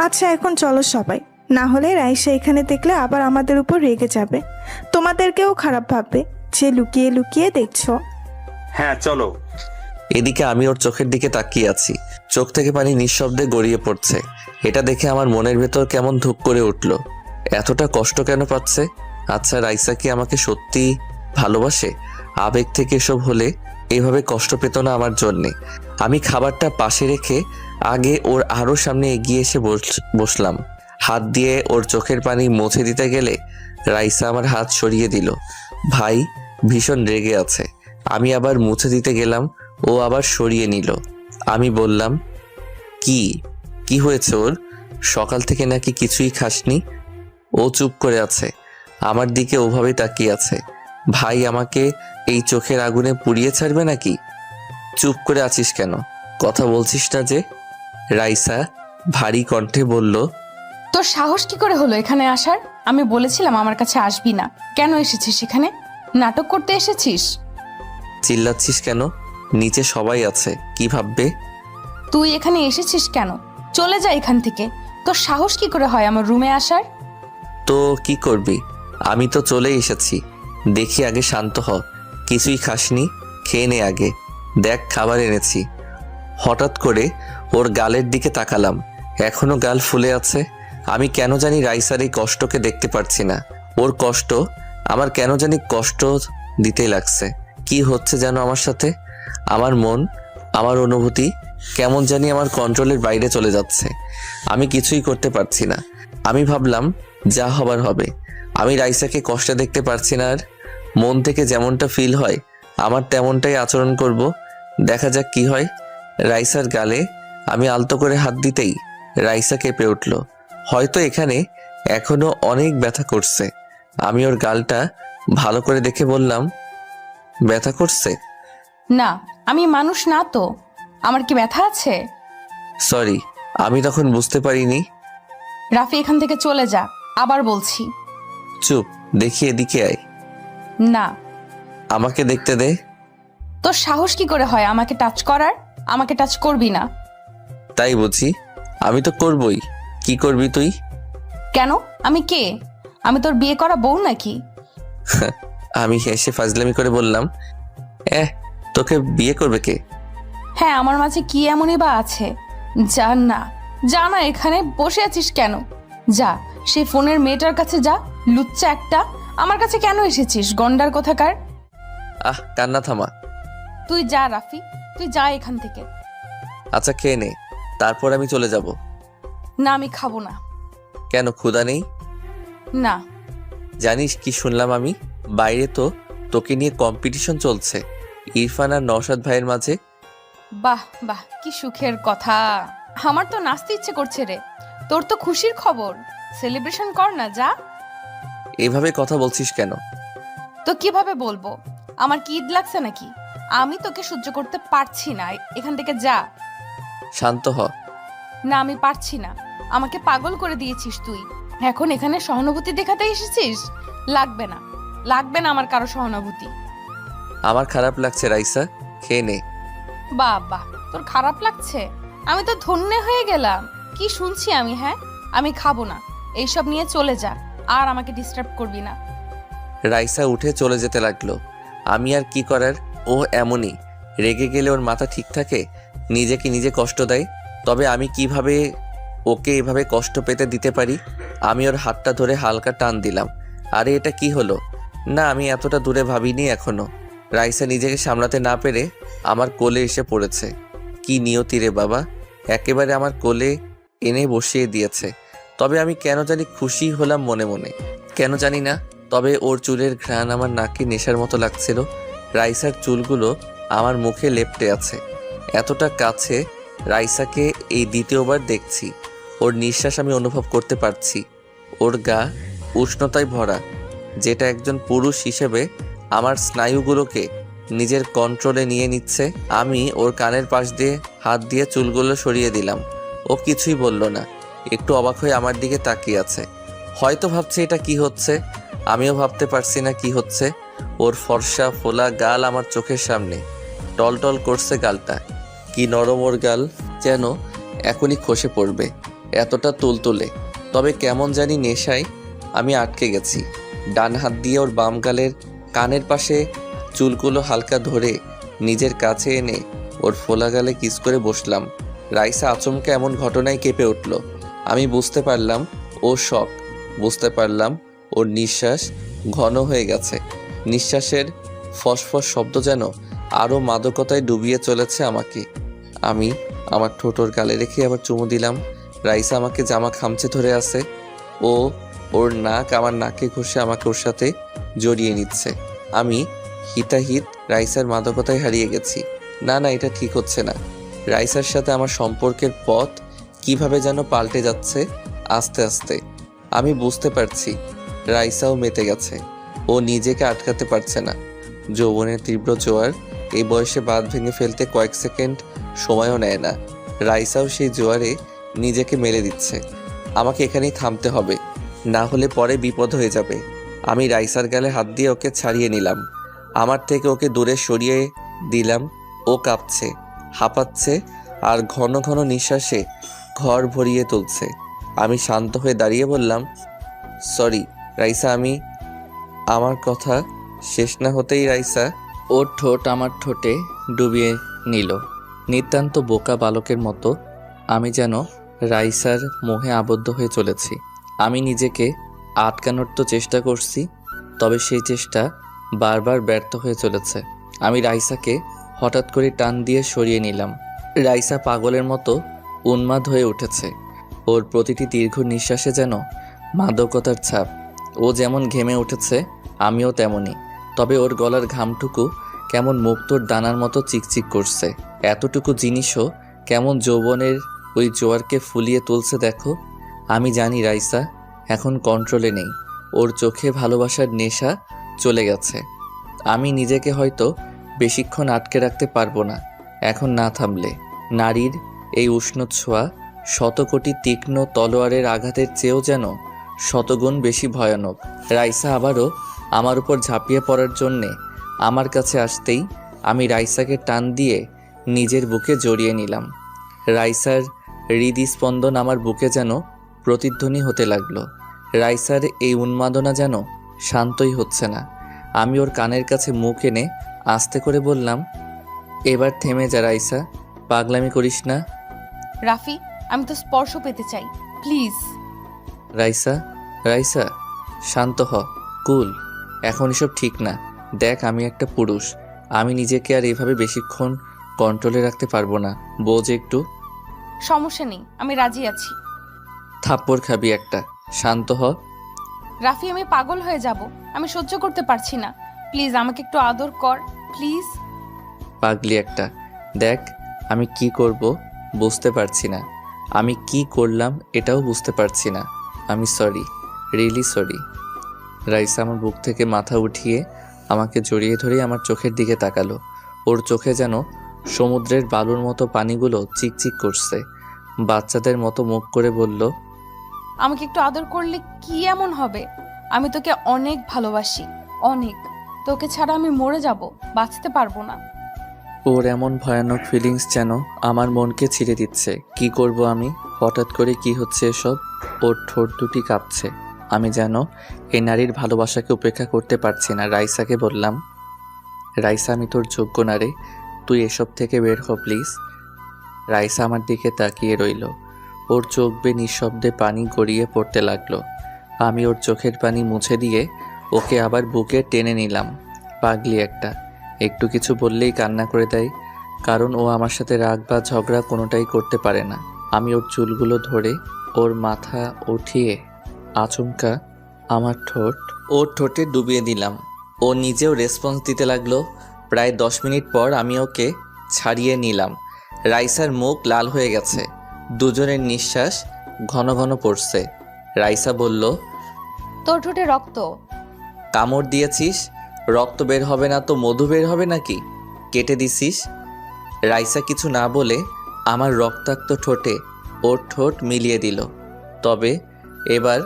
আচ্ছা এখন চলো সবাই, না হলে রাইসা এখানে দেখলে আবার আমাদের উপর রেগে যাবে। তোমাদেরকেও খারাপ ভাববে যে লুকিয়ে লুকিয়ে দেখছো। হ্যাঁ চলো। এদিকে আমি ওর চোখের দিকে তাকিয়ে আছি। চোখ থেকে পানি নিঃশব্দে গড়িয়ে পড়ছে। এটা দেখে আমার মনের ভেতর কেমন ধুক করে উঠল। এতটা কষ্ট কেন পাচ্ছে? আচ্ছা রাইসা কি আমাকে সত্যি ভালোবাসে? আবেগ থেকে এসব হলে এইভাবে কষ্ট পেত না আমার জন্যে। আমি খাবারটা পাশে রেখে আগে ওর আরো সামনে এগিয়ে এসে বসলাম। হাত দিয়ে ওর চোখের পানি মুছে দিতে গেলে রাইসা আমার হাত সরিয়ে দিল। ভাই ভীষণ রেগে আছে। আমি আবার মুছে দিতে গেলাম, ও আবার সরিয়ে নিল। আমি বললাম, কি হয়েছে ওর? সকাল থেকে নাকি কিছুই খাসনি? ও চুপ করে আছে, আমার দিকে ওভাবেই তাকিয়ে আছে। ভাই আমাকে এই চোখের আগুনে পুড়িয়ে ছাড়বে নাকি? চুপ করে আছিস কেন? কথা বলছিস না যে? রাইসা ভারী কণ্ঠে বলল, তোর সাহস কি করে হলো এখানে আসার? আমি বলেছিলাম আমার কাছে আসবি না, কেন এসেছিস এখানে? নাটক করতে এসেছিস? চিল্লাচ্ছিস কেন? নিচে সবাই আছে, কি ভাববে? তুই এখানে এসেছিস কেন? চলে যা এখান থেকে। তোর সাহস কি করে হয় আমার রুমে আসার? তো কি করবি? আমি তো চলে এসেছি। দেখি আগে শান্ত হ। কিছুই খাসনি, খেয়ে নে আগে। দেখ খাবার এনেছি। হঠাৎ করে ওর গালের দিকে তাকালাম, এখনো গাল ফুলে আছে। আমি কেন জানি রাইসার এই কষ্টকে দেখতে পারছি না। ওর কষ্ট আমার কেন জানি কষ্ট দিতেই লাগছে। কি হচ্ছে যেন আমার সাথে? আমার মন, আমার অনুভূতি কেমন জানি আমার কন্ট্রোলের বাইরে চলে যাচ্ছে। আমি কিছুই করতে পারছি না। আমি ভাবলাম যা হবার হবে। আমি রাইসাকে কষ্টে দেখতে পারছি না আর। মন থেকে যেমনটা ফিল হয় আমার তেমনটাই আচরণ করব। দেখা যাক কি হয়। রাইসার গালে আমি আলতো করে হাত দিতেই রাইসা কেঁপে উঠল। হয়তো এখানে এখনো অনেক ব্যথা করছে। আমি ওর গালটা ভালো করে দেখে বললাম, ব্যথা করছে? না, আমি মানুষ না তো, আমার কি ব্যথা আছে? সরি, আমি তখন বুঝতে পারিনি। রাফি এখান থেকে চলে যা, আবার বলছি। চুপ, দেখি এদিকে আয়। না। আমাকে দেখতে দে। তোর সাহস কি করে হয় আমাকে টাচ করার? আমাকে টাচ করবি না। তাই বুঝি, আমি তো করবই। কি করবি তুই? কেন? আমি কে? আমি তোর বিয়ে করা বউ নাকি? আমি হেসে ফাজলামি করে বললাম, তোকে বিয়ে করবে কে? হ্যাঁ, আমার মাঝে কি এমনই বা আছে? যা না, এখানে বসে আছিস কেন? যা সেই ফোনের মেয়েটার কাছে যা, লুচ্চা একটা। আমার কাছে কেন এসেছিস গন্ডার কোথাকার? কান্না থামা। তুই যা রাফি, তুই যা এখান থেকে। আচ্ছা খেয়ে নে, তারপর আমি চলে যাব। না, আমি খাবো না। কেন, ক্ষুধা নেই? না। জানিস কি শুনলাম আমি? বাইরে তো তোকে নিয়ে কম্পিটিশন চলছে ইরফান আর নওশাদ ভাইয়ের মাঝে। বাহ বাহ, কি সুখের কথা। আমার তো নাচতে ইচ্ছে করছে রে। তোর তো খুশির খবর, সেলিব্রেশন কর না, যা। এভাবে কথা বলছিস কেন? তো কিভাবে বলবো? আমার কি ঈদ লাগছে নাকি? আমি তোকে সহ্য করতে পারছি না, এখান থেকে যা। শান্ত হ। না, আমি পারছি না। আমাকে পাগল করে দিয়েছিস তুই। এখন এখানে সহানুভূতি দেখাতে এসেছিস? লাগবে না আমার কারো সহানুভূতি। আমার খারাপ লাগছে রাইসা, খেয়ে নে। বাবা, তোর খারাপ লাগছে? আমি তো ধন্য হয়ে গেলাম। কি শুনছি আমি? হ্যাঁ, আমি খাবো না। এইসব নিয়ে চলে যা, আর আমাকে ডিস্টার্ব করবি না। রাইসা উঠে চলে যেতে লাগলো। আমি আর কি করার, ও এমনই। রেগে গেলে ওর মাথা ঠিক থাকে, নিজেকে নিজে কষ্ট দেয়। তবে আমি কিভাবে ওকে এভাবে কষ্ট পেতে দিতে পারি? আমি ওর হাতটা ধরে হালকা টান দিলাম। আরে এটা কি হলো? না, আমি এতটা দূরে ভাবিনি এখনো। রাইসা নিজেকে সামলাতে না পেরে আমার কোলে এসে পড়েছে। কি নিয়তি রে বাবা, একেবারে আমার কোলে এনে বসিয়ে দিয়েছে। তবে আমি কেন জানি খুশি হলাম মনে মনে, কেন জানি না। তবে ওর চুলের ঘ্রাণ আমার নাকে নেশার মতো লাগছিল। রাইসার চুলগুলো আমার মুখে লেপ্টে আছে। এতটা কাছে রাইসাকে এই দ্বিতীয়বার দেখছি। ওর নিঃশ্বাস আমি অনুভব করতে পারছি। ওর গা উষ্ণতায় ভরা, যেটা একজন পুরুষ হিসেবে আমার স্নায়ুগুলোকে নিজের কন্ট্রোলে নিয়ে নিচ্ছে। আমি ওর কানের পাশ দিয়ে হাত দিয়ে চুলগুলো সরিয়ে দিলাম। ও কিছুই বলল না, একটু অবাক হয়ে আমার দিকে তাকিয়ে আছে। হয়তো ভাবছে এটা কি হচ্ছে, আমিও ভাবতে পারছি না কি হচ্ছে। ওর ফর্সা ফোলা গাল আমার চোখের সামনে, টলটল করছে গালটা। কি নরম ওর গাল, যেন এখনই খসে পড়বে, এতটা তুলতুলে। তবে কেমন জানি নেশায় আমি আটকে গেছি। ডান হাত দিয়ে ওর বাম গালের কানের পাশে চুলগুলো হালকা ধরে নিজের কাছে এনে ওর ফোলা গালে কিস করে বসলাম। রাইসা আচমকা এমন ঘটনায় কেঁপে উঠল। আমি বুঝতে পারলাম ও শক, বুঝতে পারলাম ওর নিঃশ্বাস ঘন হয়ে গেছে। নিঃশ্বাসের ফসফস শব্দ যেন আরও মাদকতায় ডুবিয়ে চলেছে আমাকে। আমি আমার ঠোঁটর গালে রেখে আবার চুমু দিলাম। রাইসা আমাকে জামা খামচে ধরে আছে। ওর নাক আমার নাকে ঘষে আমাকে ওর সাথে জড়িয়ে নিচ্ছে। আমি হিতাহিত রাইসার মাদকতায় হারিয়ে গেছি। না, এটা ঠিক হচ্ছে না। রাইসার সাথে আমার সম্পর্কের পথ কিভাবে যেন পাল্টে যাচ্ছে আস্তে আস্তে। আমি বুঝতে পারছি রাইসাও মেতে গেছে। ও নিজেকে আটকাতে পারছে না। যৌবনের তীব্র জোয়ার এই বয়সে বাঁধ ভেঙে ফেলতে কয়েক সেকেন্ড সময়ও নেয় না। রাইসাও সেই জোয়ারে নিজেকে মেলে দিচ্ছে। আমাকে এখানেই থামতে হবে, না হলে পরে বিপদ হয়ে যাবে। আমি রাইসার গালে হাত দিয়ে ওকে ছাড়িয়ে নিলাম, আমার থেকে ওকে দূরে সরিয়ে দিলাম। ও কাঁপছে, হাঁপাচ্ছে আর ঘন ঘন নিঃশ্বাসে ঘর ভরিয়ে তুলছে। আমি শান্ত হয়ে দাঁড়িয়ে বললাম, সরি রাইসা। আমার কথা শেষ না হতেই রাইসা ওর ঠোঁট আমার ঠোঁটে ডুবিয়ে নিল। নিতান্ত বোকা বালকের মতো আমি যেন রাইসার মোহে আবদ্ধ হয়ে চলেছি। আমি নিজেকে আটকানোর তো চেষ্টা করছি, তবে সেই চেষ্টা বারবার ব্যর্থ হয়ে চলেছে। আমি রাইসাকে হঠাৎ করে টান দিয়ে সরিয়ে নিলাম। রাইসা পাগলের মতো উন্মাদ হয়ে উঠেছে। ওর প্রতিটি দীর্ঘ নিঃশ্বাসে যেন মাদকতার ছাপ। ও যেমন ঘেমে উঠেছে আমিও তেমনই। তবে ওর গলার ঘামটুকু কেমন মুক্তোর দানার মতো চিকচিক করছে। এতটুকু জিনিসও কেমন যৌবনের ওই জোয়ারকে ফুলিয়ে তুলছে দেখো। আমি জানি রাইসা এখন কন্ট্রোলে নেই। ওর চোখে ভালোবাসার নেশা চলে গেছে। আমি নিজেকে হয়তো বেশিক্ষণ আটকে রাখতে পারবো না এখন না থামলে। নারীর এই উষ্ণ ছোঁয়া শতকোটি তীক্ষ্ণ তলোয়ারের আঘাতের চেয়েও যেন শতগুণ বেশি ভয়ানক। রাইসা আবারও আমার উপর ঝাঁপিয়ে পড়ার জন্যে আমার কাছে আসতেই আমি রাইসাকে টান দিয়ে নিজের বুকে জড়িয়ে নিলাম। রাইসার হৃদস্পন্দন আমার বুকে যেন প্রতিধ্বনি হতে লাগলো। রাইসার এই উন্মাদনা যেন শান্তই হচ্ছে না। আমি ওর কানের কাছে মুখ এনে আস্তে করে বললাম, এবার থেমে যা রাইসা, পাগলামি করিস না। রাফি, আমি তো স্পর্শ পেতে চাই, প্লিজ। রাইসা শান্ত হ, কুল। এখন এসব ঠিক না। দেখ আমি একটা পুরুষ, আমি নিজেকে আর এভাবে বেশিক্ষণ কন্ট্রোলে রাখতে পারবো না। বোঝ একটু। সমস্যা নেই, আমি রাজি আছি। থাপ্পড় খাবি একটা, শান্ত হ। রাফি, আমি পাগল হয়ে যাব, আমি সহ্য করতে পারছি না। প্লিজ আমাকে একটু আদর কর, প্লিজ। পাগলি একটা। দেখ আমি কি করব বুঝতে পারছি না। আমি কি করলাম এটাও বুঝতে পারছি না। আমি সরি, রিয়েলি সরি। রাইসা আমার বুক থেকে মাথা উঠিয়ে আমাকে জড়িয়ে ধরে আমার চোখের দিকে তাকালো। ওর চোখে যেন সমুদ্রের বালুর মতো পানিগুলো চিকচিক করছে। বাচ্চাদের মতো মুখ করে বলল, আমাকে একটু আদর করলে কি এমন হবে? আমি তোকে অনেক ভালোবাসি, অনেক। তোকে ছাড়া আমি মরে যাব, বাঁচতে পারবো না। ওর এমন ভয়ানক ফিলিংস যেন আমার মনকে ছিঁড়ে দিচ্ছে। কি করব আমি? হঠাৎ করে কি হচ্ছে এসব? ওর ঠোঁট দুটি কাঁপছে। আমি যেন এই নারীর ভালোবাসাকে উপেক্ষা করতে পারছি না। রাইসাকে বললাম, রাইসা আমি তোর যোগ্য না রে, তুই এসব থেকে বের হ প্লিজ। রাইসা আমার দিকে তাকিয়ে রইল। ওর চোখ বেয়ে নিঃশব্দে পানি গড়িয়ে পড়তে লাগলো। আমি ওর চোখের পানি মুছে দিয়ে ওকে আবার বুকে টেনে নিলাম। পাগলি একটা, একটু কিছু বললেই কান্না করে দেয়, কারণ ও আমার সাথে রাগ বা ঝগড়া কোনোটাই করতে পারে না। আমি ওর চুলগুলো ধরে ওর মাথা উঠিয়ে আচমকা আমার ওর ঠোঁটে ডুবিয়ে দিলাম। ও নিজেও রেসপন্স দিতে লাগলো। প্রায় 10 মিনিট পর আমি ওকে ছাড়িয়ে নিলাম। রাইসার মুখ লাল হয়ে গেছে, দুজনের নিঃশ্বাস ঘন ঘন পড়ছে। রাইসা বলল, তোর ঠোঁটে রক্ত। কামড় দিয়েছিস? রক্ত বের হবে না তো মধু বের হবে নাকি? কেটে দিছিস? রাইসা কিছু না বলে আমার রক্তাক্ত ঠোঁটে ওর ঠোঁট মিলিয়ে দিল, তবে এবার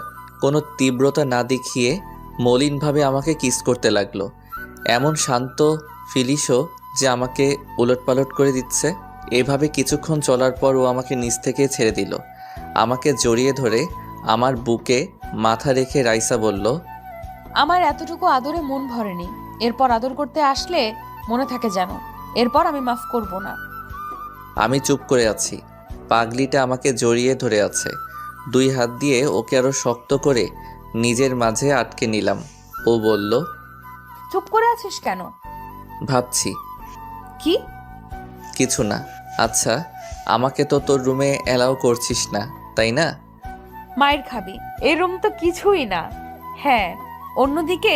কোনো তীব্রতা না দেখিয়ে মলিনভাবে আমাকে কিস করতে লাগলো। এমন শান্ত ফিলিশও যে আমাকে উলটপালট করে দিচ্ছে। এভাবে কিছুক্ষণ চলার পর ও আমাকে নিচ থেকে ছেড়ে দিল। আমাকে জড়িয়ে ধরে আমার বুকে মাথা রেখে রাইসা বলল, আমার এতটুকু আদরে মন ভরেনি, এরপর আদর করতে আসলে মনে থাকে যেন, এরপর আমি মাফ করব না। আমি চুপ করে আছি। পাগলিটা আমাকে জড়িয়ে ধরে আছে। 2 হাত দিয়ে ওকে আরো শক্ত করে নিজের মাঝে আটকে নিলাম। ও বলল, চুপ করে আছিস কেন? ভাবছি। কি? কিছু না। আচ্ছা, আমাকে তো তোর রুমে অ্যালাউ করছিস না, তাই না? মায়ের খাবি, এই রুম তো কিছুই না। হ্যাঁ, অন্যদিকে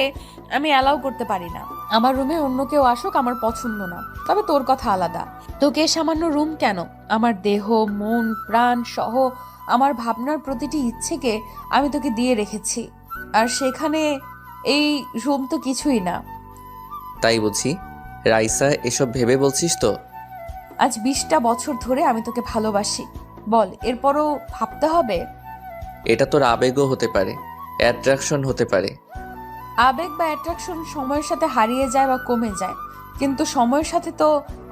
আমি অ্যালাউ করতে পারি না। আমার রুমে অন্য কেউ আসুক আমার পছন্দ না, তবে তোর কথা আলাদা। তোকে সামান্য রুম কেন, আমার দেহ, মন, প্রাণ সহ আমার ভাবনার প্রতিটি ইচ্ছেকে আমি তোকে দিয়ে রেখেছি, আর সেখানে এই রুম তো কিছুই না। তাই বুঝি? রাইসা, এসব ভেবে বলছিস তো? আজ 20টা বছর ধরে আমি তোকে ভালোবাসি, বল এরপরও ভাবতে হবে? এটা তোর আবেগও হতে পারে, অ্যাট্রাকশন হতে পারে। আবেগ বা অ্যাট্রাকশন সময়ের সাথে হারিয়ে যায় বা কমে যায়, কিন্তু সময়ের সাথে তো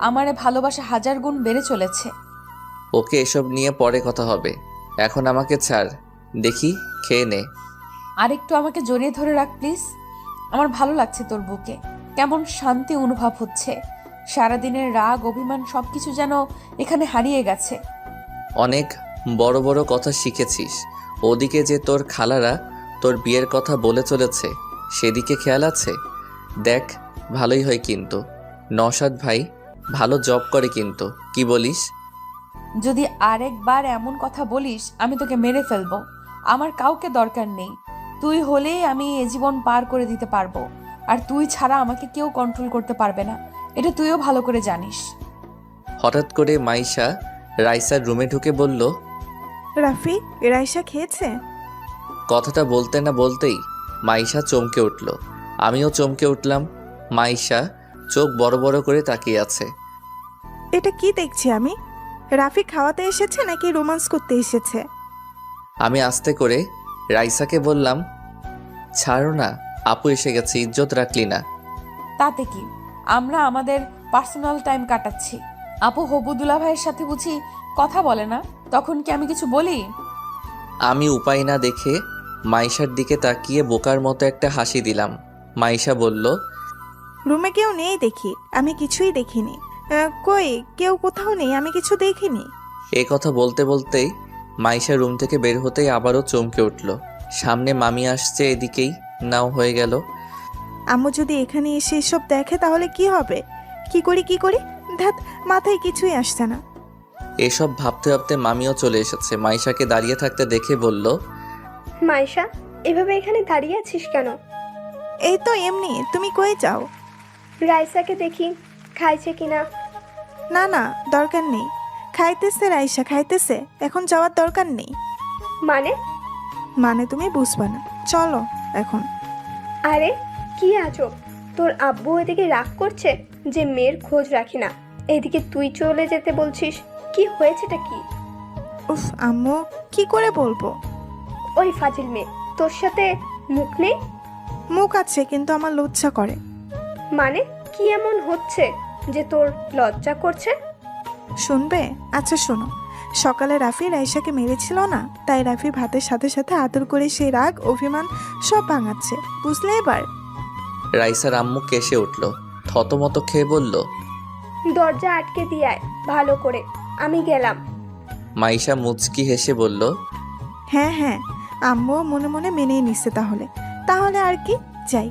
আমার ভালোবাসা 1000 গুণ বেড়ে চলেছে। ওকে, এসব নিয়ে পরে কথা হবে, এখন আমাকে ছাড়। দেখি, খেয়ে নে। আরেকটু আমাকে জড়িয়ে ধরে রাখ প্লিজ। আমার ভালো লাগছে তোর বুকে, কেমন শান্তি অনুভব হচ্ছে। সারাদিনের রাগ, অভিমান সবকিছু যেন এখানে হারিয়ে গেছে। অনেক বড় বড় কথা শিখেছিস। ওদিকে যে তোর খালারা তোর বিয়ের কথা বলে চলেছে, সেদিকে খেয়াল আছে? দেখ, ভালোই হয় কিন্তু। নওশাদ ভাই ভালো জব করে কিন্তু, কি বলিস? যদি আরেকবার এমন কথা বলিস আমি তোকে মেরে ফেলবো। আমার কাউকে দরকার নেই, তুই হলেই আমি এ জীবন পার করে দিতে পারবো, আর তুই ছাড়া আমাকে কেউ কন্ট্রোল করতে পারবে না, এটা তুইও ভালো করে জানিস। হঠাৎ করে মাইশা রাইসার রুমে ঢুকে বলল, রাফি, রাইসা খেয়েছে? কথাটা বলতে না বলতেই মাইশা চমকে উঠল। আমিও চমকে উঠলাম। মাইশা চোখ বড় বড় করে তাকিয়ে আছে। এটা কি দেখছি আমি? রাফি খাওয়াতে এসেছে নাকি রোমান্স করতে এসেছে? আমি আস্তে করে রাইসাকে বললাম, ছাড়ো না, আপু এসে গেছে, ইজ্জত রাখলি না। তাতে কি, আমরা আমাদের পার্সোনাল টাইম কাটাচ্ছি। আপু হবুদুল্লাহ ভাইয়ের সাথে বুঝি কথা বলে না, তখন কি আমি কিছু বলি? আমি উপায় না দেখে মাইশার দিকে তাকিয়ে বোকার মতো একটা হাসি দিলাম। মাইশা বলল, রুমে কেউ নেই দেখি, আমি কিছুই দেখিনি। কই, কেউ কোথাও নেই, আমি কিছু দেখিনি। এ কথা বলতে বলতেই মাইশা রুম থেকে বের হতেই আবারও চমকে উঠল। সামনে মামি আসছে, এদিকেই নাও হয়ে গেল। আম্মু যদি এখানে এসে এসব দেখে তাহলে কি হবে? কি করি ধ্যাত, মাথায় কিছুই আসছে না। এসব ভাবতে ভাবতে মামিও চলে এসেছে। মাইশাকে দাঁড়িয়ে থাকতে দেখে বলল, মাইশা, এভাবে এখানে দাঁড়িয়ে আছিস কেন? এই তো এমনি, তুমি কই যাও? রাইসাকে দেখি খাইছে কিনা। না না, দরকার নেই। খাইতেছে রাইসা, খাইতেছে, এখন যাওয়ার দরকার নেই। মানে তুমি বুঝবা না, চলো এখন। আরে কি আজব, তোর আব্বু এদিকে রাগ করছে যে মেয়ের খোঁজ রাখি না, এদিকে তুই চলে যেতে বলছিস। কি হয়েছেটা কি? উফ আম্মু, কি করে বলবো? ওই ফাজিল মেয়ে, তোর সাথে মুখ নেই? মুখ আছে, কিন্তু আমার লজ্জা করে। মানে কি এমন হচ্ছে যে তোর লজ্জা করছে? শুনবে? আচ্ছা শোনো, সকালে রাফি রাইসাকে মেরেছিল না, তাই রাফি ভাতের সাথে সাথে আদর করে সেই রাগ, অভিমান সব ভাঙাচ্ছে, বুঝলে এবার? রাইসার আম্মু কেসে উঠল, থতমত খেয়ে বলল, দরজা আটকে দিয়ে ভালো করে, আমি গেলাম। মাইশা মুচকি হেসে বলল, হ্যাঁ হ্যাঁ, আম্মুও মনে মনে মেনেই নিচ্ছে তাহলে আর কি, যাই।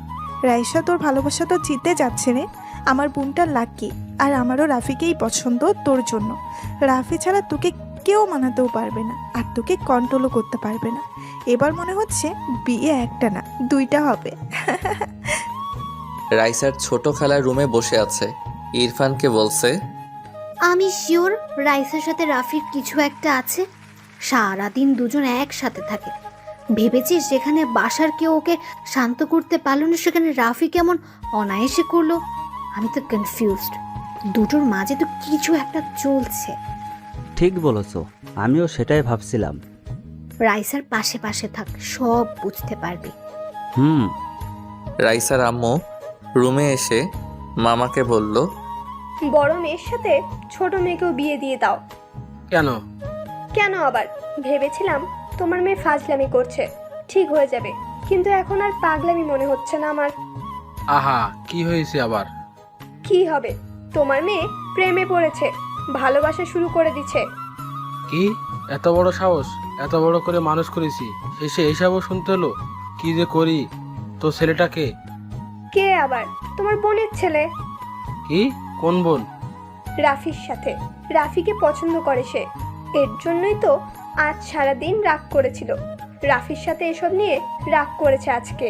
রাইসা, তোর ভালোবাসা তো জিতে যাচ্ছে রে। আমার বোনটা লাকি, আর আমারও রাফিকেই পছন্দ তোর জন্য। রাফি ছাড়া তোকে কেউ মানাতেও পারবে না, আর তোকে কন্ট্রোলও করতে পারবে না। এবার মনে হচ্ছে বিয়ে একটা না 2টা হবে। রাইসার ছোট খালা রুমে বসে আছে, ইরফানকে বলছে, আমি শিওর রাইসার সাথে রাফির কিছু একটা আছে। সারাদিন দুজন একসাথে থাকে। ভেবেছিস যেখানে বাসার কেউ ওকে শান্ত করতে পারলো না, সেখানে রাফি কেমন অনায়াসে করলো। আমি তো কনফিউজড, দুটোর মাঝে তো কিছু একটা চলছে। ঠিক বলেছ, আমিও সেটাই ভাবছিলাম। রাইসার পাশে পাশে থাক, সব বুঝতে পারবি। হুম। রাইসার আম্মু রুমে এসে মামাকে বলল, বড় মেয়ের সাথে ছোট মেয়েকেও বিয়ে দিয়ে দাও। কেন? কেন আবার? ভেবেছিলাম তোমার মেয়ে ফাজলামি করছে, ঠিক হয়ে যাবে, কিন্তু এখন আর পাগলামি মনে হচ্ছে না আমার। আহা, কি হয়েছে আবার? কি হবে? তোমার মেয়ে প্রেমে পড়েছে, ভালোবাসা শুরু করে দিচ্ছে। কি? এত বড় সাহস! এত বড় করে মানুষ করেছি, শেষে এসবও শুনতে হলো? কি যে করি? তো ছেলেটাকে? কে আবার? তোমার বোনের ছেলে। কি? কোন বোন? রাফির সাথে। রাফিকে পছন্দ করে সে, এর জন্যই তো আজ সারাদিন রাগ করেছিল। রাফির সাথে এসব নিয়ে রাগ করেছে আজকে।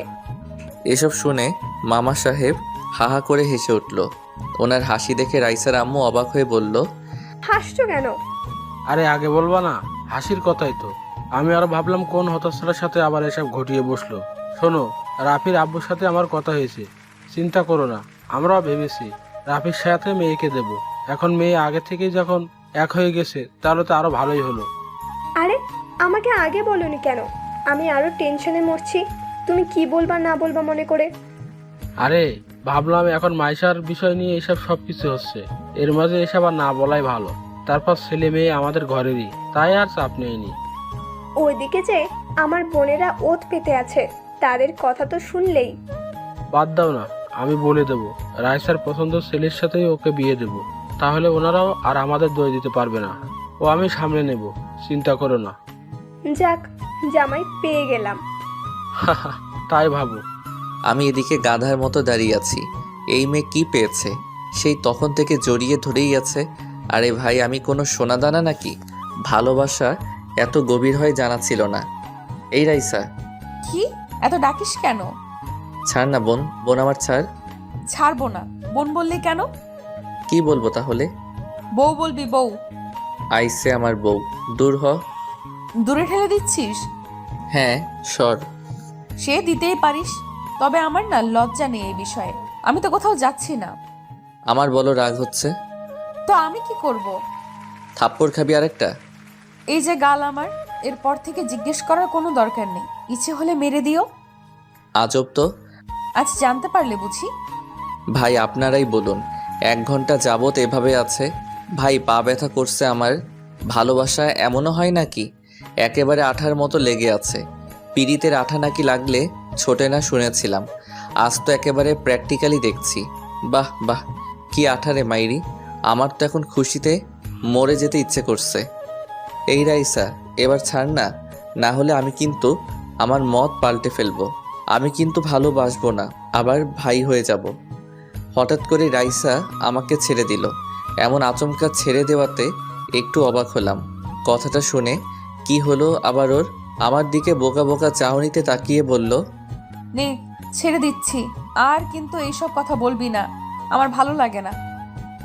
এসব শুনে মামা সাহেব হাহা করে হেসে উঠল। ওনার হাসি দেখে রাইসার আম্মু অবাক হয়ে বলল, হাসছো কেন? আরে আগে বলবা না, হাসির কথাই তো। আমি আরো ভাবলাম কোন হতাশার সাথে আবার এসব ঘটিয়ে বসলো। শোনো, রাফির আব্বুর সাথে আমার কথা হয়েছে, চিন্তা করো না। আমরাও ভেবেছি রাফির সাথে মেয়েকে দেব। এখন মেয়ে আগে থেকেই যখন এক হয়ে গেছে, তাহলে তো আরো ভালোই হলো। আরে আমাকে আগে বলোনি কেন? আমি আরো টেনশনে মরছি, তুমি কি বলবা না বলবা মনে করে। আরে ভাবলাম এখন মাইশার বিষয় নিয়ে এসব সবকিছু হচ্ছে, এর মাঝে এসব আর না বলাই ভালো। তারপর ছেলে মেয়ে আমাদের ঘরেরই, তাই আর চাপ নেইনি। ওইদিকে যে আমার বোনেরা ওত পেতে আছে, তাদের কথা তো শুনলেই। বাদ দাও না, আমি বলে দেব রাইসার পছন্দ ছেলের সাথেই ওকে বিয়ে দেব। তাহলে ওনারাও আর আমাদের দই দিতে পারবে না। ও আমি সামলে নেব, চিন্তা করো না। যাক, জামাই পেয়ে গেলাম। তাই ভাবো। আমি এদিকে গাধার মতো দাঁড়িয়ে আছি। এই মেয়ে কি পেয়েছে? সেই তখন থেকে জড়িয়ে ধরেই আছে। আরে ভাই, আমি কোনো সোনাদানা নাকি? ভালোবাসা এত গভীর হয় জানা ছিল না। এই রাইসা, কি এত ডাকিস কেন? ছাড় না বোন, বোন আমার ছাড়। ছাড়বো না। বোন বললি কেন? কি বলবো তাহলে? বউ বলবি, বউ। আইসে আমার বউ, দূর হ। দূরে ঠেলে দিচ্ছিস? হ্যাঁ, সর। সে দিতেই পারিস, তবে আমার না লজ্জা নেই এই বিষয়ে। আমি তো কোথাও যাচ্ছি না। আমার বলো রাগ হচ্ছে? তো আমি কি করব? থাপ্পড় খাবি আরেকটা? এই যে গাল আমার, এরপর থেকে জিজ্ঞেস করার কোনো দরকার নেই। ইচ্ছে হলে মেরে দিও। আজব তো। আজ জানতে পারলে বুঝি? ভাই আপনারাই বলুন, 1 ঘন্টা যাবত এভাবে আছে। ভাই পা ব্যথা করছে আমার। ভালোবাসা এমনও হয় নাকি? একেবারে আঠার মতো লেগে আছে। পিড়িতের আঠা নাকি লাগলে ছোটে না শুনেছিলাম, আজ তো একেবারে প্র্যাকটিক্যালি দেখছি। বাহ বাহ, কি আঠারে মাইরি! আমার তো এখন খুশিতে মরে যেতে ইচ্ছে করছে। এই রাইসা, এবার ছাড় না, না হলে আমি কিন্তু আমার মত পাল্টে ফেলবো। আমি কিন্তু ভালোবাসবো না, আবার ভাই হয়ে যাব। হঠাৎ করে রাইসা আমাকে ছেড়ে দিল। এমন আচমকা ছেড়ে দেওয়াতে একটু অবাক হলাম। কথাটা শুনে কি হলো আবার ওর? আমার দিকে বোকা বোকা চাহনিতে তাকিয়ে বলল, নে, ছেড়ে দিচ্ছি। আর কিন্তু এইসব কথা বলবি না, আমার ভালো লাগে না।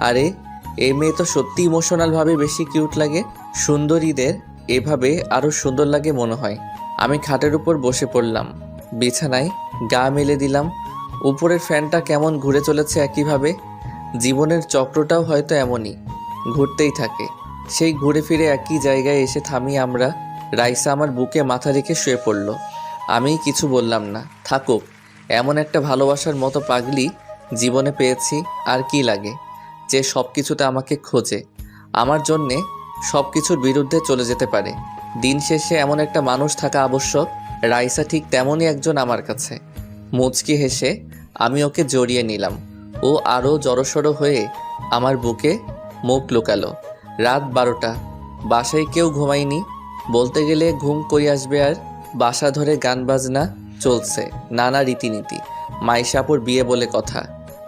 আরে এই মেয়ে তো সত্যি ইমোশনাল ভাবে বেশি কিউট লাগে। সুন্দরীদের এভাবে আরো সুন্দর লাগে মনে হয়। আমি খাটের উপর বসে পড়লাম, বিছানায় গা মেলে দিলাম। উপরের ফ্যানটা কেমন ঘুরে চলেছে একইভাবে। জীবনের চক্রটাও হয়তো এমনই, ঘুরতেই থাকে। সেই ঘুরে ফিরে একই জায়গায় এসে থামি আমরা। রাইসা আমার বুকে মাথা রেখে শুয়ে পড়ল। আমি কিছু বললাম না। থাকুক, এমন একটা ভালোবাসার মতো পাগলি জীবনে পেয়েছি, আর কি লাগে? যে সব কিছুতে আমাকে খোঁজে, আমার জন্যে সব কিছুর বিরুদ্ধে চলে যেতে পারে। দিন শেষে এমন একটা মানুষ থাকা আবশ্যক। রাইসা ঠিক তেমনই একজন আমার কাছে। মুচকি হেসে আমি ওকে জড়িয়ে নিলাম। ও আরও জড়সড় হয়ে আমার বুকে মুখ লুকালো। রাত 12টা, বাসায় কেউ ঘুমায়নি। বলতে গেলে ঘুম কই আসবে আর? বাসা ধরে গান বাজনা চলছে, নানা রীতিনীতি। মাইশাপুর বিয়ে বলে কথা,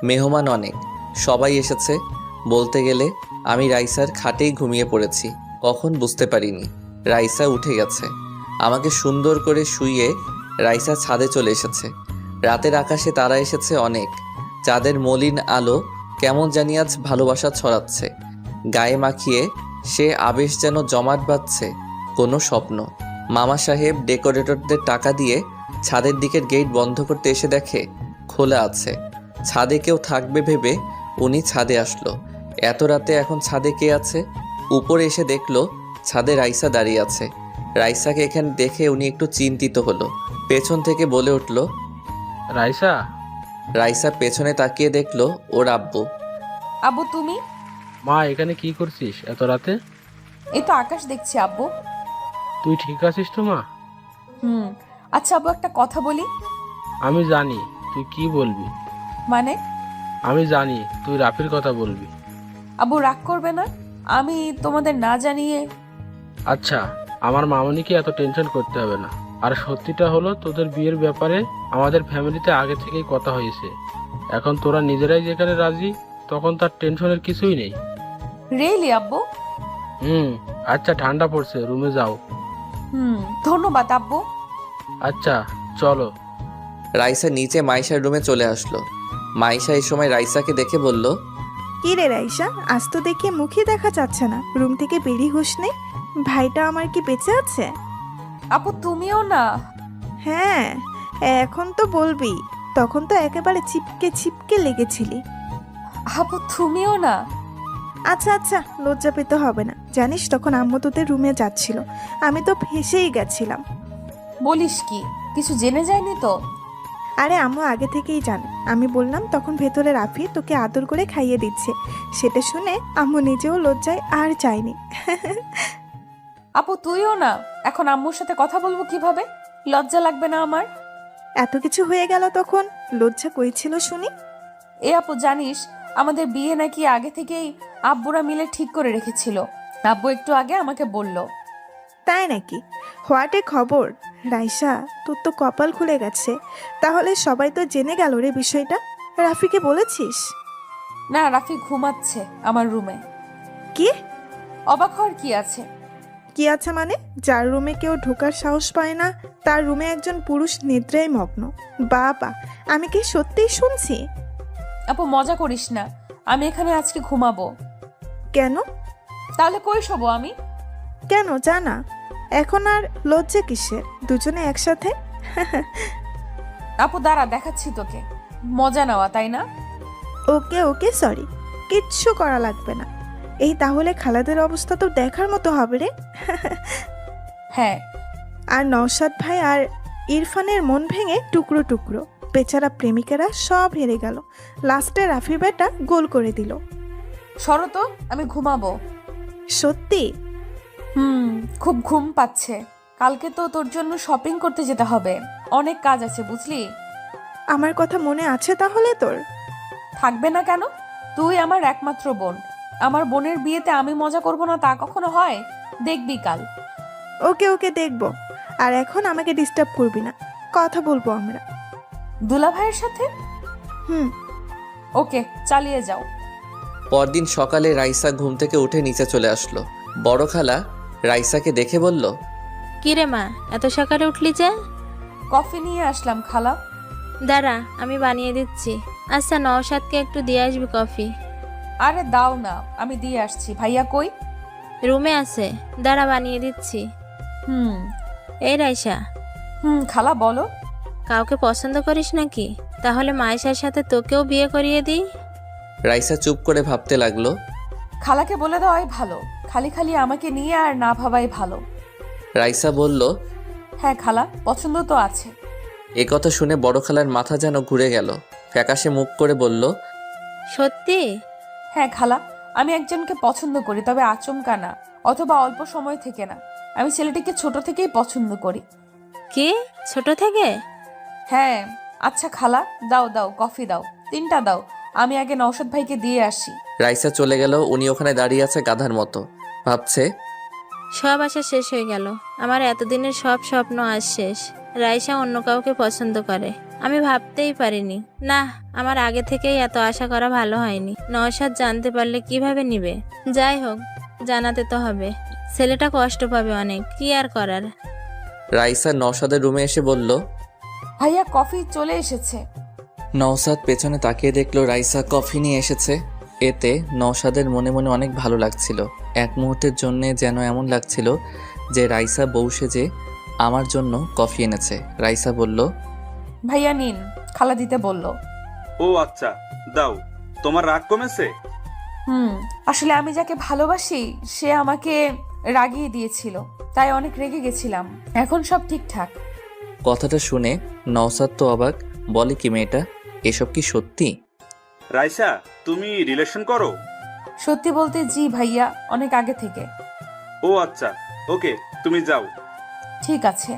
মেহমান অনেক, সবাই এসেছে। বলতে গেলে আমি রাইসার খাটেই ঘুমিয়ে পড়েছি, কখন বুঝতে পারিনি। রাইসা উঠে গেছে, আমাকে সুন্দর করে শুইয়ে রাইসা ছাদে চলে এসেছে। রাতের আকাশে তারা এসেছে অনেক, চাঁদের মলিন আলো কেমন জানি আজ ভালোবাসা ছড়াচ্ছে। গায়ে মাখিয়ে সে আবেশ যেন জমাট বাঁধছে কোনো স্বপ্ন। মামা সাহেব ডেকোরেটরদের টাকা দিয়ে ছাদের দিকের গেট বন্ধ করতে এসে দেখে খোলা আছে। ছাদে কেউ থাকবে ভেবে উনি ছাদে আসলো। এত রাতে এখন ছাদে কে আছে? উপরে এসে দেখলো ছাদে রাইসা দাঁড়িয়ে আছে। রাইসাকে এখানে দেখে উনি একটু চিন্তিত হলো। পেছন থেকে বলে উঠল, রাইসা। রাইসা পেছনে তাকিয়ে দেখলো ওর আব্বু। আব্বু তুমি? মা, এখানে কি করছিস এত রাতে? এই তো আকাশ দেখছি আব্বু। তুই ঠিক আছিস তো মা? আচ্ছা আব্বু, একটা কথা বলি। আমি জানি তুই কি বলবি। মানে? আমি জানি তুই রাফির কথা বলবি। আব্বু রাগ করবে না? আমি তোমাদের না জানিয়ে। আচ্ছা, আমার মামনিকে এত টেনশন করতে হবে না। আর সত্যিটা হলো, তোদের বিয়ের ব্যাপারে আমাদের ফ্যামিলিতে আগে থেকেই কথা হয়েছে। এখন তোরা নিজেরাই যেখানে রাজি, তখন তার টেনশনের কিছুই নেই। রিয়েলি আব্বু? আচ্ছা, ঠান্ডা পড়ছে, রুমে যাও। ধন্যবাদ আব্বু। আচ্ছা চলো। রাইসা নিচে মাইশার রুমে চলে আসলো। মাইশা এই সময় রাইসাকে দেখে বলল, কি রে রাইসা, আজ তো দেখে মুখই দেখা যাচ্ছে না, রুম থেকে বেরিয়ে হোস নে। ভাইটা আমার কি বেঁচে আছে? আপু তুমিও না? হ্যাঁ, এখন তো বলবি, তখন তো একেবারে চিপকে চিপকে লেগেছিলি। আপু তুমিও না? আচ্ছা আচ্ছা, লজ্জা পেতে হবে না। জানিস তখন আম্মু তোদের রুমে যাচ্ছিল, আমি তো ফেসেই গেছিলাম। বলিস কি? কিছু জেনে যায়নি তো? আরে আম্মু আগে থেকেই জানে। আমি বললাম তখন ভেতরে রাফি তোকে আদর করে খাইয়ে দিচ্ছে, সেটা শুনে আম্মু নিজেও লজ্জায় আর চায়নি। আপু তুইও না? এখন আম্মুর সাথে কথা বলবো কিভাবে? লজ্জা লাগবে না আমার? এত কিছু হয়ে গেল তখন লজ্জা কই ছিল শুনি? এ আপু জানিস, আমাদের বিয়ে নাকি আগে থেকেই আব্বুরা মিলে ঠিক করে রেখেছিল। আব্বু একটু আগে আমাকে বলল। তাই নাকি? হোয়াটে খবর রাইসা, তোর তো কপাল খুলে গেছে। তাহলে সবাই তো জেনে গেল রে বিষয়টা। রাফিকে বলেছিস? না, রাফি ঘুমাচ্ছে আমার রুমে। কি? অবাক হওয়ার কি আছে? কি আছে মানে? যার রুমে কেউ ঢোকার সাহস পায় না, তার রুমে একজন পুরুষ নিদ্রায় মগ্ন। বাবা, আমি কি সত্যিই শুনছি? আপু মজা করিস না, আমি এখানে আজকে ঘুমাবো। কেন? তাহলে কই শোবো আমি? কেন জানা? এখন আর লজ্জা কিসের, দুজনে একসাথে। আপু দাঁড়া, দেখাচ্ছি তোকে। মজা নেওয়া তাই না? ওকে ওকে, সরি, কিচ্ছু করা লাগবে না। এই তাহলে খালাদের অবস্থা তো দেখার মতো হবে রে। হ্যাঁ। আর নওশাদ ভাই আর ইরফানের মন ভেঙে টুকরো টুকরো। বেচারা প্রেমিকেরা সব হেরে গেল, লাস্টে রাফি বেটা গোল করে দিল। সরো তো, আমি ঘুমাবো। সত্যি? খুব ঘুম পাচ্ছে। কালকে তো তোর জন্য শপিং করতে যেতে হবে, অনেক কাজ আছে বুঝলি। আমার কথা মনে আছে তাহলে তোর? থাকবে না কেন? তুই আমার একমাত্র বোন। আমার বোনের বিয়েতে আমি মজা করব না তা কখনো হয়? দেখবি কাল। ওকে ওকে, দেখবো। আর এখন আমাকে ডিস্টার্ব করবি না, কথা বলবো আমরা। দুলা ভাইয়ের সাথে? ওকে, চালিয়ে যাও। পরদিন সকালে রাইসা ঘুম থেকে উঠে নিচে চলে আসলো। বড় খালা রাইসাকে দেখে বলল, কি রে মা, এত সকালে উঠলি যে? কফি নিয়ে আসলাম খালা। দাঁড়া, আমি বানিয়ে দিচ্ছি। আচ্ছা, নওশাদকে একটু দিয়ে আসবি কফি। আরে দাও না, আমি দিয়ে আসছি। ভাইয়া কই? রুমে আছে, দাঁড়া বানিয়ে দিচ্ছি। এই রাইসা। খালা বলো। কাউকে পছন্দ করিস নাকি? তাহলে মায়েশার সাথে তোকেও বিয়ে করিয়ে দিই। রাইসা চুপ করে ভাবতে লাগলো। খালাকে বলে দেওয়াই ভালো, খালি খালি আমাকে নিয়ে আর না ভাবাই ভালো। রাইসা বলল, হ্যাঁ খালা, পছন্দ তো আছে। এ কথা শুনে বড় খালার মাথা যেন ঘুরে গেল। ফ্যাকাশে মুখ করে বলল, সত্যি? হ্যাঁ খালা, আমি একজনকে পছন্দ করি, তবে আচমকা না, অথবা অল্প সময় থেকে না। আমি ছেলেটিকে ছোট থেকেই পছন্দ করি। কি, ছোট থেকে? হ্যাঁ। আচ্ছা খালা, দাও দাও, কফি দাও, 3টা দাও। আমি আগে নওশাদ ভাইকে দিয়ে আসি। রাইসা চলে গেল। উনি ওখানে দাঁড়িয়ে আছে গাধার মতো, ভাবছে সব আশা শেষ হয়ে গেল। আমার এতদিনের সব স্বপ্ন আজ শেষ। রাইসা অন্য কাউকে পছন্দ করে, আমি ভাবতেই পারিনি। না, আমার আগে থেকেই এত আশা করা ভালো হয়নি। নওশাদ জানতে পারলে কিভাবে নিবে? যাই হোক, জানাতে তো হবে। ছেলেটা কষ্ট পাবে অনেক, কি আর করার। রাইসা নওশাদের রুমে এসে বলল, ভাইয়া কফি চলে এসেছে। নওশাদ পেছনে তাকিয়ে দেখলো রাইসা কফি নিয়ে এসেছে। এতে নওশাদের মনে মনে অনেক ভালো লাগছিল। এক মুহূর্তের জন্য যেন এমন লাগছিল যে রাইসা বউ সেজে আমার জন্য কফি এনেছে। রাইসা বলল, ভাইয়া নিন, খালা দিতে বলল। ও আচ্ছা, দাও। তোমার রাগ কমেছে? আসলে আমি যাকে ভালোবাসি সে আমাকে রাগিয়ে দিয়েছিল, তাই অনেক রেগে গেছিলাম। এখন সব ঠিকঠাক। কথাটা শুনে নওশাদ তো অবাক, বলে কি মেয়েটা, এসব কি সত্যি? রাইসা, তুমি রিলেশন করো? সত্যি বলতে জি ভাইয়া, অনেক আগে থেকে। ও আচ্ছা, ওকে, তুমি যাও। ঠিক আছে।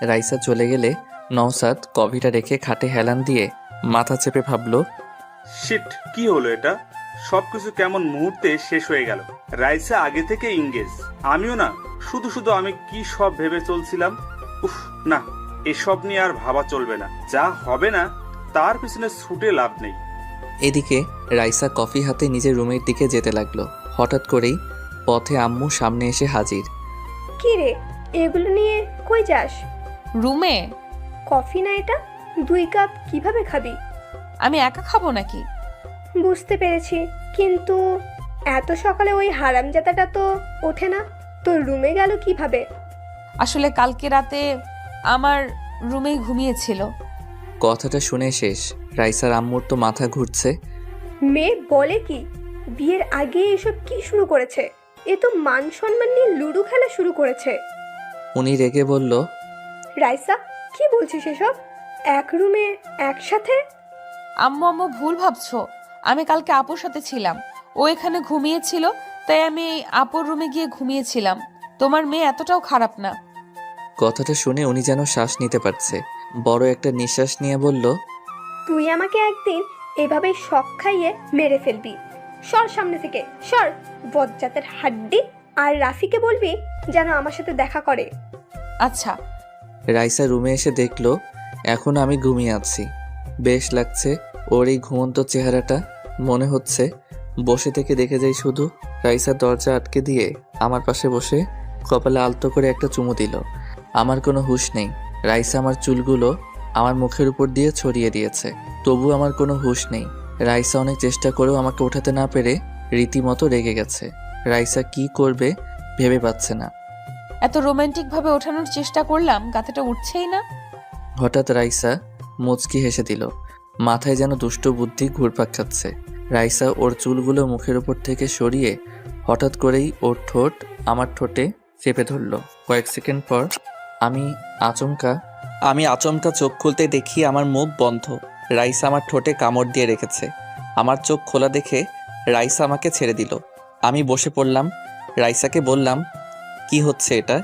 রাইসা চলে গেলে নওশাদ কফিটা রেখে খাটে হেলান দিয়ে মাথা চেপে ভাবলো, শিট, কি হলো এটা? সবকিছু কেমন মুহূর্তে শেষ হয়ে গেল। রাইসা আগে থেকে ইংগেজ, আমিও না। শুধু শুধু আমি কি সব ভেবে চলছিলাম। উফ, না, এসব নিয়ে আর ভাবা চলবে না। যা হবে না তার পিছনে ছুটে লাভ নেই। এদিকে রাইসা কফি হাতে নিজের রুমের দিকে যেতে লাগলো। হঠাৎ করেই পথে আম্মু সামনে এসে হাজির। কি রে, এগুলো নিয়ে কই যাস? রুমে। কফি না এটা, 2 কাপ কিভাবে খাবি? আমি একা খাবো নাকি? বুঝতে পেরেছি, কিন্তু এত সকালে ওই হারামজাদাটা তো ওঠে না। তোর রুমে গেল কিভাবে? আসলে কালকে রাতে আমার রুমেই ঘুমিয়েছিল। কথাটা শুনে শেষ। রাইসার আম্মুর তো মাথা ঘুরছে। মেয়ে বলে কি? বিয়ের আগে এসব কি শুরু করেছে? এ তো মান সম্মান নিয়ে লুডো খেলা শুরু করেছে। উনি রেগে বলল, রাইসা, কি বলছিস এসব? এক রুমে একসাথে? আম্মু আম্মু ভুল ভাবছো। আমি কালকে আপুর সাথে ছিলাম, ও এখানে ঘুমিয়েছিল, তাই আমি আপুর রুমে গিয়ে ঘুমিয়েছিলাম। তোমার মেয়ে এতটাও খারাপ না। কথাটা শুনে উনি যেন শ্বাস নিতে পারছে। বড় একটা নিঃশ্বাস নিয়ে বলল, তুই আমাকে একদিন এভাবে শক খাইয়ে মেরে ফেলবি। সর সামনে থেকে, সর, বজ্জাতের হাড্ডি। আর রাফিকে বলবি যেন আমার সাথে দেখা করে। আচ্ছা। রাইসা রুমে এসে দেখলো এখন আমি ঘুমিয়ে আছি। বেশ লাগছে ওর এই ঘুমন্ত চেহারাটা। মনে হচ্ছে বসে থেকে দেখে যাই শুধু। রাইসা দরজা আটকে দিয়ে আমার পাশে বসে কপালে আলতো করে একটা চুমু দিল। আমার কোনো হুঁশ নেই। রাইসা আমার চুলগুলো আমার মুখের উপর দিয়ে ছড়িয়ে দিয়েছে, তবু আমার কোনো হুঁশ নেই। রাইসা অনেক চেষ্টা করেও আমাকে ওঠাতে না পেরে রীতিমতো রেগে গেছে। রাইসা কি করবে ভেবে পাচ্ছে না। এত রোমান্টিক ভাবে ওঠানোর চেষ্টা করলাম, গাথাটা উঠছেই না। হঠাৎ রাইসা মুচকি হেসে দিল। মাথায় যেন দুষ্ট বুদ্ধি ঘুরপাক খাচ্ছে। রাইসা ওর চুলগুলো মুখের উপর থেকে সরিয়ে হঠাৎ করেই ওর ঠোঁট আমার ঠোঁটে চেপে ধরল। কয়েক সেকেন্ড পর আমি আচমকা চোখ খুলতে দেখি আমার মুখ বন্ধ। রাইসা আমার ঠোঁটে কামড় দিয়ে রেখেছে। আমার চোখ খোলা দেখে রাইসা আমাকে ছেড়ে দিল। আমি বসে পড়লাম। রাইসাকে বললাম, কি হচ্ছে এটা?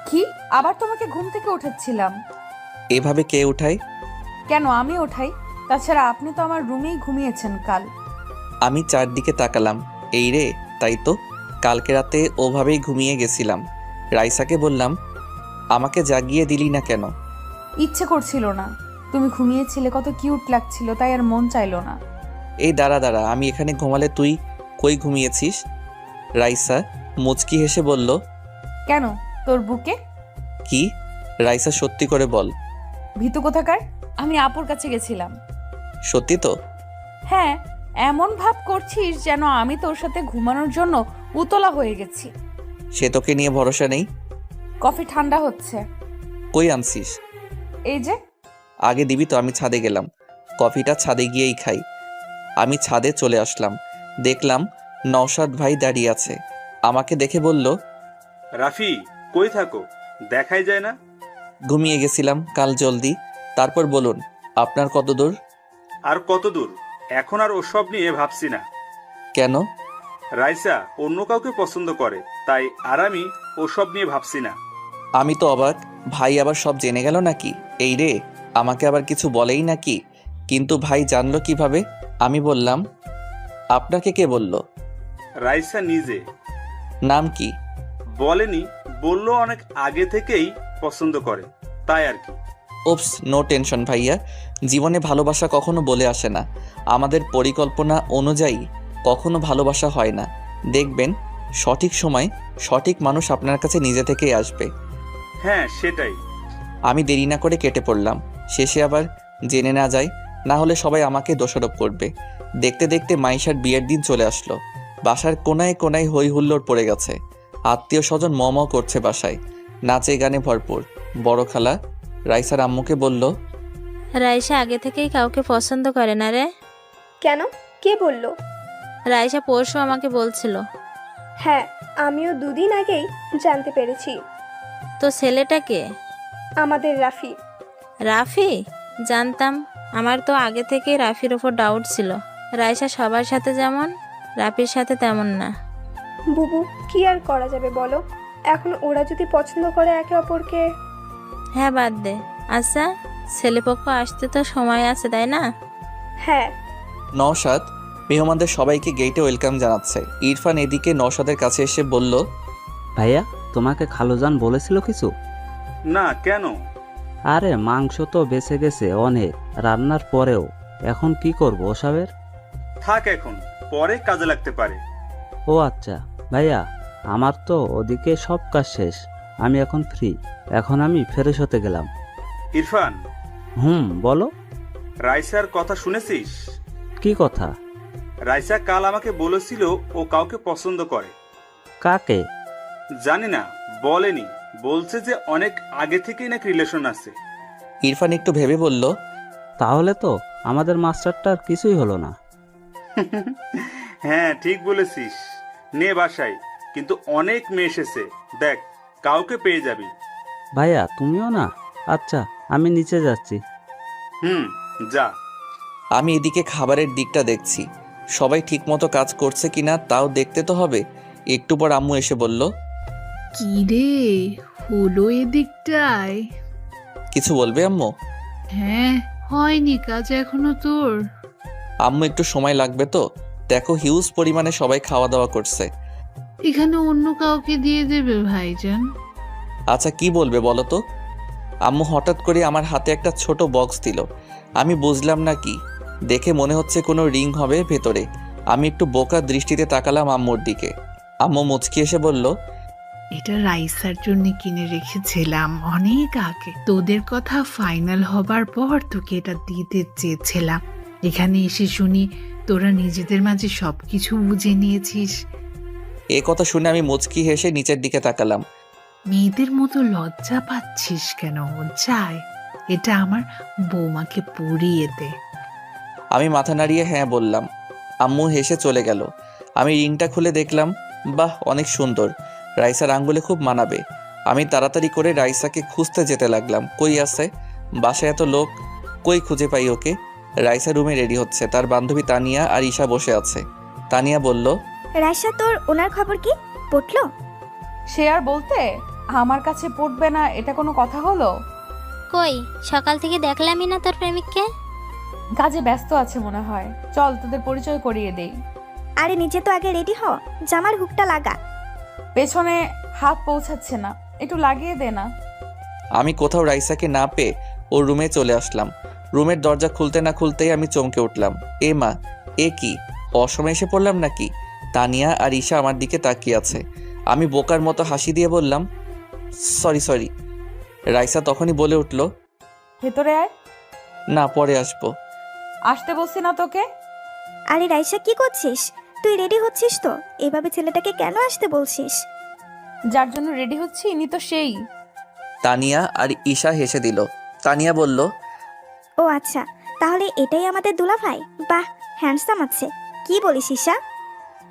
কি? আবার তোমাকে ঘুম থেকে উঠাচ্ছিলাম। এভাবে কে উঠায়? কেন আমি ওঠাই? তাছাড়া আপনি তো আমার রুমেই ঘুমিয়েছেন কাল। আমি চারদিকে তাকালাম। এই রে, তাই তো, কালকে রাতে ওভাবেই ঘুমিয়ে গেছিলাম। রাইসাকে বললাম, আমাকে জাগিয়ে দিলি না কেন? ইচ্ছে করছিল না, তুমি ঘুমিয়েছিলে, কত কিউট লাগছিল, তাই আর মন চাইলো না। এই দাঁড়া, আমি এখানে ঘুমালে তুই কই ঘুমিয়েছিস? রাইসা মুচকি হেসে বলল, কেন, তোর বুকে? কি? রাইসা সত্যি করে বল। ভীতু কোথাকার, আমি আপুর কাছে গেছিলাম। সত্যি তো? হ্যাঁ, এমন ভাব করছিস যেন আমি তোর সাথে ঘুমানোর জন্য উতলা হয়ে গেছি। সে তোকে নিয়ে ভরসা নেই। কফি ঠান্ডা হচ্ছে। কই আনছিস? এই যে। আগে দিবি তো, আমি ছাদে গেলাম। কফিটা ছাদে গিয়েই খাই। আমি ছাদে চলে আসলাম। দেখলাম নওশাদ ভাই দাঁড়িয়ে আছে। আমাকে দেখে বলল, রাফি, কই থাকো? দেখাই যায় না। ঘুমিয়ে গেছিলাম কাল জলদি। তারপর বলুন, আপনার কত দূর? আর কত দূর? এখন আর ওসব নিয়ে ভাবছি না। কেন? রাইসা অন্য কাউকে পছন্দ করে, তাই আর আমি ওসব নিয়ে ভাবছি না। আমি তো অবাক, ভাই আবার সব জেনে গেল নাকি? এই রে, আমাকে আবার কিছু বলেই নাকি? কিন্তু ভাই জানলো কিভাবে? আমি বললাম, আপনাকে কে বলল? রাইসা নিজে। নাম কি? বলেনি, বললো অনেক আগে থেকেই পছন্দ করে, তাই আর কি। ওপস, নো টেনশন ভাইয়া। জীবনে ভালোবাসা কখনো বলে আসে না, আমাদের পরিকল্পনা অনুযায়ী কখনো ভালোবাসা হয় না। দেখবেন সঠিক সময় সঠিক মানুষ আপনার কাছে নিজে থেকেই আসবে। হ্যাঁ, সেটাই। আমি দেরি না করে কেটে পড়লাম, শেষে আবার জেনে না যায়, না হলে সবাই আমাকে দোষারোপ করবে। দেখতে দেখতে মাইশার বিয়ের দিন চলে আসলো। বাসার কোনায় কোনায় হই হুল্লোড় পড়ে গেছে, আত্মীয় স্বজন ম করছে বাসায়, নাচে গানে ভরপুর। বড় খালা রাইসার আম্মুকে বলল, রাইসা আগে থেকেই কাউকে পছন্দ করে না রে। কেন? কে বলল? রাইসা পরশু আমাকে বলছিল। হ্যাঁ, আমিও দুদিন আগেই জানতে পেরেছি। তো ছেলেটাকে? আমাদের রাফি। রাফি? জানতাম। আমার তো আগে থেকেই রাফির ওপর ডাউট ছিল। রাইসা সবার সাথে যেমন, রাফির সাথে তেমন না। বুবু, কি আর করা যাবে বলো? এখন ওরা যদি পছন্দ করে একে অপরকে। হ্যাঁ, বাদ দে। আচ্ছা, ছেলেপক্ষ আসতে তো সময় আছে, তাই না? হ্যাঁ। নওশাদ মেহমানদের সবাইকে গেটে ওয়েলকাম জানাচ্ছে। ইরফান এদিকে নওশাদের কাছে এসে বলল, ভাইয়া, তোমাকে খালুজান বলেছিল কিছু? না, কেন? আরে মাংস তো বেঁচে গেছে অনেক রান্নার পরেও, এখন কি করবো ওসবের? থাক, এখন পরে কাজে লাগতে পারে। ও আচ্ছা ভাইয়া, আমার তো ওদিকে সব কাজ শেষ, আমি এখন ফ্রি। এখন আমি ফ্রেশ হতে গেলাম। ইরফান, বলো। রাইসার কথা শুনেছিস? কি কথা? রাইসা কাল আমাকে বলেছিল ও কাউকে পছন্দ করে। কাকে? জানি না, বলেনি। বলছে যে অনেক আগে থেকেই নাকি রিলেশন আছে। ইরফান একটু ভেবে বলল, তাহলে তো আমাদের মাস্টারটার কিছুই হলো না। হ্যাঁ, ঠিক বলেছিস। নে বাসায়, কিন্তু অনেক মেয়ে এসেছে, দেখ কাউকে পেয়ে যাবি। ভাইয়া তুমিও না? আচ্ছা, আমি নিচে যাচ্ছি। যা। আমি এদিকে খাবারের দিকটা দেখছি, সবাই ঠিকমতো কাজ করছে কিনা তাও দেখতে তো হবে। একটু পর আম্মু এসে বলল, কি রে হলো এদিকটায়? কিছু বলবে আম্মু? হ্যাঁ, হয়নি কাজ এখনো তোর? আম্মু একটু সময় লাগবে তো, দেখো হিউজ পরিমাণে সবাই খাওয়া দাওয়া করছে। এখানে অন্য কাউকে দিয়ে দেবে ভাইজান। আচ্ছা কি বলবে বলো তো? আম্মু হঠাৎ করে আমার হাতে একটা ছোট বক্স দিল। আমি বুঝলাম না কি, দেখে মনে হচ্ছে কোনো রিং হবে ভেতরে। আমি একটু বোকা দৃষ্টিতে তাকালাম আম্মুর দিকে। আম্মু মুচকি এসে বলল, এটা রাইসার জন্য কিনে রেখেছিলাম অনেক আগে। তোদের কথা ফাইনাল হবার পর তোকে এটা দিতে চেয়েছিলাম। এখানে এসে শুনি তোরা নিজেদের মাঝে সবকিছু বুঝে নিয়েছিস। এ কথা শুনে আমি মুচকি হেসে নিচের দিকে তাকালাম। মেয়েদের মতো লজ্জা পাচ্ছিস কেন? যায়, এটা আমার বৌমাকে পরিয়ে দে। আমি মাথা নাড়িয়ে হ্যাঁ বললাম। আম্মু হেসে চলে গেল। আমি রিংটা খুলে দেখলাম, বাহ অনেক সুন্দর, রাইসার আঙ্গুলে খুব মানাবে। আমি তাড়াতাড়ি করে রাইসাকে খুঁজতে যেতে লাগলাম। কই আছে? বাসায় এত লোক, কই খুঁজে পাই ওকে? রাইসা রুমে রেডি হচ্ছে, তার বান্ধবী তানিয়া আর ঈশা বসে আছে। তানিয়া বলল, রাইসা, তোর ওনার খবর কি? পটলো? সে আর বলতে, আমার কাছে পড়বে না এটা কোনো কথা হলো? কই, সকাল থেকে দেখলামই না তোর প্রেমিককে। কাজে ব্যস্ত আছে মনে হয়, চল তোদের পরিচয় করিয়ে দেই। আরে নিজে তো আগে রেডি হ, জামার হুকটা লাগা। পেছনে হাত পৌঁছাচ্ছে না, একটু লাগিয়ে দে না। আমি কোথাও রাইসাকে না পেয়ে ওর রুমে চলে আসলাম। রুমের দরজা খুলতে না খুলতেই আমি চমকে উঠলাম। এ মা, এ কি অসময়ে এসে পড়লাম নাকি? তানিয়া আর ঈশা আমার দিকে তাকিয়ে আছে। আমি বোকার মতো হাসি দিয়ে বললাম, সরি। রাইসা তখনই বলে উঠল, ভেতরে আয়। না, পরে আসবো। আসতে বলছি না তোকে? আরে রাইসা, কি করছিস? তুই রেডি হচ্ছিস তো? এভাবে ছেলেটাকে কেন আসতে বলছিস? যার জন্য রেডি হচ্ছি ইনি তো সেই। তানিয়া আর ঈশা হেসে দিল। তানিয়া বলল, ও আচ্ছা, তাহলে এটাই আমাদের দুলা ভাই। বাহ, হ্যান্ডসাম আছে। কি বলিস ঈশা?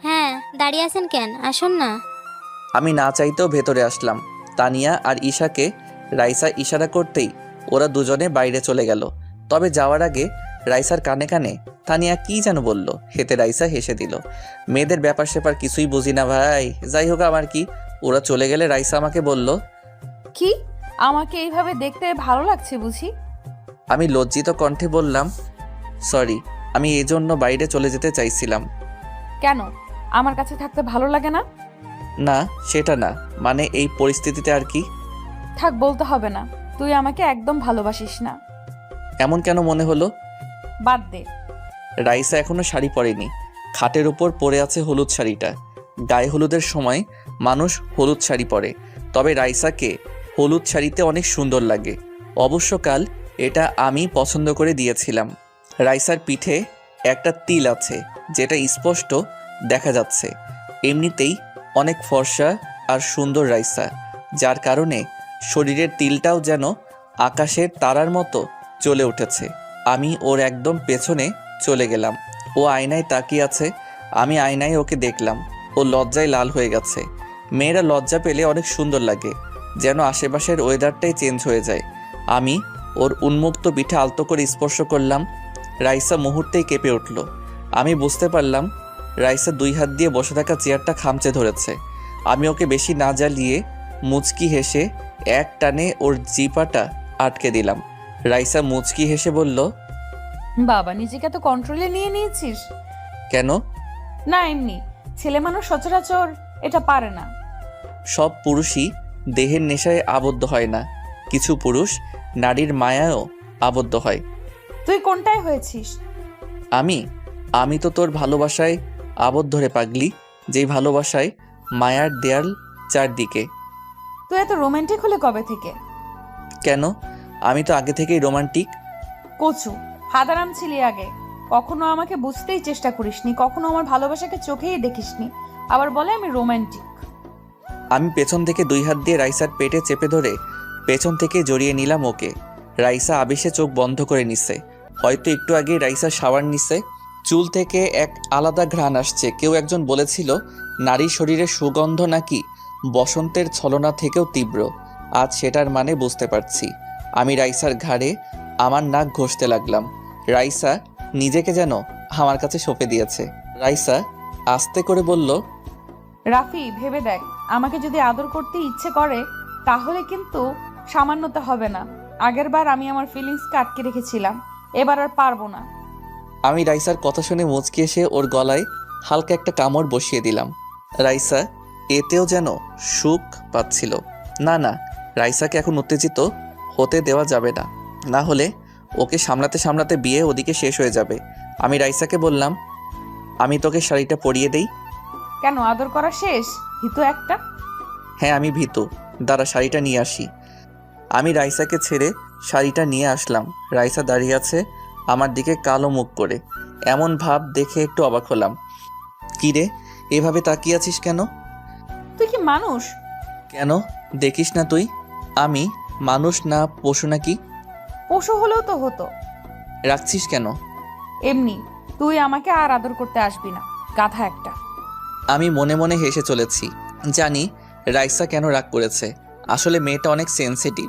হ্যাঁ, দাঁড়িয়ে আছেন কেন? আসুন না। আমি না চাইতেও ভেতরে আসলাম। তানিয়া আর ঈশাকে রাইসা ইশারা করতেই ওরা দুজনে বাইরে চলে গেল। তবে যাওয়ার আগে রাইসার কানে কানে তানিয়া কি যেন বলল, হেতে রাইসা হেসে দিল। মেয়েদের ব্যাপার স্যাপার কিছুই বুঝি না ভাই। যাই হোক, আমার কি। ওরা চলে গেলে রাইসা আমাকে বলল, কি আমাকে এইভাবে দেখতে ভালো লাগছে বুঝি? আমি লজ্জিত কণ্ঠে বললাম, সরি, আমি এজন্য বাইরে চলে যেতে চাইছিলাম। কেন, আমার কাছে থাকতে ভালো লাগে না? না সেটা না, মানে এই পরিস্থিতিতে আর কি। থাক, বলতে হবে না। তুই আমাকে একদম ভালোবাসিস না। এমন কেন মনে হলো? বাদ দে। রাইসা এখনো শাড়ি পরেনি, খাটের উপর পরে আছে হলুদ শাড়িটা। গায়ে হলুদের সময় মানুষ হলুদ শাড়ি পরে, তবে রাইসাকে হলুদ শাড়িতে অনেক সুন্দর লাগে। অবশ্য কাল এটা আমি পছন্দ করে দিয়েছিলাম। রাইসার পিঠে একটা তিল আছে, যেটা স্পষ্ট দেখা যাচ্ছে। এমনিতেই অনেক ফর্সা আর সুন্দর রাইসা, যার কারণে শরীরের তিলটাও যেন আকাশের তারার মতো জ্বলে উঠেছে। আমি ওর একদম পেছনে চলে গেলাম। ও আয়নায় তাকিয়ে আছে, আমি আয়নায় ওকে দেখলাম। ও লজ্জায় লাল হয়ে গেছে। মেয়েরা লজ্জা পেলে অনেক সুন্দর লাগে, যেন আশেপাশের ওয়েদারটাই চেঞ্জ হয়ে যায়। আমি ওর উন্মুক্ত পিঠে আলতো করে স্পর্শ করলাম। রাইসা মুহূর্তেই কেঁপে উঠল। আমি বুঝতে পারলাম রাইসা 2 হাত দিয়ে বসে থাকা চেয়ারটা খামচে ধরেছে। আমি ওকে বেশি না জ্বালিয়ে মুচকি হেসে এক টানে ওর জিপাটা আটকে দিলাম। রাইসা মুচকি হেসে বলল, বাবা, নিজেকে এত কন্ট্রোলে নিয়ে নিয়েছিস? কেন? না, এমনি। ছেলে মানুষ সচরাচর এটা পারে না। সব পুরুষই দেহের নেশায় আবদ্ধ হয় না, কিছু পুরুষ নারীর মায়ায়ও আবদ্ধ হয়। তুই কোনটায় হয়েছিস? আমি তো তোর ভালোবাসায় আবদ্ধ রে পাগলি, যেই ভালোবাসায় মায়ার দেয়াল চারদিকে। তুই এত রোমান্টিক হলে কবে থেকে? কেন? আমি তো আগে থেকেই রোমান্টিক। কচু হাদারাম ছিলি আগে। কখনো আমাকে বুঝতেই চেষ্টা করিসনি, কখনো আমার ভালোবাসাকে চোখেই দেখিসনি, আবার বলে আমি রোমান্টিক। আমি পেছন থেকে 2 হাত দিয়ে রাইসার পেটে চেপে ধরে পেছন থেকে জড়িয়ে নিলাম ওকে। রাইসা আবেশে চোখ বন্ধ করে নিছে। হয়তো একটু আগে রাইসা শাওয়ার নিছে। চুল থেকে এক আলাদা ঘ্রাণ আসছে। কেউ একজন বলেছিল নারী শরীরের সুগন্ধ নাকি বসন্তের ছলনা থেকেও তীব্র। আজ সেটার মানে বুঝতে পারছি। আমি রাইসার ঘাড়ে আমার নাক ঘষতে লাগলাম। রাইসা নিজেকে যেন আমার কাছে সঁপে দিয়েছে। রাইসা আস্তে করে বলল, রাফি, ভেবে দেখ, আমাকে যদি আদর করতে ইচ্ছে করে তাহলে কিন্তু সামান্যতা হবে না। আগেরবার আমি আমার ফিলিংসকে আটকে রেখেছিলাম, এবার আর পারবো না। আমি রাইসার কথা শুনে মুচকি এসে ওর গলায় হালকা একটা কামড় বসিয়ে দিলাম। রাইসা এতেও যেন সুখ পাচ্ছিল। না, রাইসাকে এখন উত্তেজিত হতে দেওয়া যাবে না, না হলে ওকে সামলাতে সামলাতে বিয়ে ওদিকে শেষ হয়ে যাবে। আমি রাইসাকে বললাম, আমি তোকে শাড়িটা পরিয়ে দেই। কেন, আদর করা শেষ? ভীতু একটা। হ্যাঁ, আমি ভীতু। দাঁড়া, শাড়িটা নিয়ে আসি। আমি রাইসাকে ছেড়ে শাড়িটা নিয়ে আসলাম। রাইসা দাঁড়িয়ে আছে আমার দিকে কালো মুখ করে। এমন ভাব দেখে একটু অবাক হলাম। কি রে, এভাবে তাকিয়ে আছিস কেন? তুই কি মানুষ? কেন, দেখিস না তুই আমি মানুষ না পশু নাকি? পশু হলেও তো হতো। রাখছিস কেন? এমনি। তুই আমাকে আর আদর করতে আসবি না, গাধা একটা। আমি মনে মনে হেসে চলেছি। জানি রাইসা কেন রাগ করেছে। আসলে মেয়েটা অনেক সেনসিটিভ।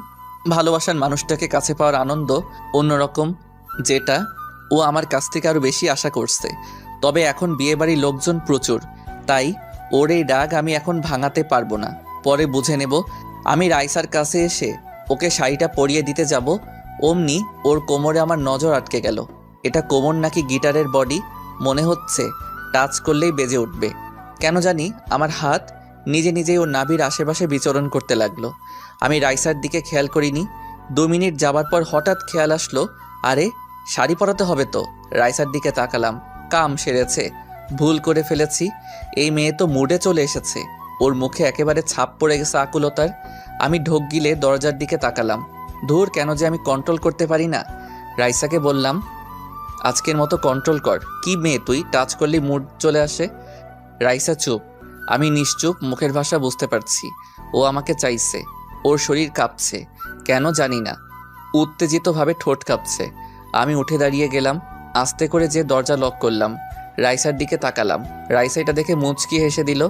ভালোবাসার মানুষটাকে কাছে পাওয়ার আনন্দ অন্যরকম, যেটা ও আমার কাছ থেকে আরো বেশি আশা করছে। তবে এখন বিয়েবাড়ির লোকজন প্রচুর, তাই ওর এই রাগ আমি এখন ভাঙাতে পারবো না। পরে বুঝে নেব। আমি রাইসার কাছে এসে ওকে শাড়িটা পরিয়ে দিতে যাব, অমনি ওর কোমরে আমার নজর আটকে গেল। এটা কোমর নাকি গিটারের বডি? মনে হচ্ছে টাচ করলেই বেজে উঠবে। কেন জানি আমার হাত নিজে নিজেই ওর নাভির আশেপাশে বিচরণ করতে লাগলো। আমি রাইসার দিকে খেয়াল করিনি। 2 মিনিট যাবার পর হঠাৎ খেয়াল আসলো, আরে শাড়ি পরাতে হবে তো। রাইসার দিকে তাকালাম, কাম সেরেছে, ভুল করে ফেলেছি। এই মেয়ে তো মুডে চলে এসেছে। ওর মুখে একেবারে ছাপ পড়ে গেছে আকুলতার। আমি ঢোক গিলে দরজার দিকে তাকালাম। ধুর, কেন যে আমি কন্ট্রোল করতে পারি না। রাইসাকে বললাম, আজকের মতো কন্ট্রোল কর। কি মেয়ে তুই, টাচ করলেই মুড চলে আসে। রাইসা চুপ। আমি নিশ্চুপ, মুখের ভাষা বুঝতে পারছি। ও আমাকে চাইছে। ওর শরীর কাঁপছে, কেন জানি না, উত্তেজিতভাবে ঠোঁট কাঁপছে। আমি উঠে দাঁড়িয়ে গেলাম, আস্তে করে যে দরজা লক করলাম। রাইসার দিকে তাকালাম। রাইসা এটা দেখে মুচকি হেসে দিল।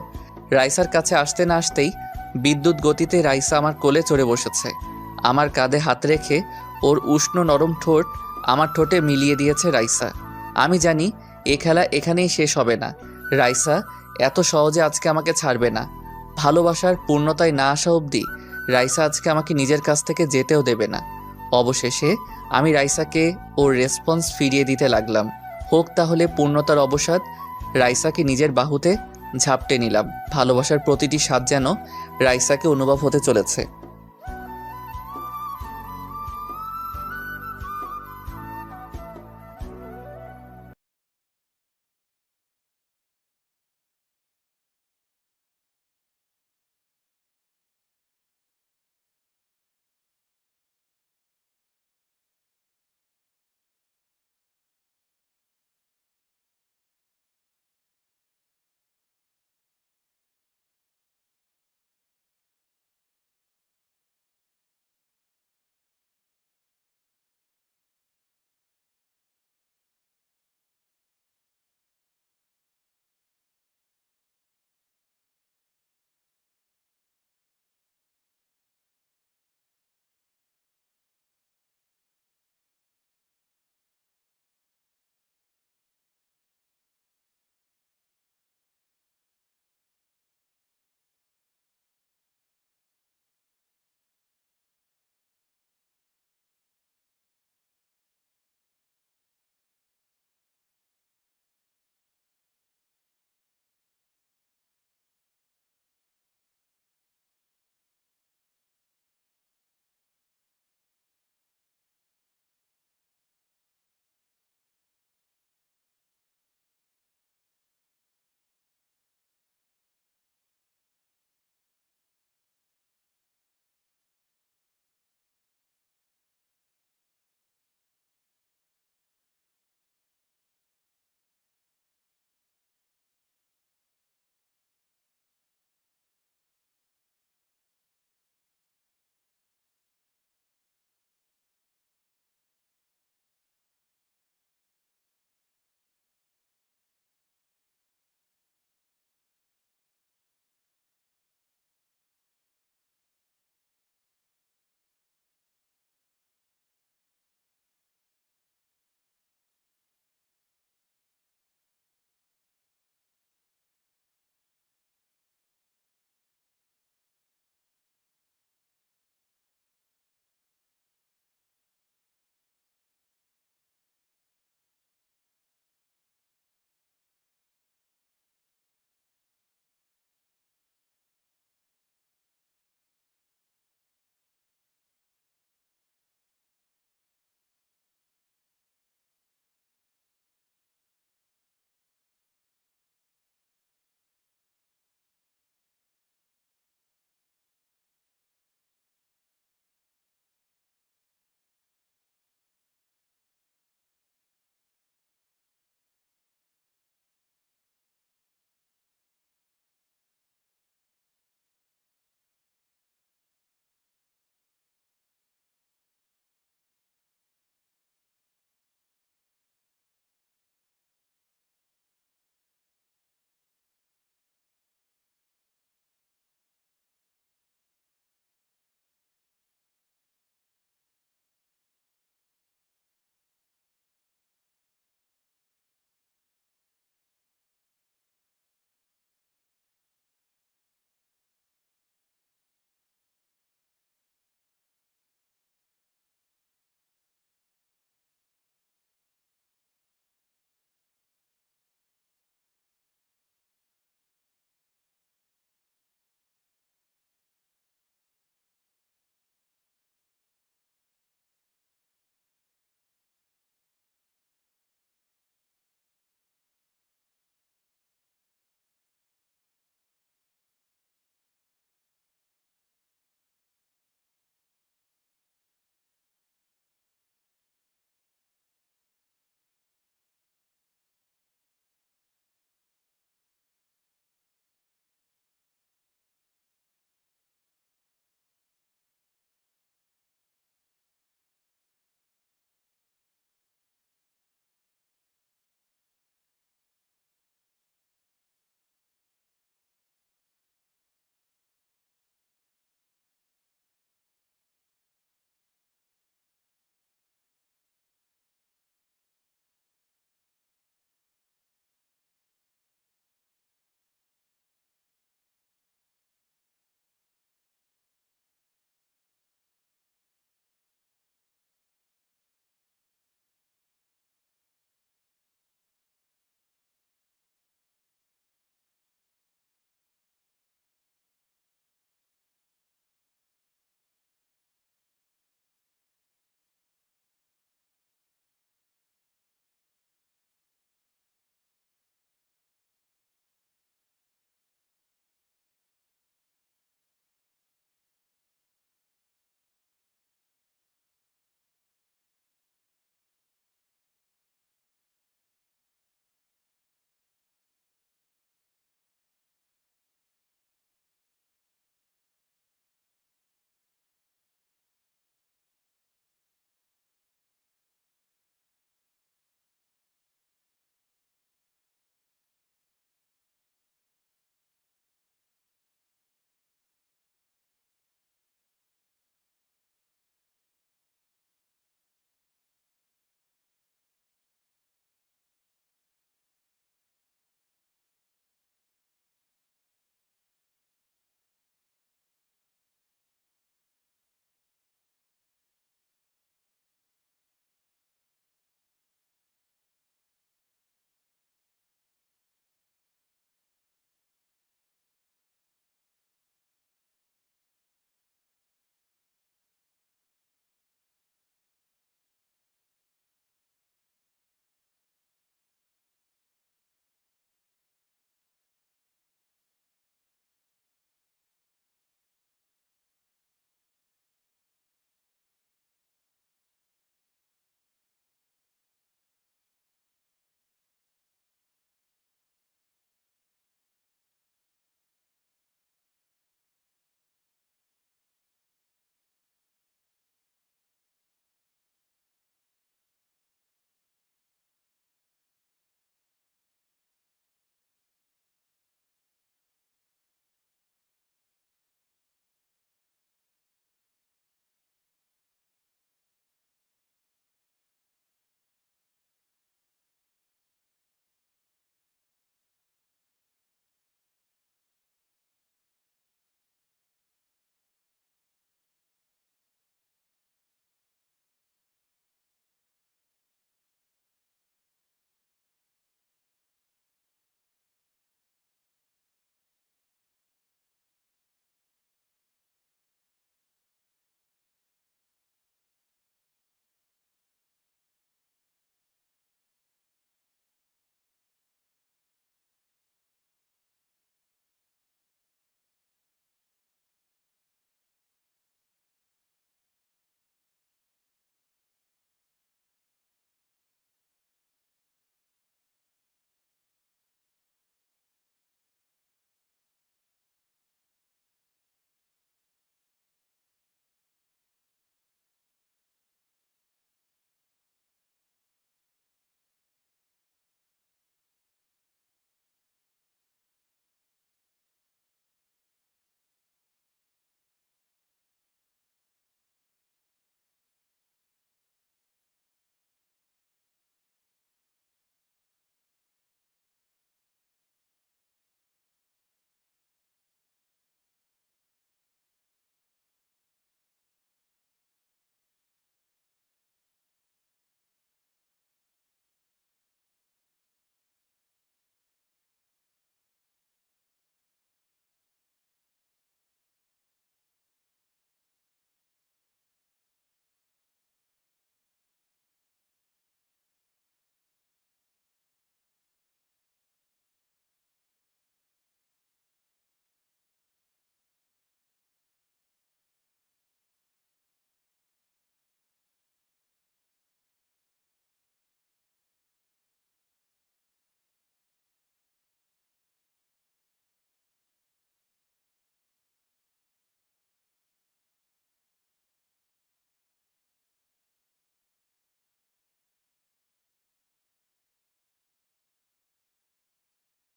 রাইসার কাছে আসতে না আসতেই বিদ্যুৎ গতিতে রাইসা আমার কোলে চড়ে বসেছে। আমার কাঁধে হাত রেখে ওর উষ্ণ নরম ঠোঁট আমার ঠোঁটে মিলিয়ে দিয়েছে রাইসা। আমি জানি এ খেলা এখানেই শেষ হবে না। রাইসা এত সহজে আজকে আমাকে ছাড়বে না। ভালোবাসার পূর্ণতায় না আসা অবধি রাইসা আজকে আমাকে নিজের কাছ থেকে যেতেও দেবে না। অবশেষে আমি রাইসাকে ওর রেসপন্স ফিরিয়ে দিতে লাগলাম। হোক তাহলে পূর্ণতার অবসাদ। রাইসাকে নিজের বাহুতে ঝাপটে নিলাম। ভালোবাসার প্রতিটি স্বাদ যেন রাইসাকে অনুভব হতে চলেছে।